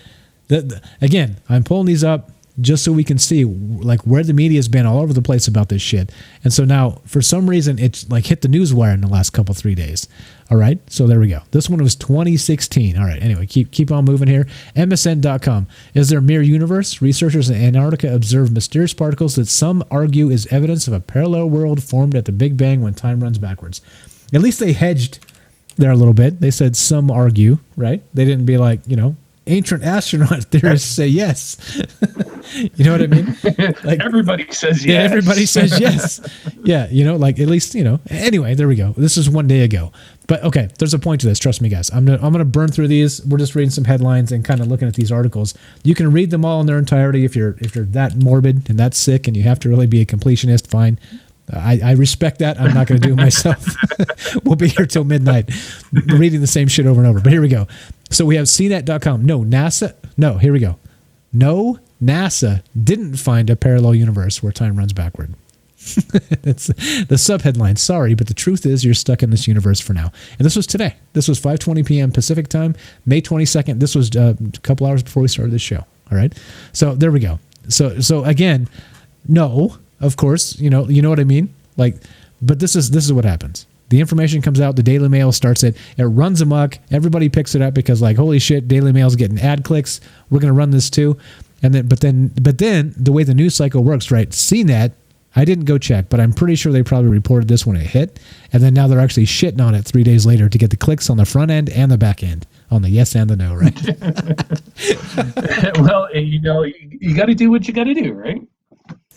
Again, I'm pulling these up just so we can see like where the media has been all over the place about this shit. And so now, for some reason, it's like hit the newswire in the last 3 days. All right, so there we go. This one was 2016. All right, anyway, keep on moving here. MSN.com. Is there a mirror universe? Researchers in Antarctica observe mysterious particles that some argue is evidence of a parallel world formed at the Big Bang when time runs backwards. At least they hedged there a little bit. They said some argue, right? They didn't be like, ancient astronaut theorists say yes. You know what I mean? Like everybody says yes. Yeah, everybody says yes. Yeah, you know, like at least, you know. Anyway, there we go. This is one day ago. But okay, there's a point to this. Trust me, guys. I'm gonna burn through these. We're just reading some headlines and kind of looking at these articles. You can read them all in their entirety if you're that morbid and that sick and you have to really be a completionist. Fine. I respect that. I'm not going to do it myself. We'll be here till midnight reading the same shit over and over. But here we go. So we have CNET.com. Here we go. No, NASA didn't find a parallel universe where time runs backward. That's the subheadline. Sorry, but the truth is you're stuck in this universe for now. And this was today. This was 5:20 p.m. Pacific time, May 22nd. This was a couple hours before we started this show. All right. So there we go. So again, no. Of course, you know what I mean? Like, but this is what happens. The information comes out, the Daily Mail starts it, it runs amok, everybody picks it up because like, holy shit, Daily Mail's getting ad clicks, we're gonna run this too. And then but then the way the news cycle works, right? CNET, I didn't go check, but I'm pretty sure they probably reported this when it hit, and then now they're actually shitting on it 3 days later to get the clicks on the front end and the back end. On the yes and the no, right? Well, you know, you got to do what you got to do, right?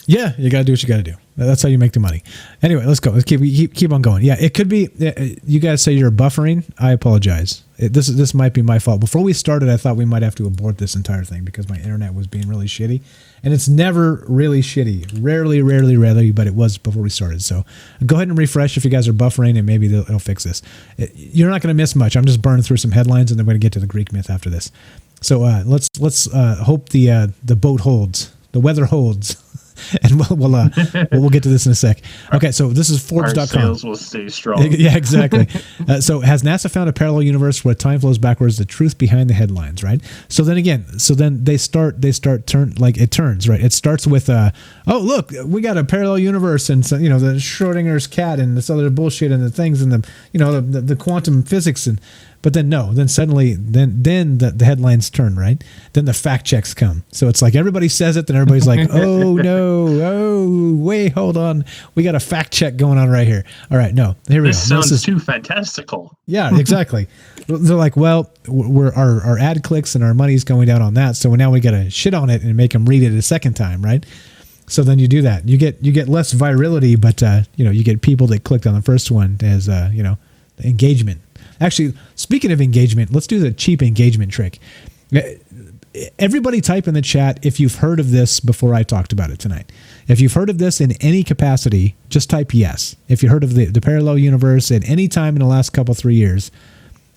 Yeah, you got to do what you got to do. That's how you make the money. Anyway, let's go. Let's keep on going. Yeah, it could be. You guys say you're buffering. I apologize. This might be my fault. Before we started, I thought we might have to abort this entire thing because my internet was being really shitty, and it's never really shitty. Rarely, but it was before we started. So go ahead and refresh if you guys are buffering, and maybe it'll fix this. You're not going to miss much. I'm just burning through some headlines, and then we're going to get to the Greek myth after this. So let's hope the boat holds, the weather holds. And we'll get to this in a sec. Okay, so this is Forbes.com. Our sales will stay strong. Yeah, exactly. So has NASA found a parallel universe where time flows backwards? The truth behind the headlines, right? So then they turns, right? It starts with oh look, we got a parallel universe, and so, you know, the Schrodinger's cat and this other bullshit and the things and the quantum physics and. But then suddenly the headlines turn, right? Then the fact checks come. So it's like everybody says it, then everybody's like, oh no, oh wait, hold on, we got a fact check going on right here. All right, no, here we go. This sounds too fantastical. Yeah, exactly. They're like, well, our ad clicks and our money's going down on that, so now we got to shit on it and make them read it a second time, right? So then you do that. You get less virality, but you get people that clicked on the first one as the engagement. Actually, speaking of engagement, let's do the cheap engagement trick. Everybody type in the chat if you've heard of this before I talked about it tonight. If you've heard of this in any capacity, just type yes. If you heard of the parallel universe at any time in the last 3 years,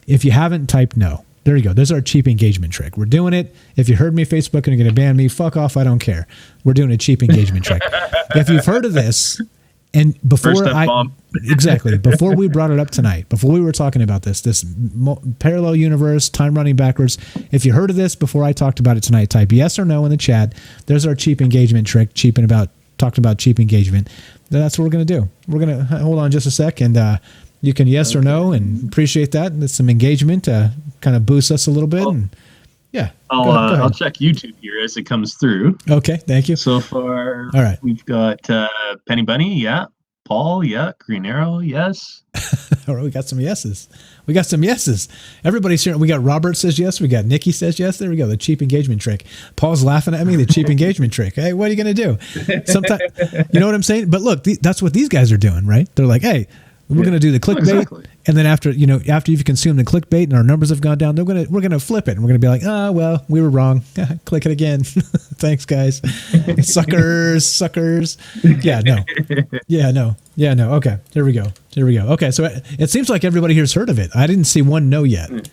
if you haven't, type no. There you go. There's our cheap engagement trick. We're doing it. If you heard me, Facebook, and you're going to ban me, fuck off. I don't care. We're doing a cheap engagement trick. If you've heard of this, and before before we brought it up tonight, before we were talking about this parallel universe, time running backwards, if you heard of this before I talked about it tonight, type yes or no in the chat. There's our cheap engagement trick, talking about cheap engagement. That's what we're going to do. We're going to hold on just a sec, and you can yes or no, and appreciate that. That's some engagement, kind of boosts us a little bit. And yeah, I'll check YouTube here as it comes through. Okay, thank you. So far, all right, we've got Penny Bunny, yeah. Paul, yeah. Green Arrow, yes. All right, we got some yeses. Everybody's here. We got Robert says yes. We got Nikki says yes. There we go. The cheap engagement trick. Paul's laughing at me. The cheap engagement trick. Hey, what are you going to do? Sometimes, you know what I'm saying? But look, that's what these guys are doing, right? They're like, hey, we're going to do the clickbait. Exactly. And then after you've consumed the clickbait and our numbers have gone down, we're going to flip it. And we're going to be like, oh, well, we were wrong. Click it again. Thanks, guys. Suckers. Yeah, no. Okay, here we go. Okay, so it seems like everybody here's heard of it. I didn't see one no yet.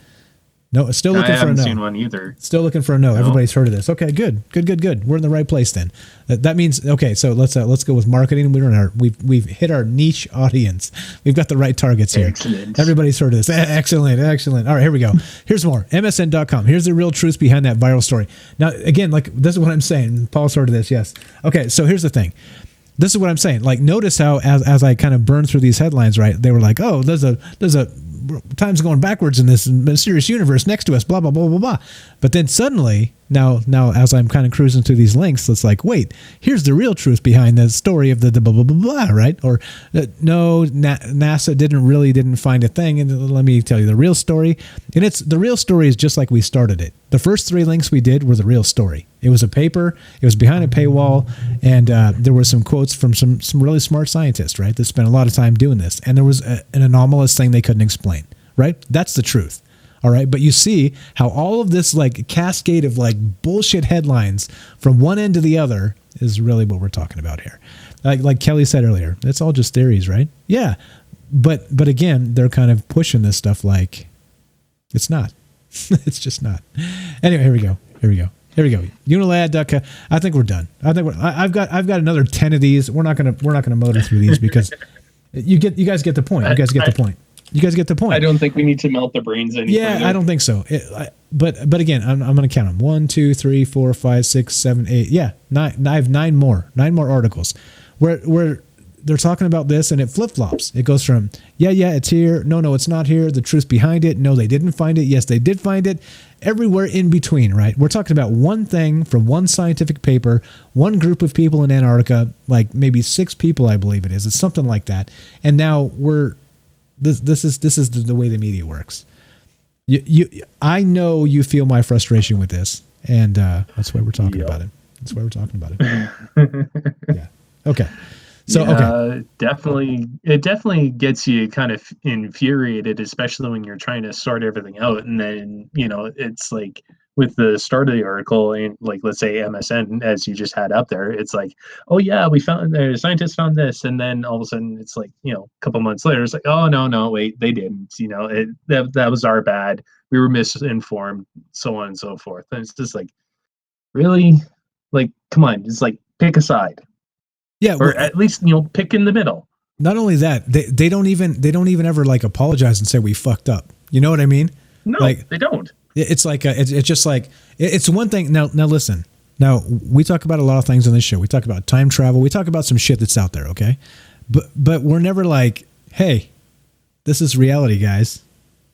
No, still looking for a no. I haven't seen one either. Still looking for a no. Everybody's heard of this. Okay, good. We're in the right place then. That means okay. So let's go with marketing. We've hit our niche audience. We've got the right targets here. Excellent. Everybody's heard of this. Excellent. All right, here we go. Here's more. MSN.com. Here's the real truth behind that viral story. Now, again, like this is what I'm saying. Paul's heard of this. Yes. Okay. So here's the thing. This is what I'm saying. Like, notice how as I kind of burned through these headlines, right? They were like, oh, there's a time's going backwards in this mysterious universe next to us, blah, blah, blah, blah, blah. But then suddenly, now as I'm kind of cruising through these links, it's like, wait, here's the real truth behind the story of the blah, blah, blah, blah, right? Or, no, NASA didn't find a thing. And let me tell you the real story. And the real story is just like we started it. The first 3 links we did were the real story. It was a paper. It was behind a paywall, and there were some quotes from some really smart scientists, right, that spent a lot of time doing this. And there was an anomalous thing they couldn't explain, right? That's the truth. All right. But you see how all of this like cascade of like bullshit headlines from one end to the other is really what we're talking about here. Like Kelly said earlier, it's all just theories, right? Yeah. But again, they're kind of pushing this stuff like it's not. It's just not. Anyway, here we go. Unilad, Ducka. I think we're done. I've got another 10 of these. We're not gonna motor through these because you guys get the point. You guys get the point. I don't think we need to melt the brains any further. I don't think so. But again, I'm going to count them. 1, 2, 3, 4, 5, 6, 7, 8. Yeah, 9. I have 9 more articles where they're talking about this and it flip flops. It goes from yeah, it's here. No, it's not here. The truth behind it. No, they didn't find it. Yes, they did find it. Everywhere in between, right? We're talking about one thing from one scientific paper, one group of people in Antarctica, like maybe 6 people, I believe it is. It's something like that. And now this is the way the media works. I know you feel my frustration with this, and that's why we're talking about it. That's why we're talking about it. Yeah. Okay. So okay. It definitely gets you kind of infuriated, especially when you're trying to sort everything out, and then it's like with the start of the article, and like let's say MSN, as you just had up there, it's like, oh yeah, we found the scientists found this, and then all of a sudden it's like a couple months later, it's like, oh no, wait, they didn't. That was our bad. We were misinformed, so on and so forth. And it's just like, really, like, come on, it's like pick a side. Yeah, or at least pick in the middle. Not only that, they don't even ever like apologize and say we fucked up. You know what I mean? No, like, they don't. It's like it's just like it's one thing. Now listen. Now we talk about a lot of things on this show. We talk about time travel. We talk about some shit that's out there. Okay, but we're never like, hey, this is reality, guys.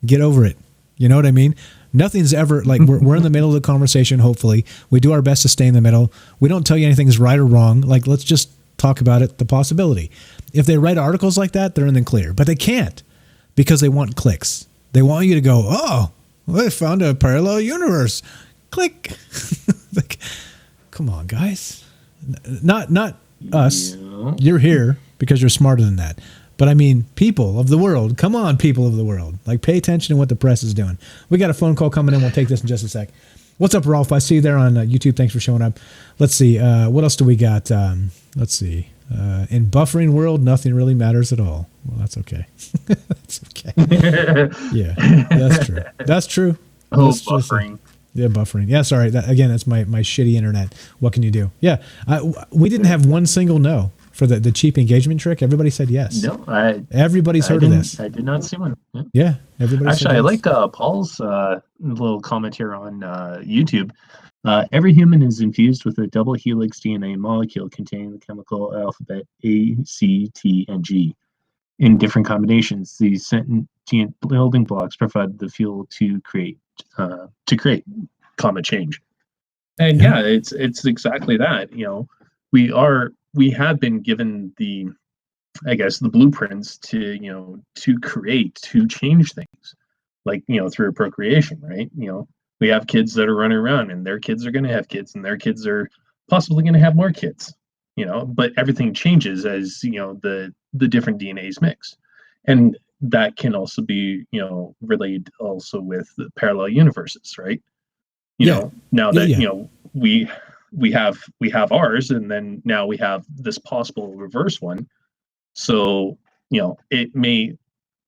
Get over it. You know what I mean? Nothing's ever like we're in the middle of the conversation. Hopefully, we do our best to stay in the middle. We don't tell you anything's right or wrong. Like, let's just talk about it, the possibility. If they write articles like that, they're in the clear, but they can't because they want clicks. They want you to go, oh, well, I found a parallel universe. Click. Like, come on, guys. Not us. Yeah. You're here because you're smarter than that. But I mean, people of the world. Come on, people of the world. Like, pay attention to what the press is doing. We got a phone call coming in. We'll take this in just a sec. What's up, Rolf? I see you there on YouTube. Thanks for showing up. Let's see. What else do we got? Let's see. In buffering world, nothing really matters at all. Well, that's okay. That's okay. Yeah, that's true. That's true. Oh, that's buffering. Yeah, buffering. Yeah, sorry. Again, that's my shitty internet. What can you do? Yeah, we didn't have one single no for the cheap engagement trick. Everybody said yes. No, everybody's heard of this. I did not see one. Yeah, everybody. Actually, I like Paul's little comment here on YouTube. Every human is infused with a double helix DNA molecule containing the chemical alphabet A, C, T, and G in different combinations. These sentient building blocks provide the fuel to create climate change. And yeah, it's exactly that. We have been given the blueprints to create, to change things, like through procreation, right? We have kids that are running around, and their kids are going to have kids, and their kids are possibly going to have more kids. But everything changes as the different DNAs mix, and that can also be related also with the parallel universes, right? Now that we have ours, and then now we have this possible reverse one, so it may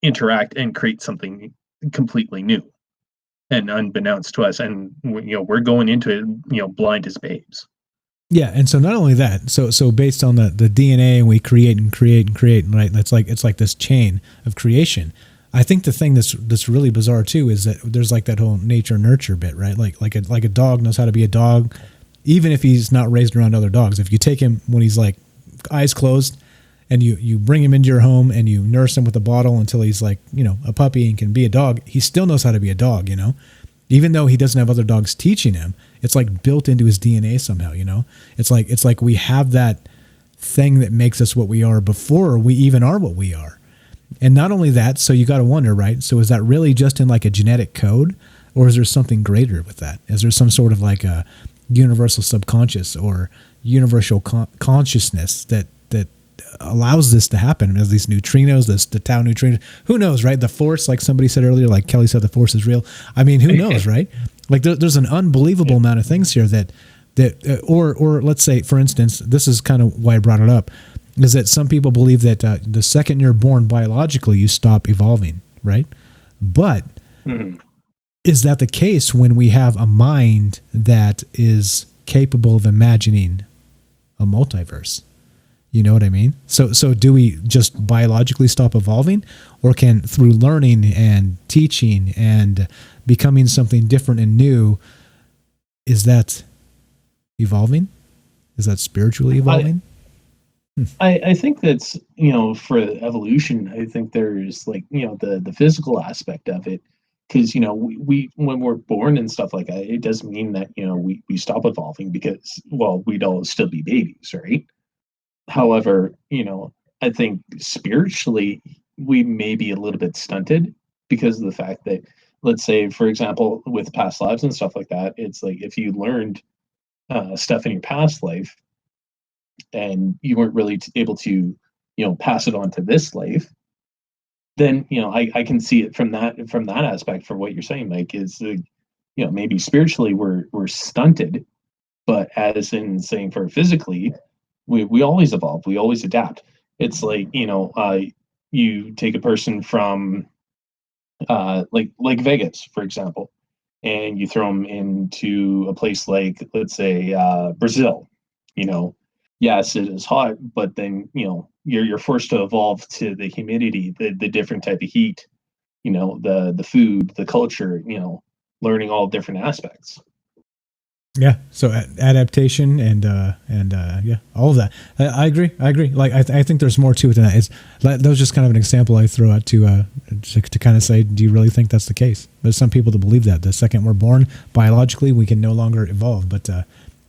interact and create something completely new and unbeknownst to us, and we're going into it blind as babes. Yeah, and so not only that, so based on the DNA, and we create, right? It's like this chain of creation. I think the thing that's really bizarre too is that there's like that whole nature nurture bit, right? Like a dog knows how to be a dog, even if he's not raised around other dogs. If you take him when he's like eyes closed, and you bring him into your home and you nurse him with a bottle until he's like a puppy and can be a dog, he still knows how to be a dog, even though he doesn't have other dogs teaching him. It's like built into his DNA somehow. It's like we have that thing that makes us what we are before we even are what we are. And not only that, so you got to wonder, right? So is that really just in like a genetic code, or is there something greater with that? Is there some sort of like a universal subconscious or universal consciousness that allows this to happen. As these neutrinos, the tau neutrinos, who knows, right? The force, like somebody said earlier, like Kelly said, the force is real. I mean, who knows, right? Like there's an unbelievable amount of things here that or let's say, for instance, this is kind of why I brought it up, is that some people believe that the second you're born biologically, you stop evolving, right? But is that the case when we have a mind that is capable of imagining a multiverse? You know what I mean? So do we just biologically stop evolving, or can, through learning and teaching and becoming something different and new, is that evolving? Is that spiritually evolving? I think that's, for evolution, I think there's like, the physical aspect of it, because, we when we're born and stuff like that, it doesn't mean that, we stop evolving, because, well, we'd all still be babies, right? However, I think spiritually we may be a little bit stunted because of the fact that, let's say, for example, with past lives and stuff like that, it's like if you learned stuff in your past life and you weren't really able to, pass it on to this life, then, I can see it from that aspect for what you're saying, Mike, is, maybe spiritually we're stunted, but as in saying for physically, we always evolve, we always adapt. It's like, you take a person from like Vegas, for example, and you throw them into a place like, let's say, Brazil. Yes, it is hot, but then, you're forced to evolve to the humidity, the different type of heat, the food, the culture, learning all different aspects. Yeah. So adaptation and yeah, all of that. I agree. Like I think there's more to it than that. That was just kind of an example I throw out to kind of say, do you really think that's the case? There's some people that believe that the second we're born biologically, we can no longer evolve, but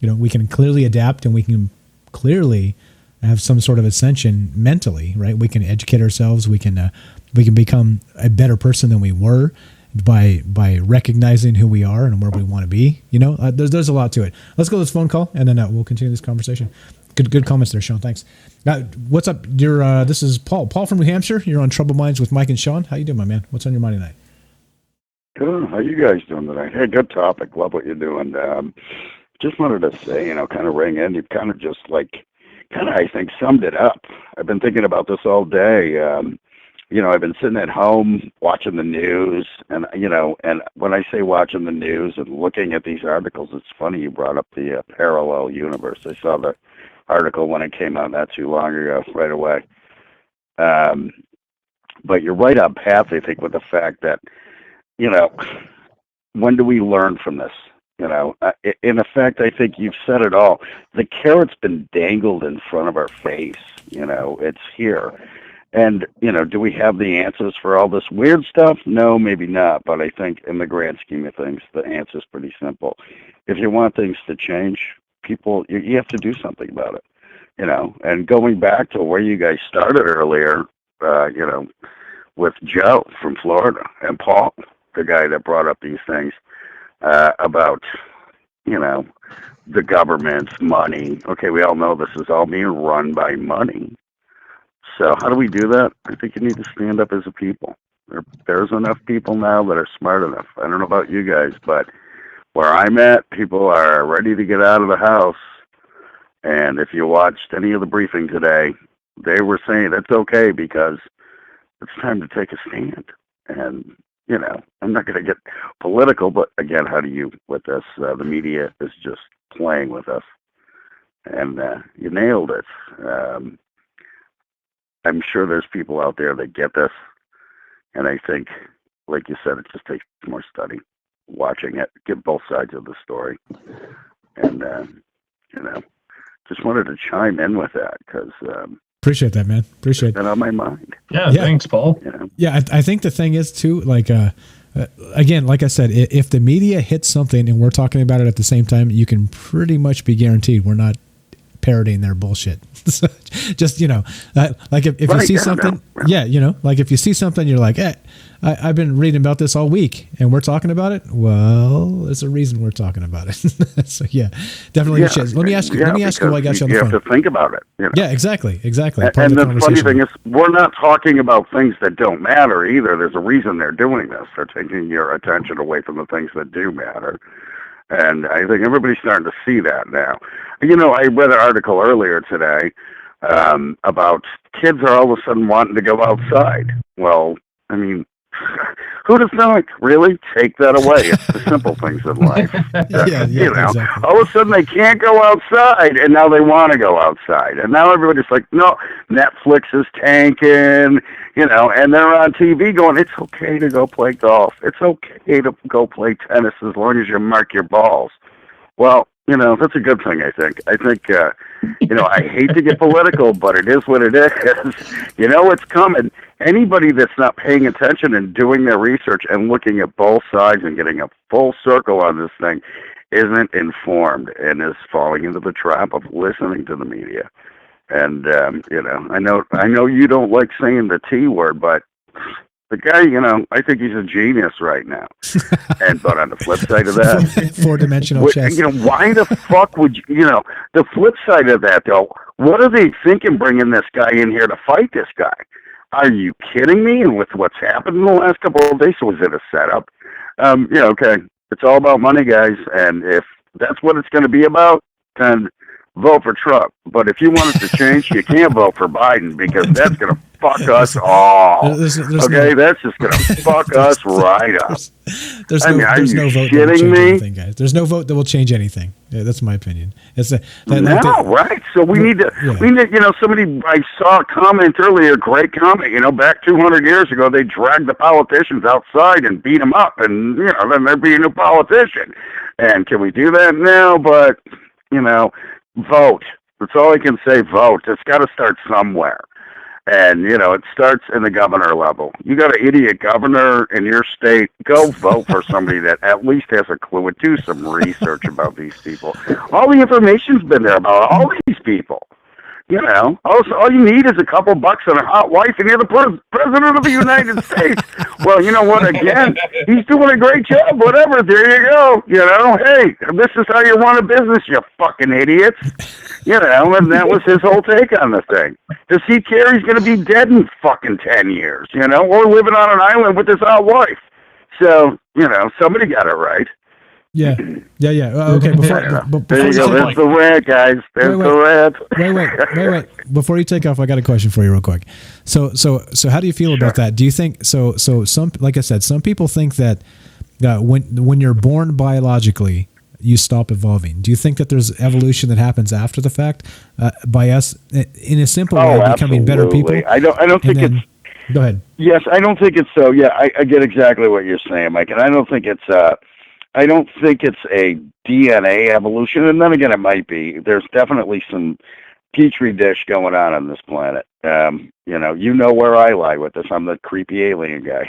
we can clearly adapt, and we can clearly have some sort of ascension mentally, right? We can educate ourselves. We can become a better person than we were by recognizing who we are and where we want to be. There's a lot to it. Let's go to this phone call, and then we'll continue this conversation. Good comments there, Sean. Thanks. What's up? This is Paul from New Hampshire. You're on Troubled Minds with Mike and Sean. How you doing, my man? What's on your mind tonight? Good. How you guys doing tonight? Hey, good topic. Love what you're doing. Just wanted to say, kind of ring in. You've kind of just I think summed it up. I've been thinking about this all day. I've been sitting at home watching the news, and when I say watching the news and looking at these articles, it's funny you brought up the parallel universe. I saw the article when it came out not too long ago, right away. But you're right on path, I think, with the fact that, when do we learn from this? In effect, I think you've said it all. The carrot's been dangled in front of our face. It's here. And, do we have the answers for all this weird stuff? No, maybe not. But I think in the grand scheme of things, the answer's pretty simple. If you want things to change, you have to do something about it. And going back to where you guys started earlier, with Joe from Florida and Paul, the guy that brought up these things, about, the government's money. Okay, we all know this is all being run by money. So how do we do that? I think you need to stand up as a people. There's enough people now that are smart enough. I don't know about you guys, but where I'm at, people are ready to get out of the house. And if you watched any of the briefing today, they were saying it's okay because it's time to take a stand. And, I'm not going to get political, but again, how do you with this? The media is just playing with us. And you nailed it. I'm sure there's people out there that get this. And I think, like you said, it just takes more study, watching it, get both sides of the story. And, just wanted to chime in with that because... Appreciate that, man. Appreciate that on my mind. Yeah, thanks, Paul. Yeah, I think the thing is too, again, like I said, if the media hits something and we're talking about it at the same time, you can pretty much be guaranteed we're not parroting their bullshit. So just, like if you see something, like if you see something, you're like, I've been reading about this all week and we're talking about it. Well, there's a reason we're talking about it. So yeah, definitely. Yeah, let me ask you while I got you on the phone. You have to think about it. Yeah, exactly. And the funny thing is, we're not talking about things that don't matter either. There's a reason they're doing this. They're taking your attention away from the things that do matter. And I think everybody's starting to see that now. I read an article earlier today about kids are all of a sudden wanting to go outside. Well, I mean, who'd have thought? Really? Take that away. It's the simple things in life. Exactly. All of a sudden they can't go outside, and now they want to go outside. And now everybody's like, no, Netflix is tanking, and they're on TV going, it's okay to go play golf. It's okay to go play tennis as long as you mark your balls. Well, that's a good thing, I think. I think, I hate to get political, but it is what it is. It's coming. Anybody that's not paying attention and doing their research and looking at both sides and getting a full circle on this thing isn't informed and is falling into the trap of listening to the media. And, I know you don't like saying the T word, but the guy, I think he's a genius right now. But on the flip side of that, four-dimensional chess. Why the fuck would you? The flip side of that, though, what are they thinking bringing this guy in here to fight this guy? Are you kidding me? And with what's happened in the last couple of days, was it a setup? Okay, it's all about money, guys, and if that's what it's going to be about, then vote for Trump. But if you want it to change, you can't vote for Biden because that's going to fuck us all. That's just going to fuck us right up. There's no vote that will change anything, guys. There's no vote that will change anything. Yeah, that's my opinion. Right. So we need to, somebody, I saw a comment earlier, great comment, back 200 years ago, they dragged the politicians outside and beat them up, and, then they're being a politician. And can we do that now? But, vote. That's all I can say, vote. It's got to start somewhere. And, it starts in the governor level. You got an idiot governor in your state, go vote for somebody that at least has a clue and do some research about these people. All the information's been there about all these people. All you need is a couple bucks and a hot wife, and you're the president of the United States. Well, you know what? Again, he's doing a great job. Whatever. There you go. Hey, this is how you run a business, you fucking idiots. And that was his whole take on the thing. Does he care he's going to be dead in fucking 10 years, or living on an island with his hot wife? So, somebody got it right. Yeah. Okay. Before there you go. There's the rant, guys. There's the rant. Wait. Before you take off, I got a question for you, real quick. So how do you feel about that? Do you think so? Some, like I said, some people think that when you're born biologically, you stop evolving. Do you think that there's evolution that happens after the fact by us in a simple way becoming better people? I don't think it's. Go ahead. Yes, I don't think it's so. Yeah, I get exactly what you're saying, Mike, and I don't think it's a DNA evolution, and then again, it might be. There's definitely some petri dish going on this planet. You know where I lie with this. I'm the creepy alien guy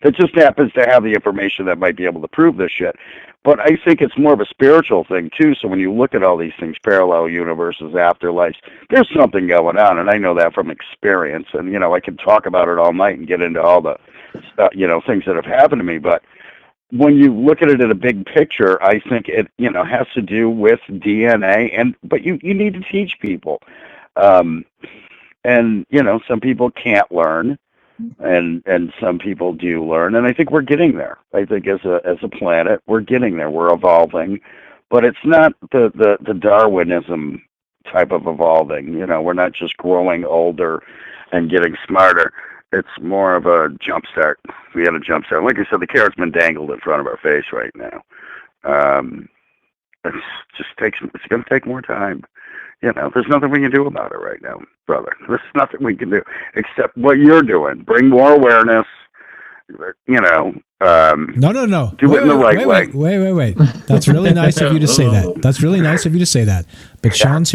that just happens to have the information that might be able to prove this shit. But I think it's more of a spiritual thing, too. So when you look at all these things, parallel universes, afterlives, there's something going on, and I know that from experience. And, I can talk about it all night and get into all the, things that have happened to me. But when you look at it in a big picture, I think it, has to do with DNA, but you need to teach people. And, some people can't learn, and some people do learn, and I think we're getting there. I think as a planet, we're getting there. We're evolving, but it's not the Darwinism type of evolving. We're not just growing older and getting smarter. It's more of a jump start. We had a jump start. Like I said, the carrot's been dangled in front of our face right now. It's going to take more time. There's nothing we can do about it right now, brother. There's nothing we can do except what you're doing. Bring more awareness. No. Do it in the right way. Wait. That's really nice of you to say that. But Sean's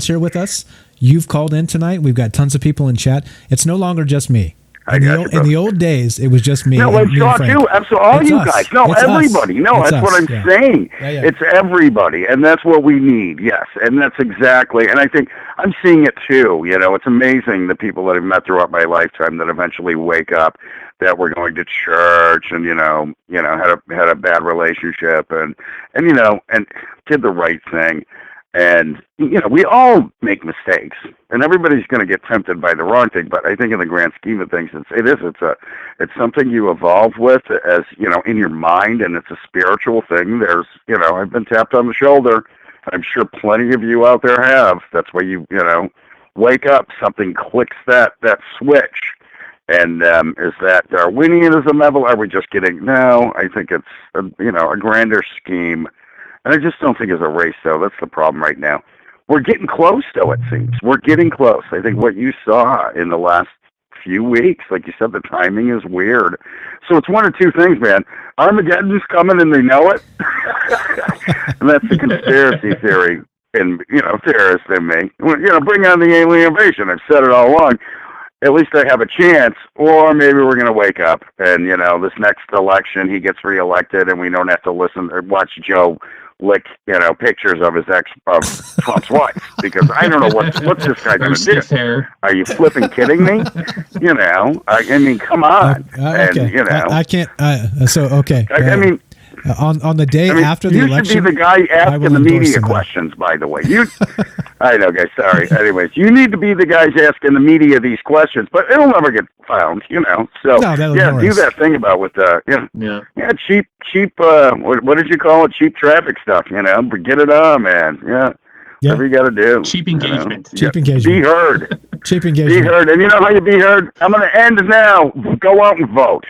here with us. You've called in tonight. We've got tons of people in chat. It's no longer just me. In the old days, it was just me. No, and it's me and Sean Frank. too. Absolutely, all It's you us. guys. No, It's us. everybody. No, It's that's what us. I'm Yeah. saying. Yeah, yeah. It's everybody, and that's what we need. Yes, and that's exactly. And I think I'm seeing it too. You know, it's amazing the people that I've met throughout my lifetime that eventually wake up that we're going to church and you know had a bad relationship and did the right thing. And, you know, we all make mistakes, and everybody's going to get tempted by the wrong thing. But I think in the grand scheme of things, it's something you evolve with as, you know, in your mind, and it's a spiritual thing. There's, you know, I've been tapped on the shoulder. I'm sure plenty of you out there have. That's why you know, wake up, something clicks that switch. And is that Darwinianism level? Are we just getting, no, I think it's, a grander scheme. And I just don't think it's a race, though. That's the problem right now. We're getting close, though, it seems. We're getting close. I think what you saw in the last few weeks, like you said, the timing is weird. So it's one of two things, man. Armageddon's coming and they know it. And that's the conspiracy theory and, theorist in me. Bring on the alien invasion. I've said it all along. At least I have a chance, or maybe we're going to wake up and, this next election he gets reelected and we don't have to listen or watch Joe lick, pictures of Trump's wife, because I don't know what's this guy going to do. Are you flipping kidding me? I mean, come on. Okay. And, I can't. Okay. I mean, on the day after the you election, should be the guy asking the media questions, by the way. I know, guys, sorry. Anyways, you need to be the guys asking the media these questions, but it'll never get found, So, do that thing about with cheap, what did you call it? Cheap traffic stuff, Get it on, man. Yeah. Whatever you got to do. Cheap engagement. Cheap engagement. Be heard. Cheap engagement. Be heard. And you know how you be heard? I'm going to end now. Go out and vote.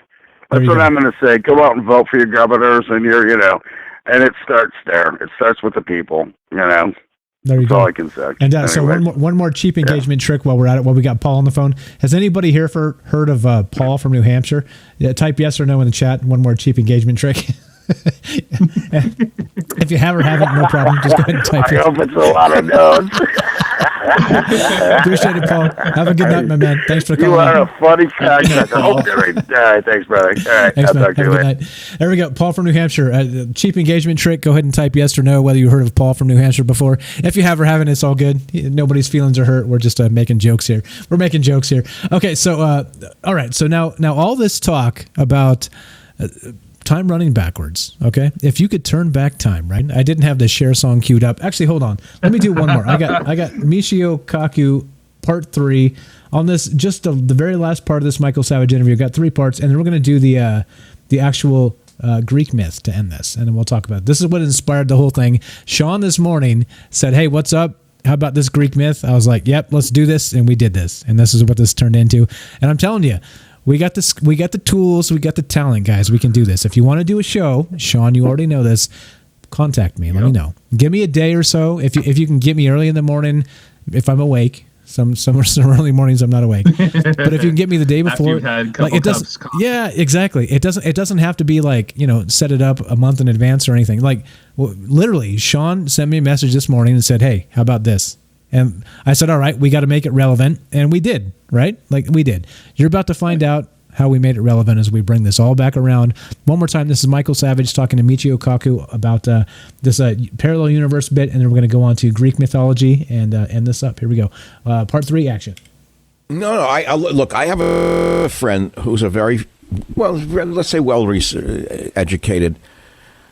That's what I'm going to say. Go out and vote for your governors and and it starts there. It starts with the people, There you That's go. all I can say. And so one more cheap engagement trick while we're at it, while we got Paul on the phone. Has anybody here heard of Paul from New Hampshire? Yeah, type yes or no in the chat. One more cheap engagement trick. If you have or haven't, no problem. Just go ahead and type I hope it's a lot of no's. Appreciate it, Paul. Have a good night, my man. Thanks for calling. You are a funny cocksucker. All right, thanks, brother. All right, Thanks, I'll man. talk to Have you a good later. night. There we go. Paul from New Hampshire. Cheap engagement trick. Go ahead and type yes or no whether you heard of Paul from New Hampshire before. If you have or haven't, it's all good. Nobody's feelings are hurt. We're just making jokes here. We're making jokes here. Okay, so all right. So now all this talk about time running backwards. Okay, if you could turn back time, right? I didn't have the share song queued up. Actually, hold on. Let me do one more. I got Michio Kaku part 3 on this. Just the very last part of this Michael Savage interview. Got 3 parts, and then we're going to do the actual Greek myth to end this, and then we'll talk about it. This is what inspired the whole thing. Sean this morning said, "Hey, what's up? How about this Greek myth?" I was like, "Yep, let's do this," and we did this, and this is what this turned into. And I'm telling you, we got this. We got the tools. We got the talent, guys. We can do this. If you want to do a show, Sean, you already know this. Contact me. Let me know. Give me a day or so. If you can get me early in the morning, if I'm awake. Some early mornings I'm not awake. But if you can get me the day before, you've had a couple like it doesn't. cups. Yeah, exactly. It doesn't have to be like set it up a month in advance or anything. Like literally, Sean sent me a message this morning and said, "Hey, how about this?" And I said, "All right, we got to make it relevant," and we did. Right? Like we did. You're about to find out how we made it relevant as we bring this all back around. One more time, this is Michael Savage talking to Michio Kaku about this parallel universe bit, and then we're going to go on to Greek mythology and end this up. Here we go. Part 3, action. No. I look. I have a friend who's a very let's say educated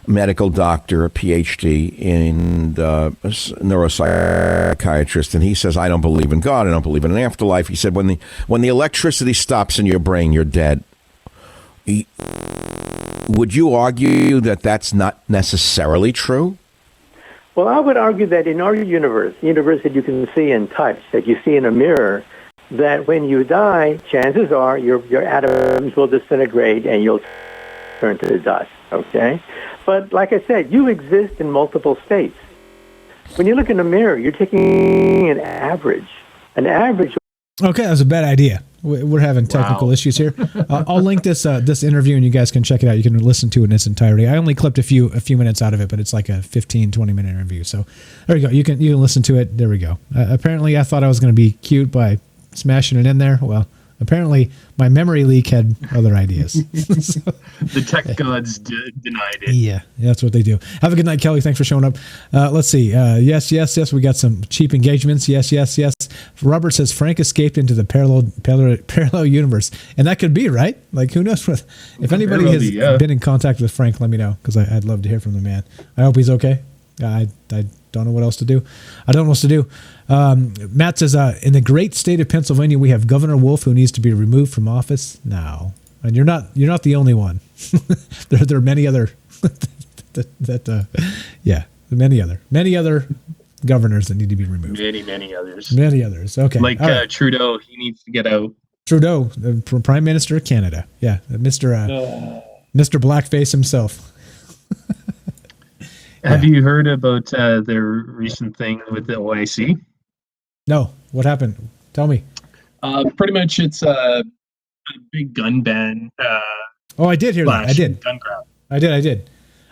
medical doctor, a PhD in neuropsychiatrist, and he says, "I don't believe in God. I don't believe in an afterlife." He said, "When the electricity stops in your brain, you're dead." Would you argue that that's not necessarily true? Well, I would argue that in our universe, the universe that you can see and touch, that you see in a mirror, that when you die, chances are your atoms will disintegrate and you'll turn to dust. Okay? But like I said, you exist in multiple states. When you look in the mirror, you're taking an average. An average. Okay, that was a bad idea. We're having technical issues here. I'll link this interview, and you guys can check it out. You can listen to it in its entirety. I only clipped a few minutes out of it, but it's like a 15-20 minute interview. So there you go. You can listen to it. There we go. Apparently, I thought I was going to be cute by smashing it in there. Well, apparently my memory leak had other ideas. So, The tech gods denied it. yeah, that's what they do. Have a good night, Kelly. Thanks for showing up. Let's see. Yes. We got some cheap engagements. Yes. Robert says Frank escaped into the parallel universe, and that could be right. Like, who knows? If anybody has been in contact with Frank, let me know, because I'd love to hear from the man. I hope he's okay. I don't know what else to do. I don't know what else to do. Matt says, in the great state of Pennsylvania, we have Governor Wolf, who needs to be removed from office now. And you're not the only one. there are many other many other governors that need to be removed. Many others. Many others. Okay. Like All Trudeau, he needs to get out. Trudeau, the Prime Minister of Canada. Yeah, Mr. Blackface himself. Have you heard about their recent thing with the OIC? No. What happened? Tell me. Pretty much it's a big gun ban. I did hear that. I did. Gun grab. I did.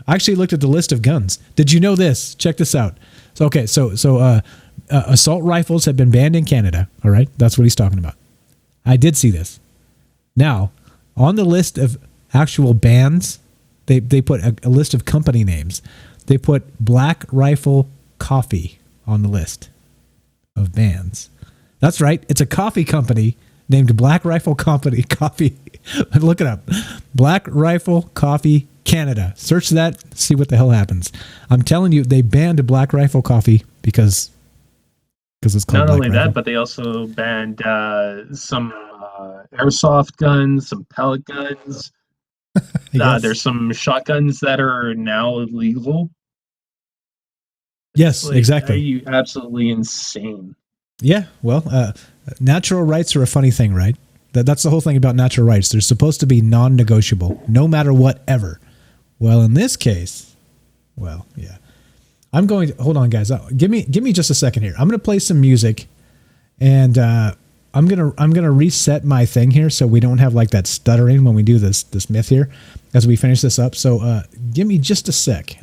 I actually looked at the list of guns. Did you know this? Check this out. So assault rifles have been banned in Canada. All right, that's what he's talking about. I did see this. Now, on the list of actual bans, they put a list of company names. They put Black Rifle Coffee on the list of bans. That's right. It's a coffee company named Black Rifle Coffee. Look it up. Black Rifle Coffee Canada. Search that. See what the hell happens. I'm telling you, they banned Black Rifle Coffee because it's called Not Black only Rifle. that, but they also banned some airsoft guns, some pellet guns. Yes. There's some shotguns that are now illegal. Yes, exactly. Are you absolutely insane? Yeah, well, natural rights are a funny thing, right? That's the whole thing about natural rights. They're supposed to be non-negotiable, no matter what, ever. Well, in this case, yeah. I'm going to hold on, guys. Give me just a second here. I'm going to play some music, and I'm gonna reset my thing here so we don't have like that stuttering when we do this myth here as we finish this up. So give me just a sec.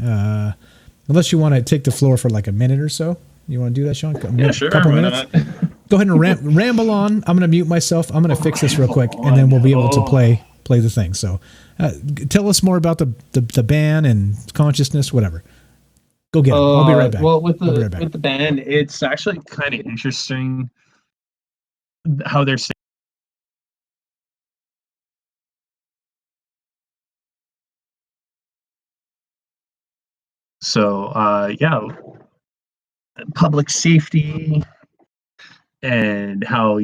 Unless you want to take the floor for like a minute or so. You want to do that, Sean? Sure. Couple minutes. Go ahead and ramble on. I'm going to mute myself. I'm going to fix this real quick, and then we'll be able to play the thing. So tell us more about the ban and consciousness, whatever. Go get it. I'll be right back. Well, with the ban, it's actually kind of interesting how they're saying. So, public safety and how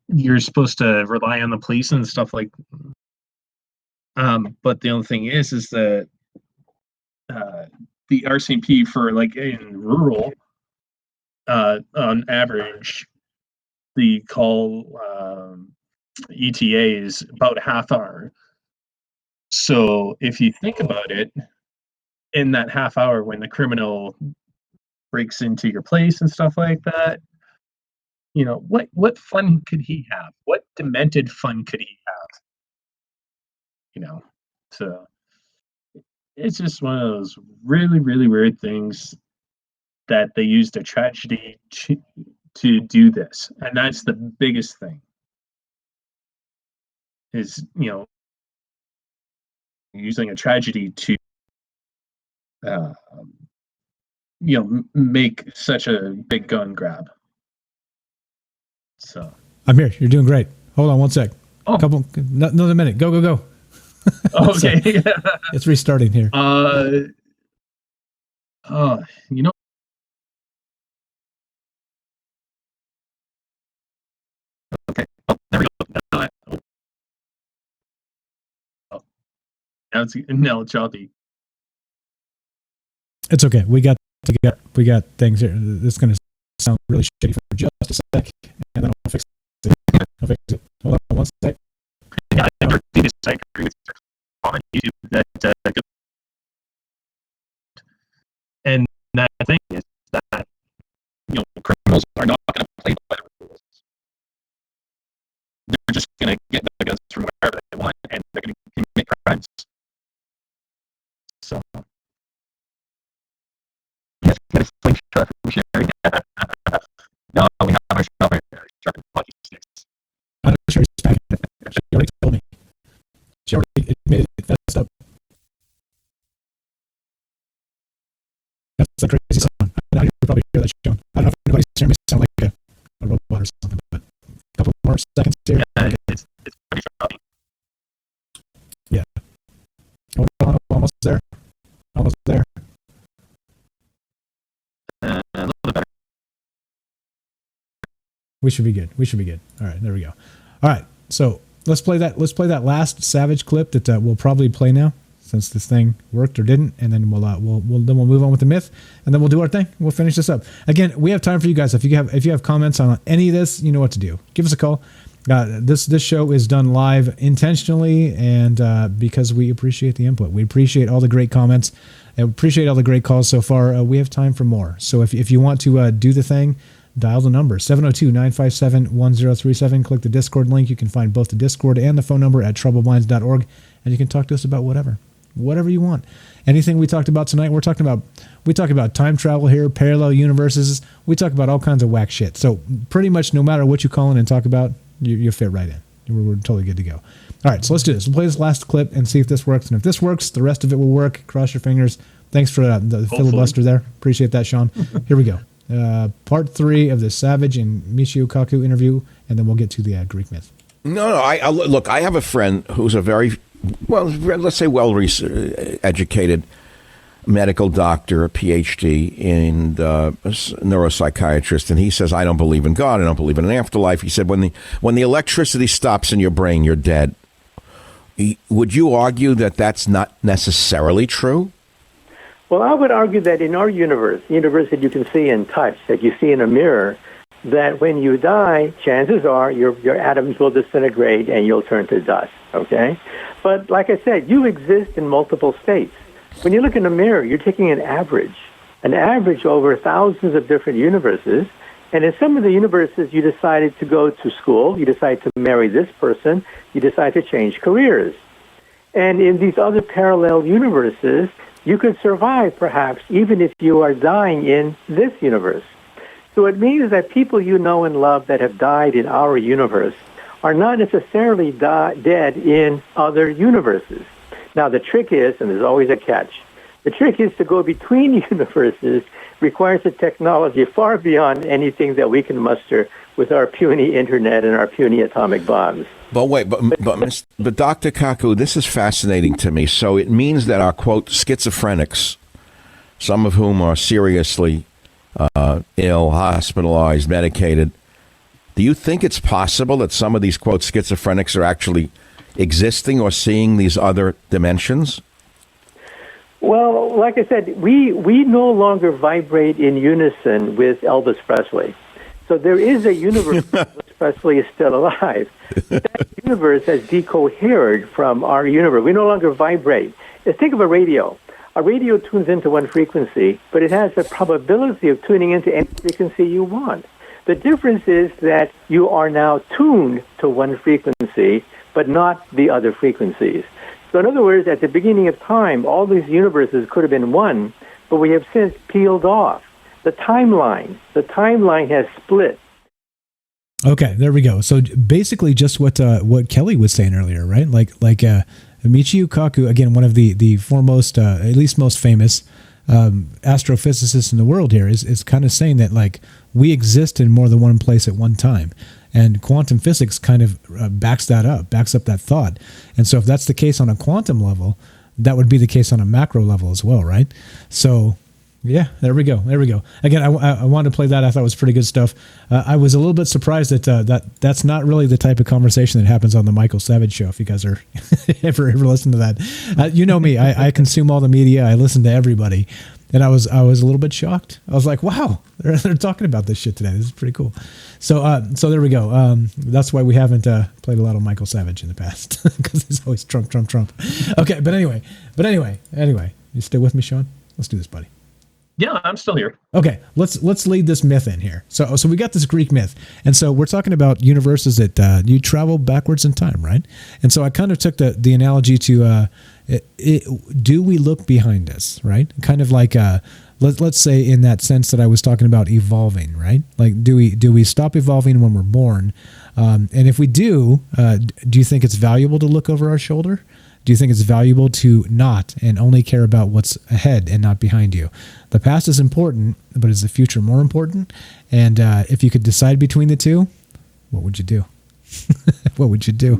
you're supposed to rely on the police and stuff like. But the only thing is that the RCMP for like in rural, on average, the call ETA is about a half hour. So if you think about it, in that half hour when the criminal breaks into your place and stuff like that, you know, what fun could he have? What demented fun could he have? You know, so it's just one of those really, really weird things that they used a tragedy to do this. And that's the biggest thing is, you know, using a tragedy to make such a big gun grab. So I'm here. You're doing great. Hold on one sec. Another minute. Go. Okay. It's restarting here. You know. Okay. Oh, there we go. Now it's choppy. It's okay. We got things here. This is going to sound really shitty for just a sec, and then I'll fix it. Hold on one sec. Yeah, I never seen this site on YouTube that and that thing is that, you know, criminals are not going to play by the rules. They're just going to get the guns from wherever they want, and they're going to commit crimes. So. Yes, get a slingshot from Sherry. No, we have our sharpened hockey sticks. I'm sure it's back. that crazy sound? I know you probably hear that, Sean. I don't know if anybody's hearing me sound like a robot or something, but a couple more seconds here. Yeah, it's pretty choppy. Yeah. Almost there. Almost there. A little bit better. We should be good. We should be good. All right, there we go. All right, so let's play that. Let's play that last Savage clip that we'll probably play now, since this thing worked or didn't, and then we'll move on with the myth, and then we'll do our thing. We'll finish this up. Again, we have time for you guys. If you have comments on any of this, you know what to do. Give us a call. This show is done live intentionally, and because we appreciate the input. We appreciate all the great comments. I appreciate all the great calls so far. We have time for more. So if you want to do the thing, dial the number 702-957-1037. Click the Discord link. You can find both the Discord and the phone number at troubleblinds.org, and you can talk to us about whatever you want. Anything we talked about tonight, we talk about time travel here, parallel universes. We talk about all kinds of whack shit. So pretty much no matter what you call in and talk about, you fit right in. We're totally good to go. All right, so let's do this. We'll play this last clip and see if this works. And if this works, the rest of it will work. Cross your fingers. Thanks for the filibuster there. Appreciate that, Sean. Here we go. Part 3 of the Savage and Michio Kaku interview, and then we'll get to the Greek myth. No. Look, I have a friend who's a very, let's say educated medical doctor, a PhD in neuropsychiatrist, and he says, I don't believe in God, I don't believe in an afterlife. He said, when the electricity stops in your brain, you're dead. Would you argue that that's not necessarily true? Well, I would argue that in our universe that you can see and touch, that you see in a mirror, that when you die, chances are your atoms will disintegrate and you'll turn to dust, okay? But like I said, you exist in multiple states. When you look in a mirror, you're taking an average over thousands of different universes, and in some of the universes, you decided to go to school, you decide to marry this person, you decide to change careers. And in these other parallel universes, you could survive, perhaps, even if you are dying in this universe. So it means that people you know and love that have died in our universe are not necessarily dead in other universes. Now, the trick is, and there's always a catch, the trick is to go between universes requires a technology far beyond anything that we can muster with our puny internet and our puny atomic bombs. But wait, but Dr. Kaku, this is fascinating to me. So it means that our, quote, schizophrenics, some of whom are seriously ill, hospitalized, medicated, do you think it's possible that some of these, quote, schizophrenics are actually existing or seeing these other dimensions? Well, like I said, we no longer vibrate in unison with Elvis Presley. So there is a universe where Elvis Presley is still alive. That universe has decohered from our universe. We no longer vibrate. Think of a radio. A radio tunes into one frequency, but it has the probability of tuning into any frequency you want. The difference is that you are now tuned to one frequency, but not the other frequencies. So in other words, at the beginning of time, all these universes could have been one, but we have since peeled off. The timeline has split. Okay, there we go. So basically just what Kelly was saying earlier, right? Like Michio Kaku, again, one of the foremost, at least most famous astrophysicists in the world here, is kind of saying that, like, we exist in more than one place at one time. And quantum physics kind of backs up that thought. And so if that's the case on a quantum level, that would be the case on a macro level as well, right? So, yeah, there we go. Again, I wanted to play that. I thought it was pretty good stuff. I was a little bit surprised that that's not really the type of conversation that happens on the Michael Savage Show, if you guys are ever listen to that. You know me. I consume all the media. I listen to everybody. And I was a little bit shocked. I was like, wow, they're talking about this shit today. This is pretty cool. So there we go. That's why we haven't played a lot of Michael Savage in the past, because it's always Trump. Okay, but anyway, you stay with me, Sean? Let's do this, buddy. Yeah, I'm still here. Okay, let's lead this myth in here. So we got this Greek myth, and so we're talking about universes that you travel backwards in time, right? And so I kind of took the analogy to do we look behind us, right? Kind of like let's say in that sense that I was talking about evolving, right? Like do we stop evolving when we're born? And if we do you think it's valuable to look over our shoulder? Do you think it's valuable to not and only care about what's ahead and not behind you? The past is important, but is the future more important? And if you could decide between the two, what would you do? What would you do?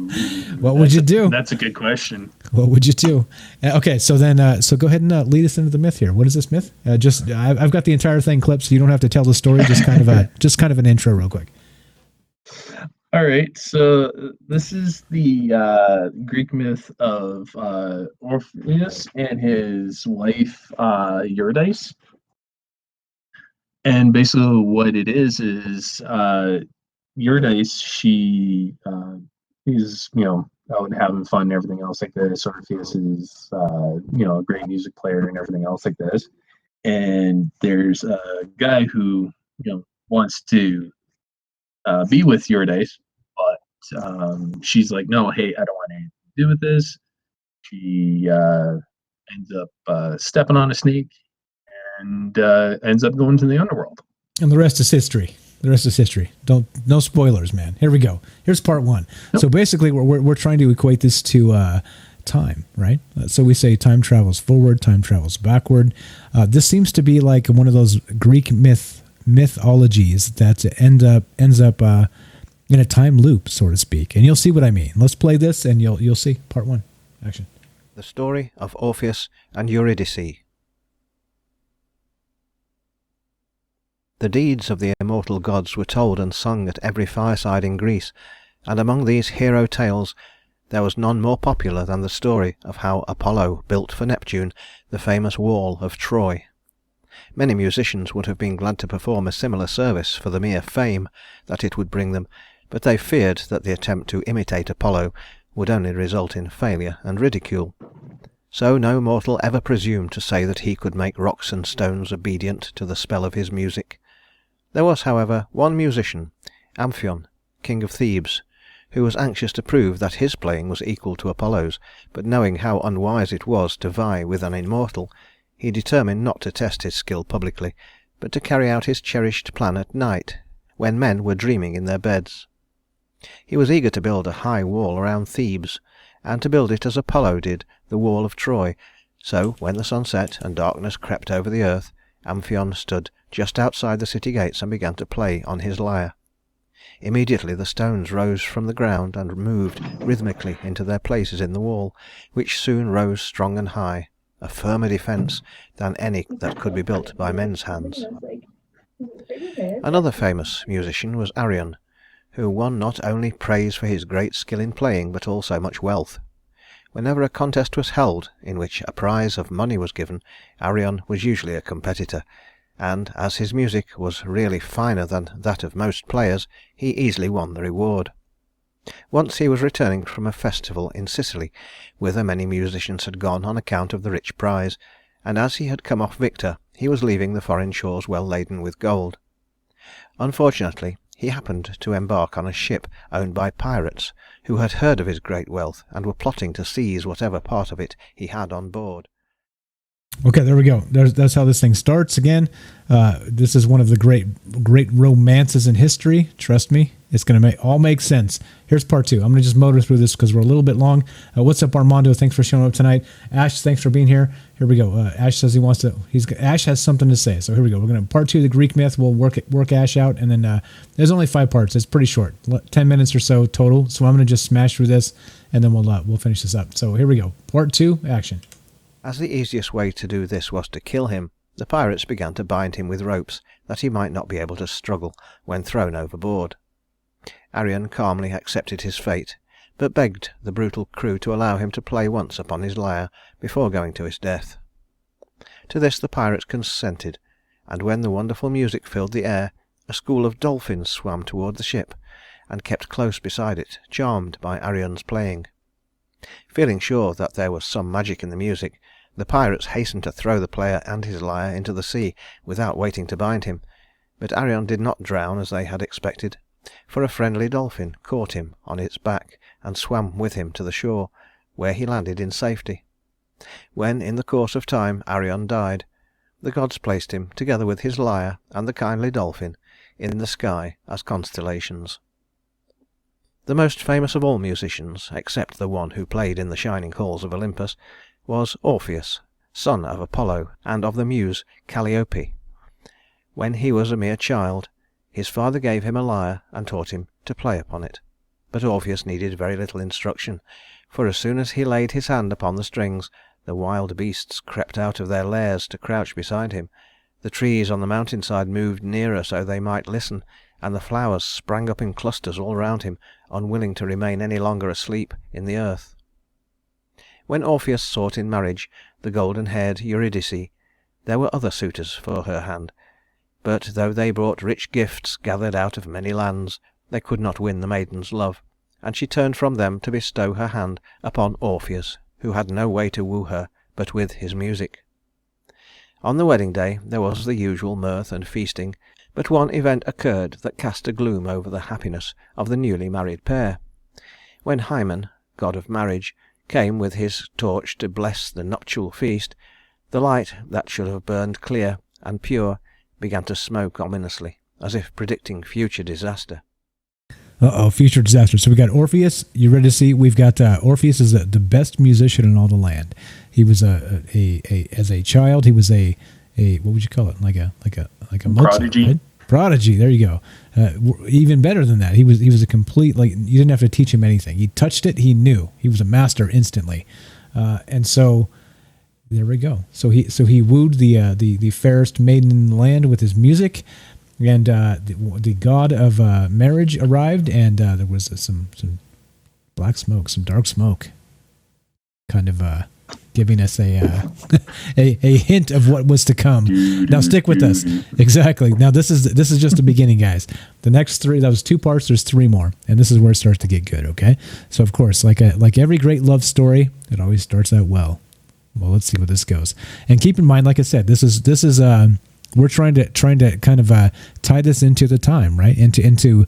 What would you do? That's a good question. What would you do? Okay, so then, so go ahead and lead us into the myth here. What is this myth? I've got the entire thing clipped, so you don't have to tell the story. Just kind of an intro, real quick. All right, so this is the Greek myth of Orpheus and his wife Eurydice. And basically what it is Eurydice, she is, out and having fun and everything else like this. Orpheus is, a great music player and everything else like this. And there's a guy who, wants to be with Eurydice, but she's like, no, hey, I don't want anything to do with this. She ends up stepping on a snake and ends up going to the underworld. And the rest is history. The rest is history. No spoilers, man. Here we go. Here's part one. Nope. So basically, we're trying to equate this to time, right? So we say time travels forward, time travels backward. This seems to be like one of those Greek mythologies that ends up in a time loop, so to speak. And you'll see what I mean. Let's play this, and you'll see. Part one. Action. The story of Orpheus and Eurydice. The deeds of the immortal gods were told and sung at every fireside in Greece, and among these hero tales there was none more popular than the story of how Apollo built for Neptune the famous wall of Troy. Many musicians would have been glad to perform a similar service for the mere fame that it would bring them, but they feared that the attempt to imitate Apollo would only result in failure and ridicule. So no mortal ever presumed to say that he could make rocks and stones obedient to the spell of his music. There was, however, one musician, Amphion, king of Thebes, who was anxious to prove that his playing was equal to Apollo's, but knowing how unwise it was to vie with an immortal, he determined not to test his skill publicly, but to carry out his cherished plan at night, when men were dreaming in their beds. He was eager to build a high wall around Thebes, and to build it as Apollo did the wall of Troy. So, when the sun set and darkness crept over the earth, Amphion stood just outside the city gates and began to play on his lyre. Immediately the stones rose from the ground and moved rhythmically into their places in the wall, which soon rose strong and high, a firmer defence than any that could be built by men's hands. Another famous musician was Arion, who won not only praise for his great skill in playing, but also much wealth. Whenever a contest was held in which a prize of money was given, Arion was usually a competitor, and as his music was really finer than that of most players, he easily won the reward. Once he was returning from a festival in Sicily, whither many musicians had gone on account of the rich prize, and as he had come off victor, he was leaving the foreign shores well laden with gold. Unfortunately, he happened to embark on a ship owned by pirates, who had heard of his great wealth and were plotting to seize whatever part of it he had on board. Okay, there we go. That's how this thing starts again. This is one of the great romances in history. Trust me, it's going to all make sense. Here's part two. I'm going to just motor through this because we're a little bit long. What's up, Armando? Thanks for showing up tonight. Ash, thanks for being here. Here we go. Ash says he wants to. Ash has something to say. So here we go. We're going to part two of the Greek myth. We'll work Ash out, and then there's only 5 parts. It's pretty short, 10 minutes or so total. So I'm going to just smash through this, and then we'll finish this up. So here we go. Part 2, action. As the easiest way to do this was to kill him, the pirates began to bind him with ropes that he might not be able to struggle when thrown overboard. Arion calmly accepted his fate, but begged the brutal crew to allow him to play once upon his lyre before going to his death. To this the pirates consented, and when the wonderful music filled the air, a school of dolphins swam toward the ship, and kept close beside it, charmed by Arion's playing. Feeling sure that there was some magic in the music, the pirates hastened to throw the player and his lyre into the sea without waiting to bind him, but Arion did not drown as they had expected, for a friendly dolphin caught him on its back and swam with him to the shore, where he landed in safety. When, in the course of time, Arion died, the gods placed him, together with his lyre and the kindly dolphin, in the sky as constellations. The most famous of all musicians, except the one who played in the shining halls of Olympus, was Orpheus, son of Apollo and of the muse Calliope. When he was a mere child, his father gave him a lyre and taught him to play upon it. But Orpheus needed very little instruction, for as soon as he laid his hand upon the strings, the wild beasts crept out of their lairs to crouch beside him. The trees on the mountainside moved nearer so they might listen, and the flowers sprang up in clusters all round him, unwilling to remain any longer asleep in the earth. When Orpheus sought in marriage the golden-haired Eurydice, there were other suitors for her hand, but though they brought rich gifts gathered out of many lands, they could not win the maiden's love, and she turned from them to bestow her hand upon Orpheus, who had no way to woo her but with his music. On the wedding day there was the usual mirth and feasting, but one event occurred that cast a gloom over the happiness of the newly married pair. When Hymen, god of marriage, came with his torch to bless the nuptial feast, the light that should have burned clear and pure began to smoke ominously, as if predicting future disaster. Future disaster. So we got Orpheus, Eurydice. We've got Orpheus is the best musician in all the land. He was as a child, he was a what would you call it? Like a Mozart, prodigy. Right? Prodigy. There you go. Even better than that, he was a complete, like, you didn't have to teach him anything. He touched it, he knew. He was a master instantly. And so there we go. So he wooed the fairest maiden in the land with his music. And the god of marriage arrived, and there was some black smoke, some dark smoke, kind of giving us a hint of what was to come. Now stick with us. Exactly. Now this is just the beginning, guys. The next three, that was 2 parts. There's 3 more, and this is where it starts to get good. Okay. So of course, like every great love story, it always starts out well. Well, let's see where this goes. And keep in mind, like I said, this is we're trying to kind of tie this into the time, right? Into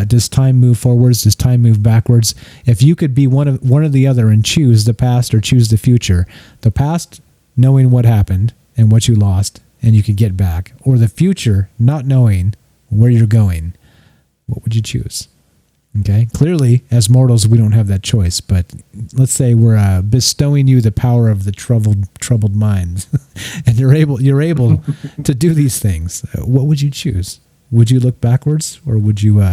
does time move forwards? Does time move backwards? If you could be one or the other and choose the past or choose the future, the past knowing what happened and what you lost and you could get back, or the future not knowing where you're going, what would you choose? Okay, clearly as mortals we don't have that choice, but let's say we're bestowing you the power of the troubled mind, and you're able to do these things. What would you choose? Would you look backwards, or would you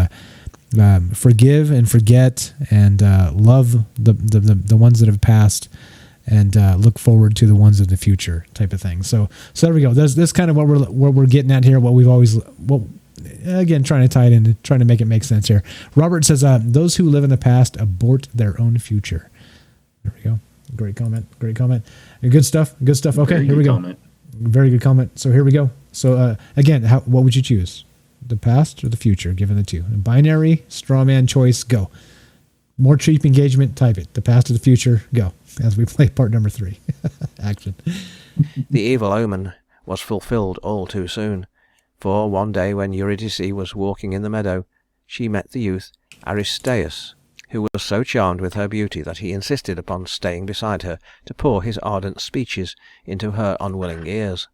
forgive and forget and love the ones that have passed, and look forward to the ones of the future, type of thing? So there we go. That's kind of what we're getting at here. What we've always again, trying to tie it in, trying to make it make sense here. Robert says, those who live in the past abort their own future. There we go. Great comment. Good stuff. Okay, here we go. Comment. Very good comment. So here we go. So again, what would you choose? The past or the future, given the two? Binary, straw man choice, go. More cheap engagement, type it. The past or the future, go. As we play part number 3. Action. The evil omen was fulfilled all too soon. For one day when Eurydice was walking in the meadow, she met the youth Aristaeus, who was so charmed with her beauty that he insisted upon staying beside her to pour his ardent speeches into her unwilling ears.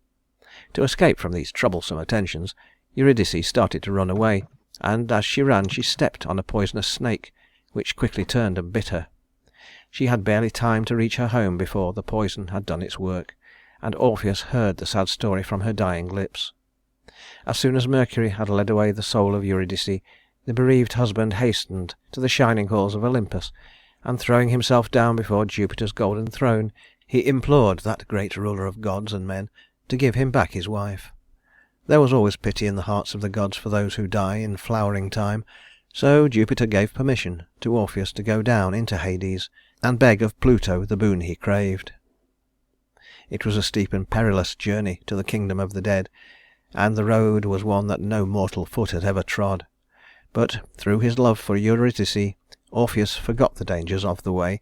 To escape from these troublesome attentions, Eurydice started to run away, and as she ran she stepped on a poisonous snake, which quickly turned and bit her. She had barely time to reach her home before the poison had done its work, and Orpheus heard the sad story from her dying lips. As soon as Mercury had led away the soul of Eurydice, the bereaved husband hastened to the shining halls of Olympus, and throwing himself down before Jupiter's golden throne, he implored that great ruler of gods and men to give him back his wife. There was always pity in the hearts of the gods for those who die in flowering time, so Jupiter gave permission to Orpheus to go down into Hades and beg of Pluto the boon he craved. It was a steep and perilous journey to the kingdom of the dead, and the road was one that no mortal foot had ever trod. But through his love for Eurydice, Orpheus forgot the dangers of the way,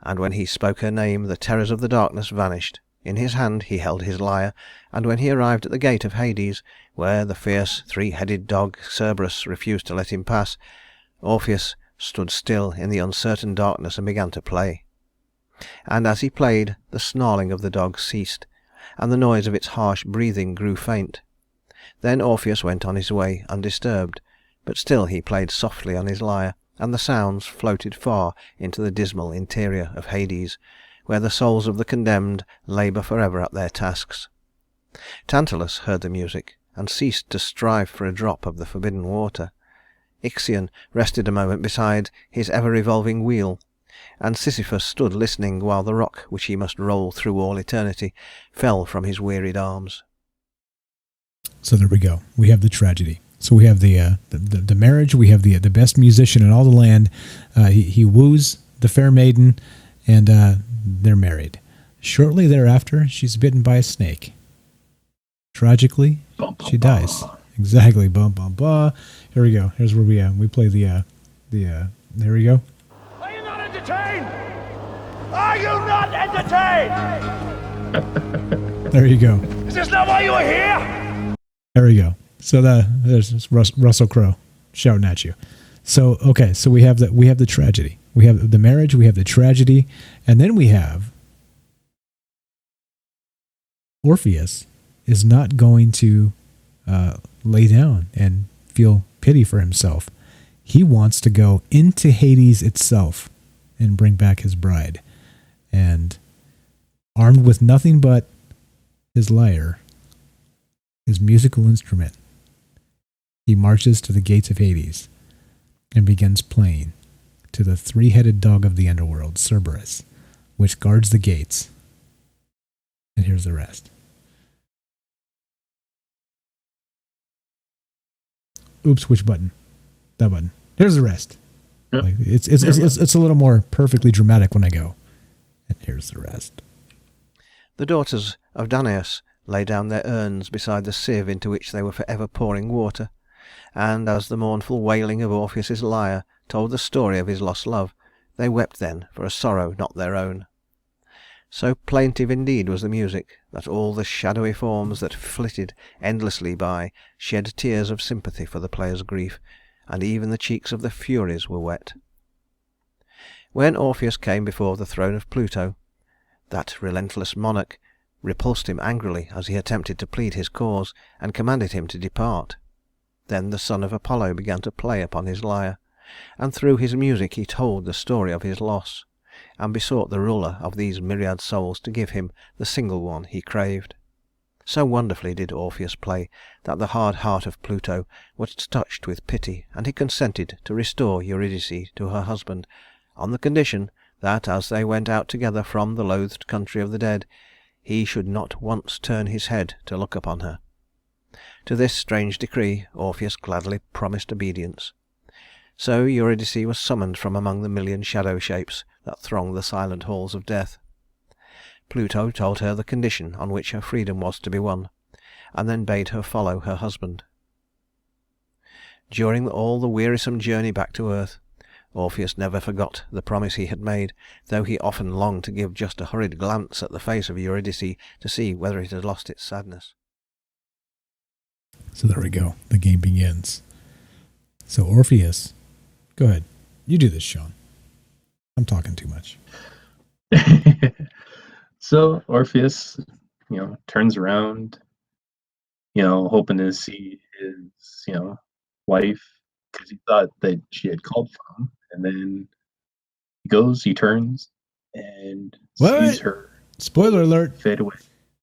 and when he spoke her name the terrors of the darkness vanished. In his hand he held his lyre, and when he arrived at the gate of Hades, where the fierce 3-headed dog Cerberus refused to let him pass, Orpheus stood still in the uncertain darkness and began to play. And as he played, the snarling of the dog ceased, and the noise of its harsh breathing grew faint. Then Orpheus went on his way undisturbed, but still he played softly on his lyre, and the sounds floated far into the dismal interior of Hades, where the souls of the condemned labour forever at their tasks. Tantalus heard the music, and ceased to strive for a drop of the forbidden water. Ixion rested a moment beside his ever-revolving wheel, and Sisyphus stood listening while the rock which he must roll through all eternity fell from his wearied arms. So there we go. We have the tragedy. So we have the marriage. We have the best musician in all the land. He woos the fair maiden, and they're married. Shortly thereafter, she's bitten by a snake. Tragically, she dies. Exactly. Bum bum bum. Here we go. Here's where we play the there we go. Are you not entertained? Are you not entertained? There you go. Is this not why you are here? There we go. So there's Russell Crowe shouting at you. So okay, so we have the tragedy. We have the marriage, we have the tragedy, and then we have Orpheus is not going to lay down and feel pity for himself. He wants to go into Hades itself and bring back his bride. And armed with nothing but his lyre, his musical instrument, he marches to the gates of Hades and begins playing to the three-headed dog of the underworld, Cerberus, which guards the gates. And here's the rest. Oops, which button? That button. Here's the rest. Yep. Like, it's a little more perfectly dramatic when I go. And here's the rest. The daughters of Danaus lay down their urns beside the sieve into which they were forever pouring water, and as the mournful wailing of Orpheus's lyre told the story of his lost love, they wept then for a sorrow not their own. So plaintive indeed was the music, that all the shadowy forms that flitted endlessly by shed tears of sympathy for the player's grief, and even the cheeks of the Furies were wet. When Orpheus came before the throne of Pluto, that relentless monarch repulsed him angrily as he attempted to plead his cause, and commanded him to depart. Then the son of Apollo began to play upon his lyre, and through his music he told the story of his loss, and besought the ruler of these myriad souls to give him the single one he craved. So wonderfully did Orpheus play that the hard heart of Pluto was touched with pity, and he consented to restore Eurydice to her husband, on the condition that as they went out together from the loathed country of the dead, he should not once turn his head to look upon her. To this strange decree Orpheus gladly promised obedience. So Eurydice was summoned from among the million shadow shapes that throng the silent halls of death. Pluto told her the condition on which her freedom was to be won, and then bade her follow her husband. During all the wearisome journey back to earth, Orpheus never forgot the promise he had made, though he often longed to give just a hurried glance at the face of Eurydice to see whether it had lost its sadness. So there we go. The game begins. So Orpheus, go ahead. You do this, Sean. I'm talking too much. So Orpheus, turns around, hoping to see his, wife, because he thought that she had called for him, and then he turns, and sees her. Spoiler alert. Fade away.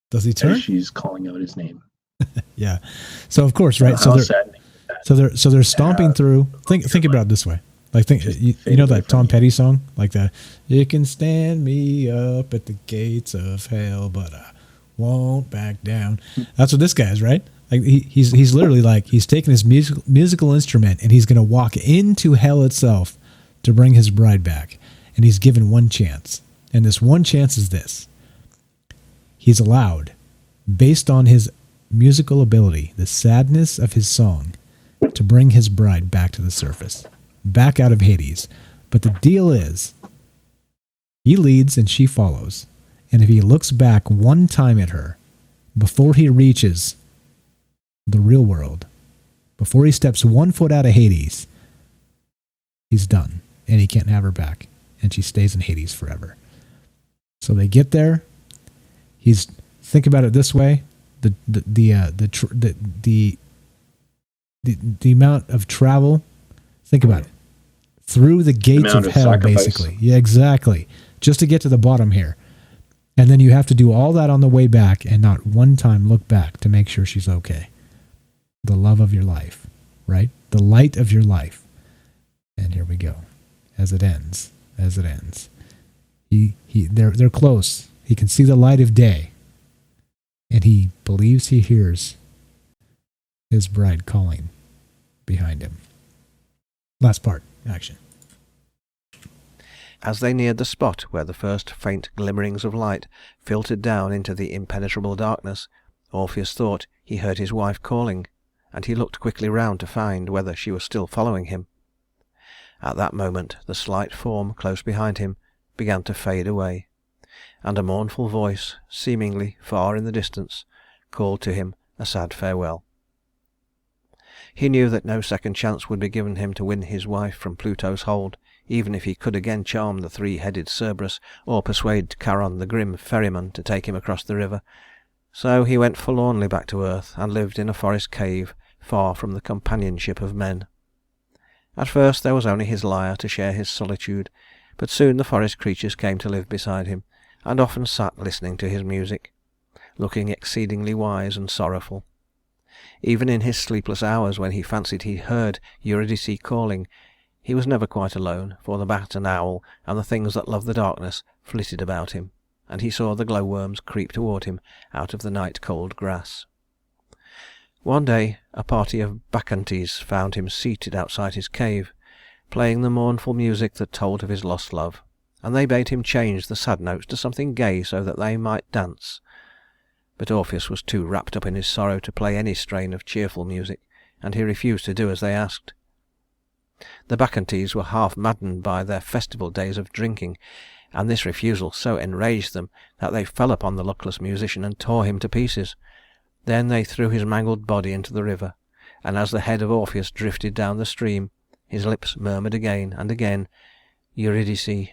Does he turn? As she's calling out his name. Yeah. So of course, right? So they're stomping through. Think about it this way. Like you know that Tom Petty song, like that. You can stand me up at the gates of hell, but I won't back down. That's what this guy is, right? Like he's literally like he's taking his musical instrument and he's going to walk into hell itself to bring his bride back, and he's given one chance, and this one chance is this: he's allowed, based on his musical ability, the sadness of his song, to bring his bride back to the surface, back out of Hades. But the deal is, he leads and she follows. And if he looks back one time at her, before he reaches the real world, before he steps 1 foot out of Hades, he's done. And he can't have her back. And she stays in Hades forever. So they get there. Think about it this way. The amount of travel, think about it. through the gates amount of of hell, sacrifice. basically. Yeah, exactly. Just to get to the bottom here. And then you have to do all that on the way back and not one time look back to make sure she's okay. The love of your life, right? The light of your life. And here we go. As it ends. They're close. He can see the light of day. And he believes he hears his bride calling behind him. Last part, action. As they neared the spot where the first faint glimmerings of light filtered down into the impenetrable darkness, Orpheus thought he heard his wife calling, and he looked quickly round to find whether she was still following him. At that moment the slight form close behind him began to fade away, and a mournful voice, seemingly far in the distance, called to him a sad farewell. He knew that no second chance would be given him to win his wife from Pluto's hold, even if he could again charm the three-headed Cerberus, or persuade Charon the grim ferryman to take him across the river. So he went forlornly back to earth, and lived in a forest cave, far from the companionship of men. At first there was only his lyre to share his solitude, but soon the forest creatures came to live beside him, and often sat listening to his music, looking exceedingly wise and sorrowful. Even in his sleepless hours, when he fancied he heard Eurydice calling, he was never quite alone, for the bat and owl and the things that love the darkness flitted about him, and he saw the glowworms creep toward him out of the night-cold grass. One day a party of Bacchantes found him seated outside his cave, playing the mournful music that told of his lost love, and they bade him change the sad notes to something gay so that they might dance. But Orpheus was too wrapped up in his sorrow to play any strain of cheerful music, and he refused to do as they asked. The Bacchantes were half maddened by their festival days of drinking, and this refusal so enraged them that they fell upon the luckless musician and tore him to pieces. Then they threw his mangled body into the river, and as the head of Orpheus drifted down the stream, his lips murmured again and again, Eurydice,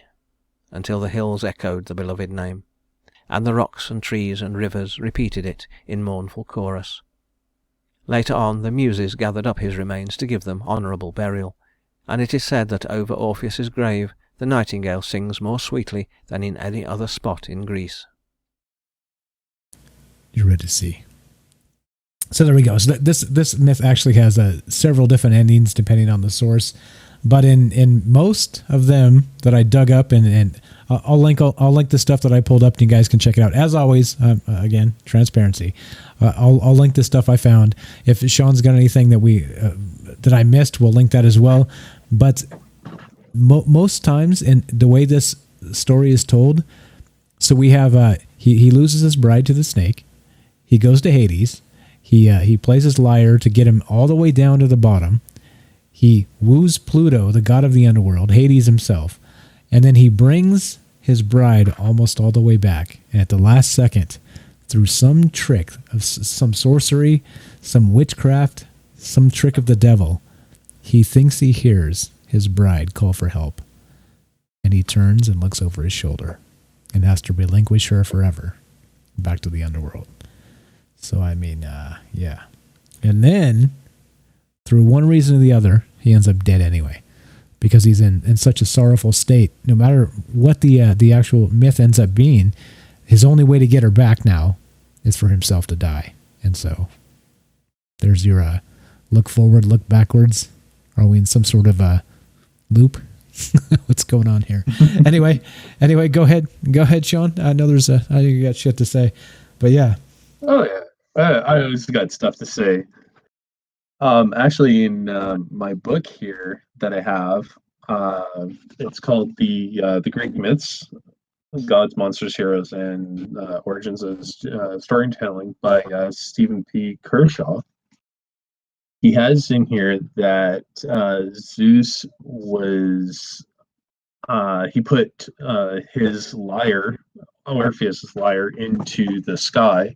until the hills echoed the beloved name, and the rocks and trees and rivers repeated it in mournful chorus. Later on the Muses gathered up his remains to give them honourable burial, and it is said that over Orpheus's grave the nightingale sings more sweetly than in any other spot in Greece. Eurydice. So there we go. So this myth actually has several different endings depending on the source, but in most of them that I dug up, and I'll link the stuff that I pulled up, and you guys can check it out. As always, again, transparency. I'll link the stuff I found. If Sean's got anything that I missed, we'll link that as well. But most times, in the way this story is told, so we have he loses his bride to the snake. He goes to Hades. He plays his lyre to get him all the way down to the bottom. He woos Pluto, the god of the underworld, Hades himself, and then he brings his bride almost all the way back. And at the last second, through some trick of some sorcery, some witchcraft, some trick of the devil, he thinks he hears his bride call for help. And he turns and looks over his shoulder and has to relinquish her forever back to the underworld. So, I mean, yeah. And then, through one reason or the other, he ends up dead anyway, because he's in such a sorrowful state. No matter what the actual myth ends up being, his only way to get her back now is for himself to die. And so, there's your look forward, look backwards. Are we in some sort of loop? What's going on here? Anyway, go ahead, Sean. I know I know you got shit to say, but yeah. Oh yeah. I always got stuff to say. Actually, in my book here that I have, it's called the Greek Myths, Gods, Monsters, Heroes, and Origins of Storytelling by Stephen P. Kershaw. He has in here that Zeus was he put his lyre, Orpheus's lyre, into the sky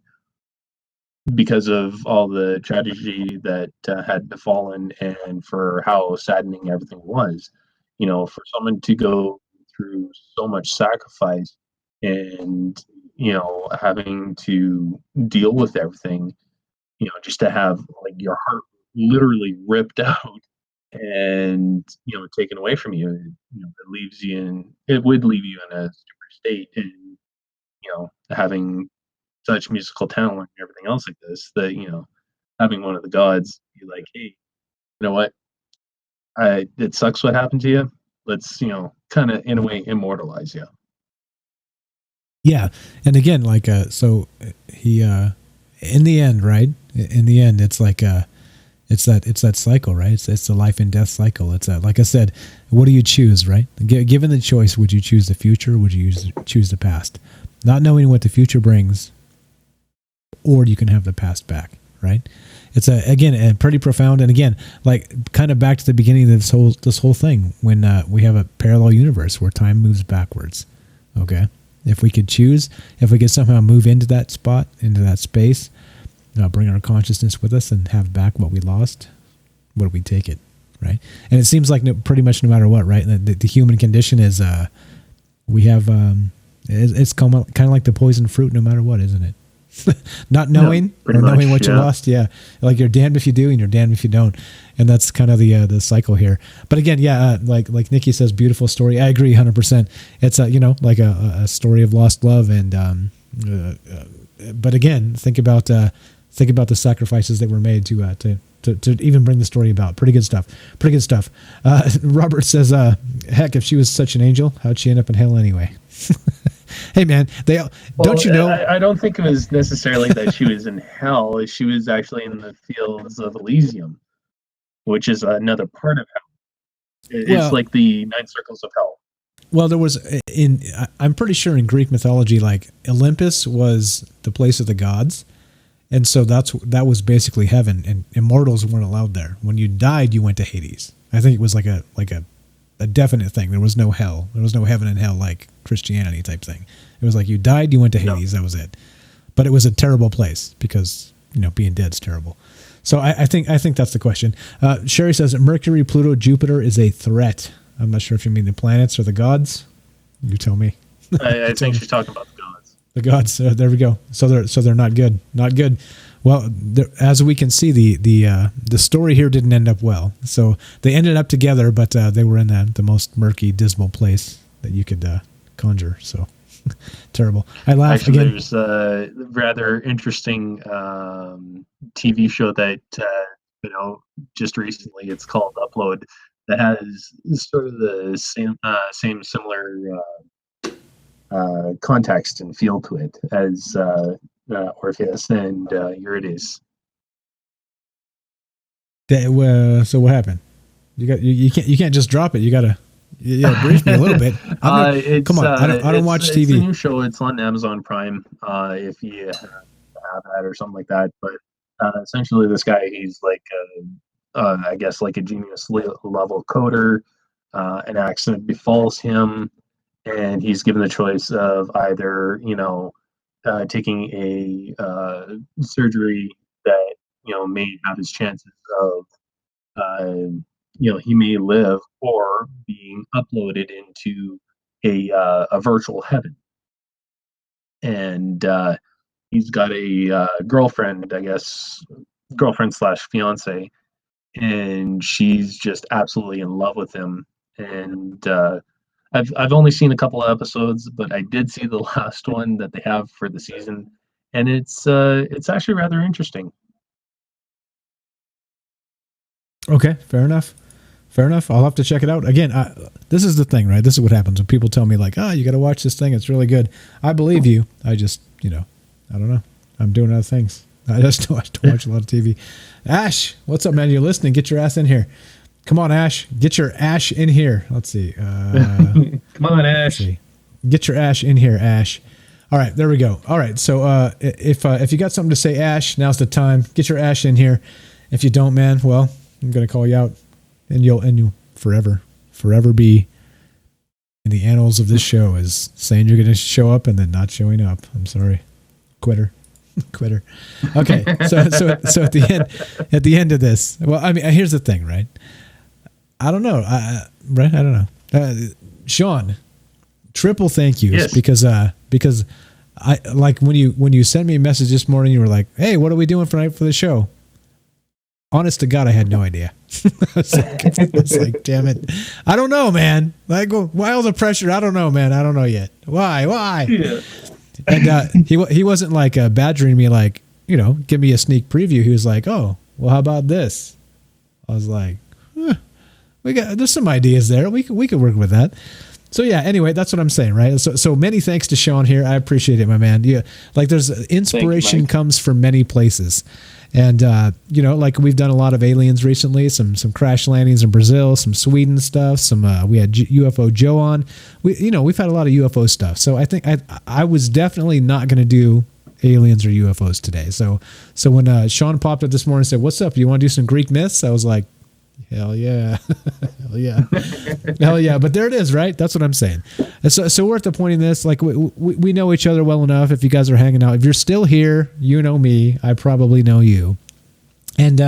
because of all the tragedy that had befallen, and for how saddening everything was. You know, for someone to go through so much sacrifice and, you know, having to deal with everything, you know, just to have like your heart literally ripped out and taken away from you. It would leave you in a super state, and having such musical talent and everything else like this, that having one of the gods be like, hey, you know what, it sucks what happened to you, let's kind of in a way immortalize you. Yeah, and again, like so he in the end, right? In the end, it's like it's that cycle, right? It's the life and death cycle. It's like I said, what do you choose, right? Given the choice, would you choose the future? Or would you choose the past? Not knowing what the future brings, or you can have the past back, right? It's again pretty profound, and again, like kind of back to the beginning of this whole thing, when we have a parallel universe where time moves backwards. Okay, if we could choose, if we could somehow move into that spot, into that space, bring our consciousness with us and have back what we lost, would we take it, right? And it seems like pretty much no matter what, right? The human condition is we have it's kind of like the poison fruit, no matter what, isn't it? Not knowing or knowing what you lost, yeah. Like you're damned if you do, and you're damned if you don't, and that's kind of the cycle here. But again, yeah, like Nikki says, beautiful story. I agree 100%. It's like a story of lost love, and but again, think about the sacrifices that were made to even bring the story about. Pretty good stuff. Robert says, heck, if she was such an angel, how'd she end up in hell anyway? Hey man, don't you know? I don't think it was necessarily that she was in hell. She was actually in the fields of Elysium, which is another part of hell. It's like the 9 circles of hell. Well, there was I'm pretty sure in Greek mythology, like Olympus was the place of the gods, and so that was basically heaven, and immortals weren't allowed there. When you died, you went to Hades. I think it was like a definite thing. There was no hell. There was no heaven and hell like Christianity type thing. It was like you died, you went to Hades. That was it. But it was a terrible place because being dead's terrible. So I think that's the question. Sherry says Mercury, Pluto, Jupiter is a threat. I'm not sure if you mean the planets or the gods. You tell me. I think she's talking about the gods. The gods. There we go. So they're not good. Not good. Well, as we can see, the story here didn't end up well. So they ended up together, but they were in the most murky, dismal place that you could conjure. So terrible. I laugh Actually, again. There's a rather interesting TV show that just recently. It's called Upload. That has sort of the same similar context and feel to it as Orpheus and Eurydice. So what happened? You can't just drop it. You gotta brief me a little bit. Come on, I don't watch TV. It's a new show. It's on Amazon Prime. If you have that or something like that. But essentially, this guy, he's like I guess like a genius level coder. An accident befalls him, and he's given the choice of either taking a surgery that may have his chances of he may live, or being uploaded into a virtual heaven. And he's got a girlfriend, I guess, girlfriend / fiance, and she's just absolutely in love with him. And I've only seen a couple of episodes, but I did see the last one that they have for the season, and it's actually rather interesting. Okay, fair enough. I'll have to check it out. Again, this is the thing, right? This is what happens when people tell me like, you got to watch this thing. It's really good. I believe you. I just, I don't know. I'm doing other things. I just don't watch a lot of TV. Ash, what's up, man? You're listening. Get your ass in here. Come on, Ash. Get your Ash in here. Let's see. Come on, Ash. Get your Ash in here, Ash. All right, there we go. All right, so if you got something to say, Ash, now's the time. Get your Ash in here. If you don't, man, well, I'm gonna call you out, and you'll forever be in the annals of this show as saying you're gonna show up and then not showing up. I'm sorry, quitter. Okay, so at the end of this, well, I mean, here's the thing, right? I don't know, right? I don't know, Sean. Triple thank yous. Yes. because I like when you sent me a message this morning, you were like, "Hey, what are we doing for the show?" honest to God, I had no idea. I was like, damn it. I don't know, man. Like, why all the pressure? I don't know, man. I don't know yet. Why? Yeah. And he wasn't like badgering me, like, give me a sneak preview. He was like, oh, well, how about this? I was like, there's some ideas there. We could work with that. So yeah, anyway, that's what I'm saying, right? So many thanks to Sean here. I appreciate it, my man. Yeah, like there's inspiration comes from many places. And like we've done a lot of aliens recently, some crash landings in Brazil, some Sweden stuff, we had UFO Joe on. We've had a lot of UFO stuff. So I think I was definitely not going to do aliens or UFOs today. So when Sean popped up this morning and said, "What's up? You want to do some Greek myths?" I was like, hell yeah. Hell yeah. Hell yeah. But there it is, right? That's what I'm saying. And so we're at the point in this, like we know each other well enough. If you guys are hanging out, if you're still here, you know me, I probably know you. And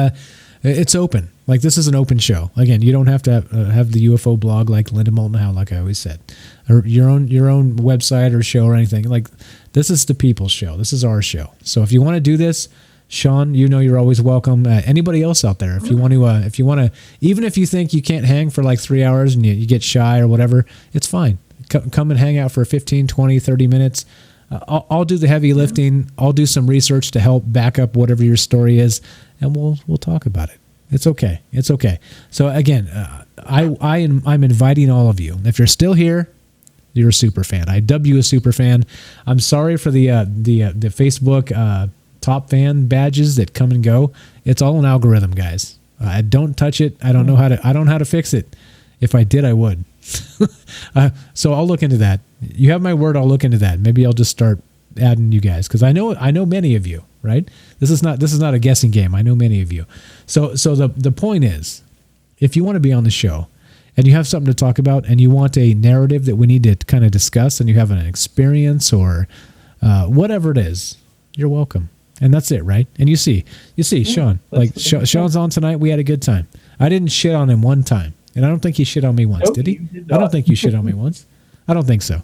it's open. Like this is an open show. Again, you don't have to have the UFO blog like Linda Moulton Howe, like I always said, or your own website or show or anything. Like this is the people's show. This is our show. So if you want to do this, Sean, you're always welcome. Anybody else out there, if you want to, even if you think you can't hang for like 3 hours and you get shy or whatever, it's fine. Come and hang out for 15, 20, 30 minutes. I'll do the heavy lifting. I'll do some research to help back up whatever your story is, and we'll talk about it. It's okay. It's okay. So again, I'm inviting all of you. If you're still here, you're a super fan. I dub you a super fan. I'm sorry for the Facebook top fan badges that come and go. It's all an algorithm, guys. I don't touch it. I don't know how to fix it. If I did, I would. So I'll look into that. You have my word. I'll look into that. Maybe I'll just start adding you guys because I know many of you. Right? This is not a guessing game. I know many of you. So the point is, if you want to be on the show and you have something to talk about and you want a narrative that we need to kind of discuss and you have an experience or whatever it is, you're welcome. And that's it, right? And you see, Sean, like Sean's on tonight. We had a good time. I didn't shit on him one time, and I don't think he shit on me once. Nope, did he? I don't think you shit on me once. I don't think so.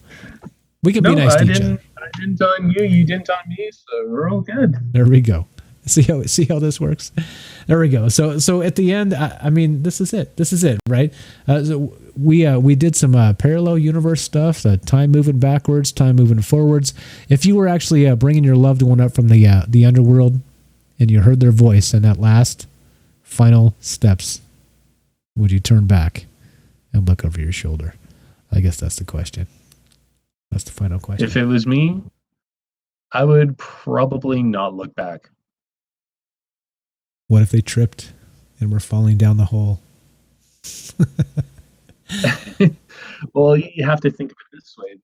We can be nice to each other. I didn't on you. You didn't on me. So we're all good. There we go. See how this works. There we go. So at the end, I mean, this is it. This is it, right? So we did some parallel universe stuff. Time moving backwards, time moving forwards. If you were actually bringing your loved one up from the underworld, and you heard their voice in that last final steps, would you turn back and look over your shoulder? I guess that's the question. That's the final question. If it was me, I would probably not look back. What if they tripped and were falling down the hole? Well, you have to think of it this way.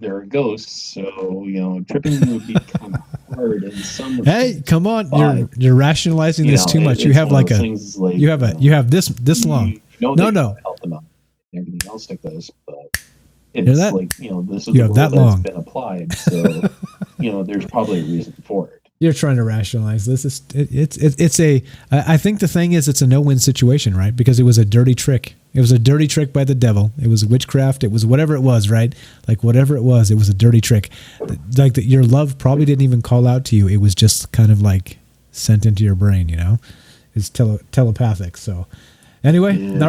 There are ghosts, so tripping would be kind of hard. And some. Hey, come on! You're rationalizing this too much. You have like you have this long. No. Help them out. Everything else like this, but it's like this is you have that long been applied, so there's probably a reason for it. You're trying to rationalize this. I think the thing is it's a no-win situation, right? Because it was a dirty trick. It was a dirty trick by the devil. It was witchcraft. It was whatever it was, right? Like whatever it was a dirty trick. Like your love probably didn't even call out to you. It was just kind of like sent into your brain, It's telepathic. So anyway, yeah.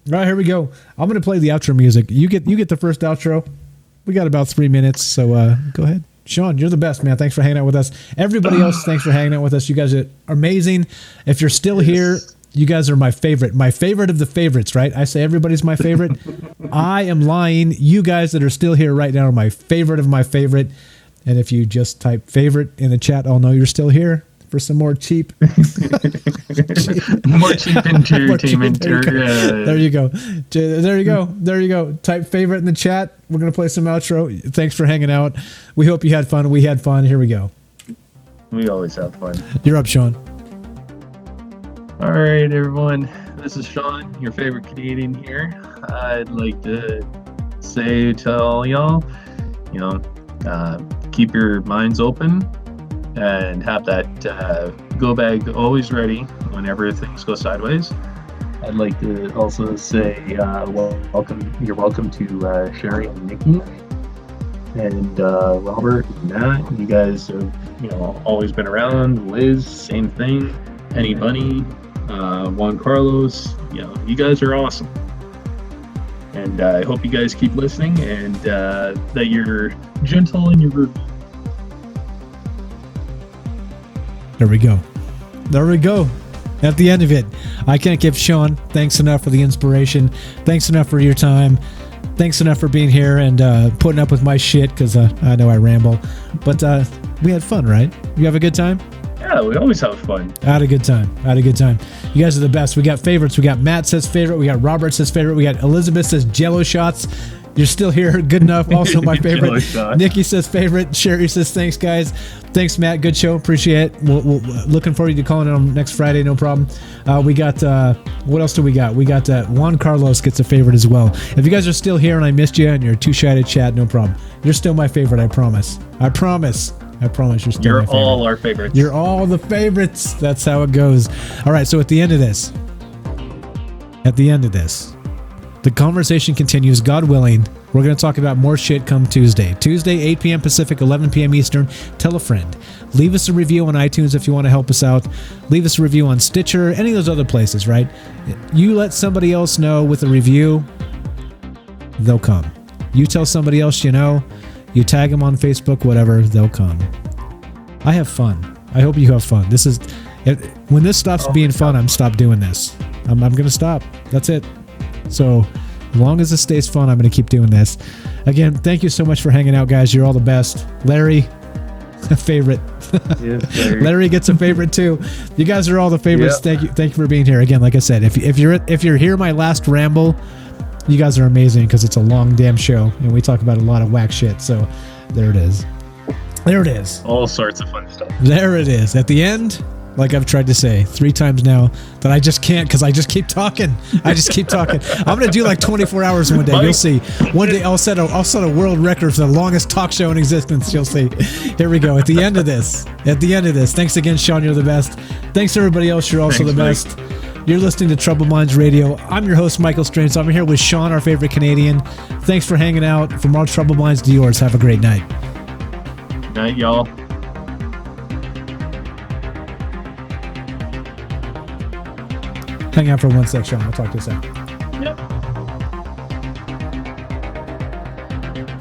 All right, here we go. I'm going to play the outro music. You get the first outro. We got about 3 minutes, so go ahead. Sean, you're the best, man. Thanks for hanging out with us. Everybody else, thanks for hanging out with us. You guys are amazing. If you're still here, you guys are my favorite. My favorite of the favorites, right? I say everybody's my favorite. I am lying. You guys that are still here right now are my favorite of my favorite. And if you just type favorite in the chat, I'll know you're still here for some more cheap. More cheap entertainment. There you go. There you go. Type favorite in the chat. We're going to play some outro. Thanks for hanging out. We hope you had fun. We had fun. Here we go. We always have fun. You're up, Sean. All right, everyone. This is Sean, your favorite Canadian here. I'd like to say to all y'all, keep your minds open and have that go bag always ready whenever things go sideways. I'd like to also say welcome. You're welcome to Sherry and Nikki and Robert and Matt. You guys have always been around. Liz, same thing. Penny Bunny, Juan Carlos. You guys are awesome. And I hope you guys keep listening and that you're gentle in your review. There we go. There we go. At the end of it, I can't give Sean thanks enough for the inspiration. Thanks enough for your time. Thanks enough for being here and putting up with my shit, because I know I ramble. But we had fun, right? You have a good time? Yeah, we always have fun. I had a good time. You guys are the best. We got favorites. We got Matt says favorite. We got Robert says favorite. We got Elizabeth says Jello shots. You're still here. Good enough. Also my favorite. Nikki says favorite. Sherry says thanks, guys. Thanks, Matt. Good show. Appreciate it. We'll looking forward to calling it on next Friday. No problem. We got, what else do we got? We got Juan Carlos gets a favorite as well. If you guys are still here and I missed you and you're too shy to chat, no problem. You're still my favorite. I promise. I promise you're still my favorite. You're all our favorites. You're all the favorites. That's how it goes. All right. So at the end of this, the conversation continues. God willing, we're going to talk about more shit come Tuesday. Tuesday, 8 p.m. Pacific, 11 p.m. Eastern. Tell a friend. Leave us a review on iTunes if you want to help us out. Leave us a review on Stitcher, any of those other places, right? You let somebody else know with a review, they'll come. You tell somebody else you know, you tag them on Facebook, whatever, they'll come. I have fun. I hope you have fun. This is when this stops being fun, I'm stop doing this. I'm going to stop. That's it. So as long as this stays fun, I'm going to keep doing this. Again, thank you so much for hanging out, guys. You're all the best. Larry, a favorite. Yes, Larry gets a favorite too. You guys are all the favorites. Yep. Thank you for being here. Again, like I said, if you're here my last ramble, you guys are amazing because it's a long damn show and we talk about a lot of whack shit. So there it is. All sorts of fun stuff. There it is. At the end, like I've tried to say 3 times now, that I just can't because I just keep talking. I'm going to do like 24 hours one day. You'll see. One day I'll set a world record for the longest talk show in existence. You'll see. Here we go. At the end of this. Thanks again, Sean. You're the best. Thanks everybody else. You're also the best. You're listening to Troubled Minds Radio. I'm your host, Michael Strange. I'm here with Sean, our favorite Canadian. Thanks for hanging out. From our Troubled Minds to yours. Have a great night. Good night, y'all. Hang out for one sec, Sean. I'll talk to you in a sec. Yep.